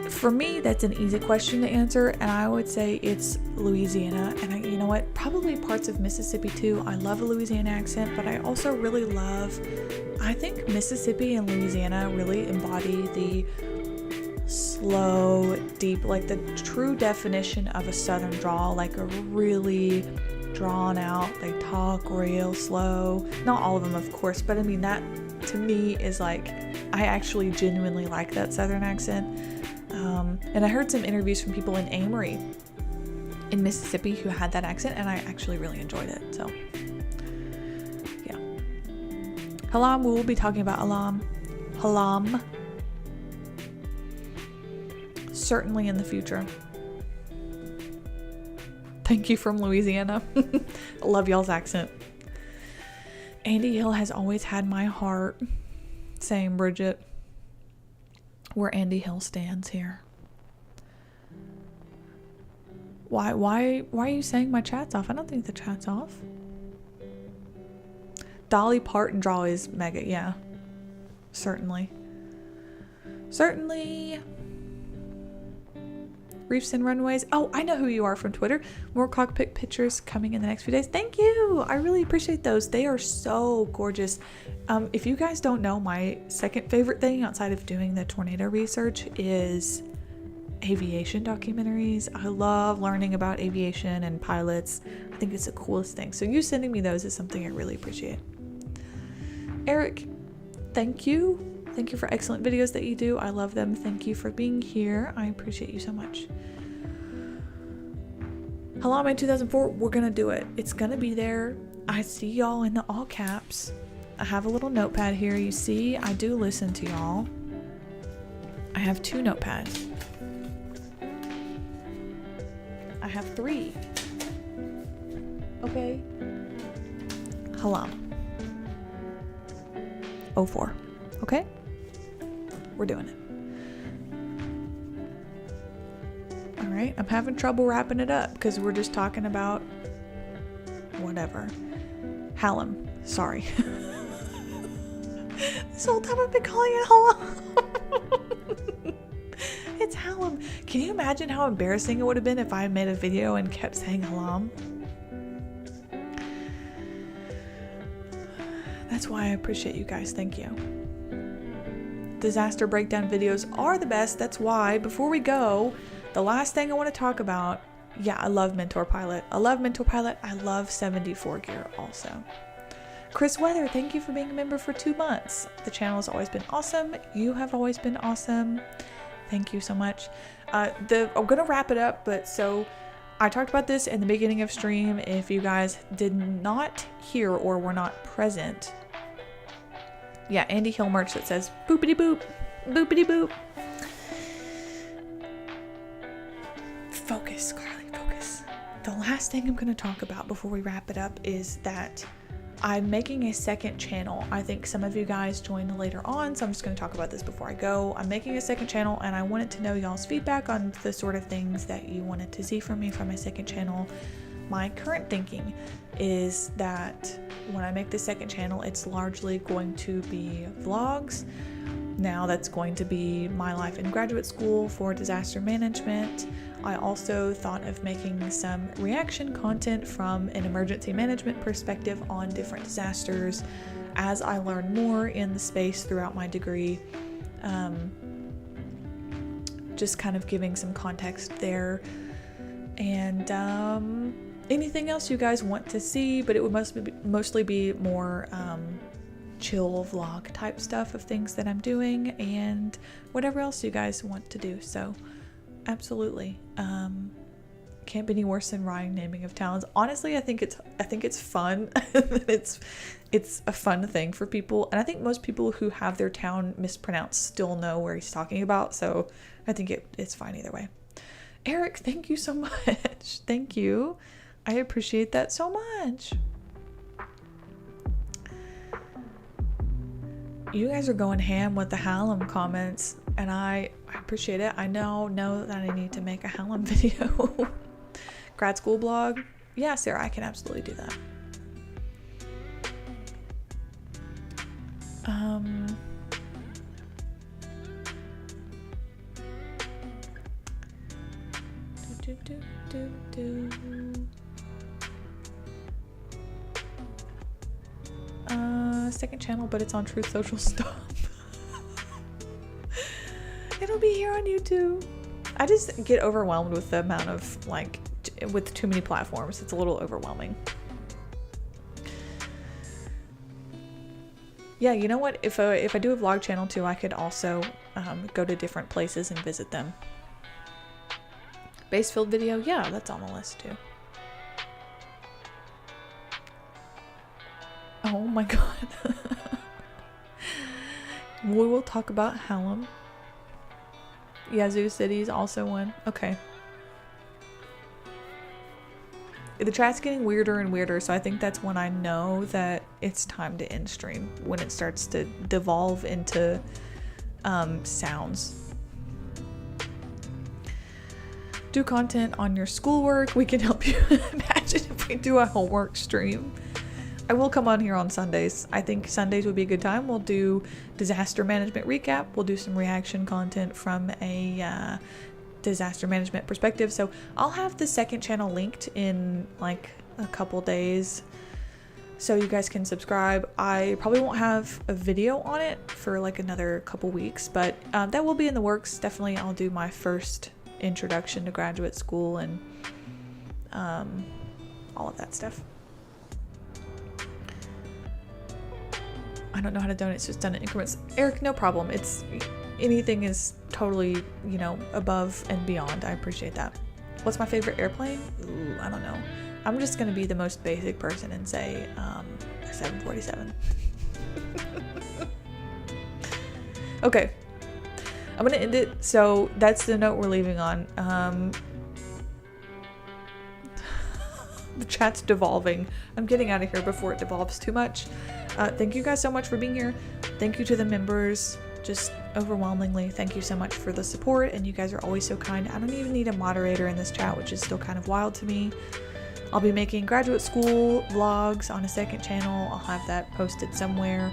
For me, that's an easy question to answer, and I would say it's Louisiana. And you know what? Probably parts of Mississippi too. I love a Louisiana accent, but I also really love, I think Mississippi and Louisiana really embody the slow, deep, like the true definition of a Southern drawl, like a really drawn out, they talk real slow. Not all of them, of course, but I mean, that to me is like, I actually genuinely like that Southern accent. And I heard some interviews from people in Amory in Mississippi who had that accent, and I actually really enjoyed it. So yeah. Halam, we will be talking about Halam certainly in the future. Thank you from Louisiana. I love y'all's accent. Andy Hill has always had my heart. Same, Bridget. Where Andy Hill stands here. Why are you saying my chat's off? I don't think the chat's off. Dolly Parton draw is mega, yeah. Certainly. Reefs and runways. Oh, I know who you are from Twitter. More cockpit pictures coming in the next few days. Thank you. I really appreciate those. They are so gorgeous. If you guys don't know, my second favorite thing outside of doing the tornado research is aviation documentaries. I love learning about aviation and pilots. I think it's the coolest thing. So you sending me those is something I really appreciate. Eric, thank you. Thank you for excellent videos that you do. I love them. Thank you for being here. I appreciate you so much. Hello, man 2004. We're going to do it. It's going to be there. I see y'all in the all caps. I have a little notepad here. You see, I do listen to y'all. I have 2 notepads. I have 3. Okay. Hello. 04. Okay? We're doing it. All right. right? I'm having trouble wrapping it up because we're just talking about whatever. Hallam. Sorry. This whole time I've been calling it Hallam. It's Hallam. Can you imagine how embarrassing it would have been if I made a video and kept saying Hallam? That's why I appreciate you guys. Thank you. Disaster breakdown videos are the best. That's why, before we go, the last thing I want to talk about, yeah, I love Mentor Pilot. I love Mentor Pilot. I love 74 Gear also. Chris Weather, thank you for being a member for 2 months. The channel has always been awesome. You have always been awesome. Thank you so much. I'm gonna wrap it up, but so I talked about this in the beginning of stream. If you guys did not hear or were not present, yeah, Andy Hill merch that says boopity boop, boopity boop. Focus, Carly, focus. The last thing I'm gonna talk about before we wrap it up is that I'm making a second channel. I think some of you guys joined later on, so I'm just going to talk about this before I go. I'm making a second channel, and I wanted to know y'all's feedback on the sort of things that you wanted to see from me from my second channel. My current thinking is that when I make the second channel, it's largely going to be vlogs. Now that's going to be my life in graduate school for disaster management. I also thought of making some reaction content from an emergency management perspective on different disasters as I learn more in the space throughout my degree. Just kind of giving some context there. And anything else you guys want to see, but it would mostly be more chill vlog type stuff of things that I'm doing and whatever else you guys want to do. So absolutely. Can't be any worse than Ryan naming of towns. Honestly, I think it's fun. it's a fun thing for people, and I think most people who have their town mispronounced still know where he's talking about, so I think it's fine either way. Eric, thank you so much. Thank you. I appreciate that so much. You guys are going ham with the Hallam comments, and I appreciate it. I know that I need to make a Hallam video. Grad school blog. Yeah, Sarah, I can absolutely do that. Second channel, but it's on Truth Social stuff. It'll be here on YouTube. I just get overwhelmed with the amount of, with too many platforms. It's a little overwhelming. Yeah, you know what? If I do a vlog channel too, I could also go to different places and visit them. Basefield video, yeah, that's on the list too. Oh my god. We will talk about Hallam. Yazoo City is also one. Okay. The chat's getting weirder and weirder, so I think that's when I know that it's time to end stream, when it starts to devolve into sounds. Do content on your schoolwork. We can help you. Imagine if we do a homework stream. I will come on here on Sundays. I think Sundays would be a good time. We'll do disaster management recap. We'll do some reaction content from a disaster management perspective. So I'll have the second channel linked in like a couple days so you guys can subscribe. I probably won't have a video on it for like another couple weeks, but that will be in the works. Definitely I'll do my first introduction to graduate school and all of that stuff. I don't know how to donate, it's just done in increments. Eric, no problem. It's anything is totally, above and beyond. I appreciate that. What's my favorite airplane? Ooh, I don't know. I'm just gonna be the most basic person and say 747. Okay, I'm gonna end it. So that's the note we're leaving on. The chat's devolving. I'm getting out of here before it devolves too much. Thank you guys so much for being here. Thank you to the members. just overwhelmingly, thank you so much for the support, and you guys are always so kind. I don't even need a moderator in this chat, which is still kind of wild to me. I'll be making graduate school vlogs on a second channel. I'll have that posted somewhere.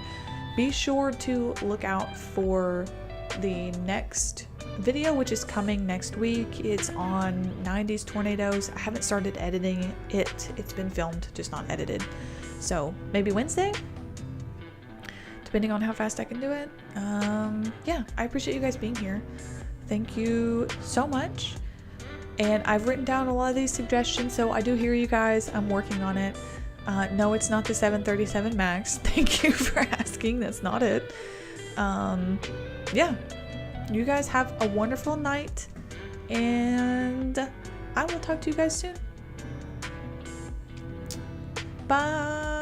Be sure to look out for the next video, which is coming next week. It's on 90s tornadoes. I haven't started editing it. It's been filmed, just not edited. So maybe Wednesday, depending on how fast I can do it. Yeah, I appreciate you guys being here. Thank you so much. And I've written down a lot of these suggestions, so I do hear you guys. I'm working on it. No, it's not the 737 MAX. Thank you for asking. That's not it. Yeah, you guys have a wonderful night, and I will talk to you guys soon. Bye.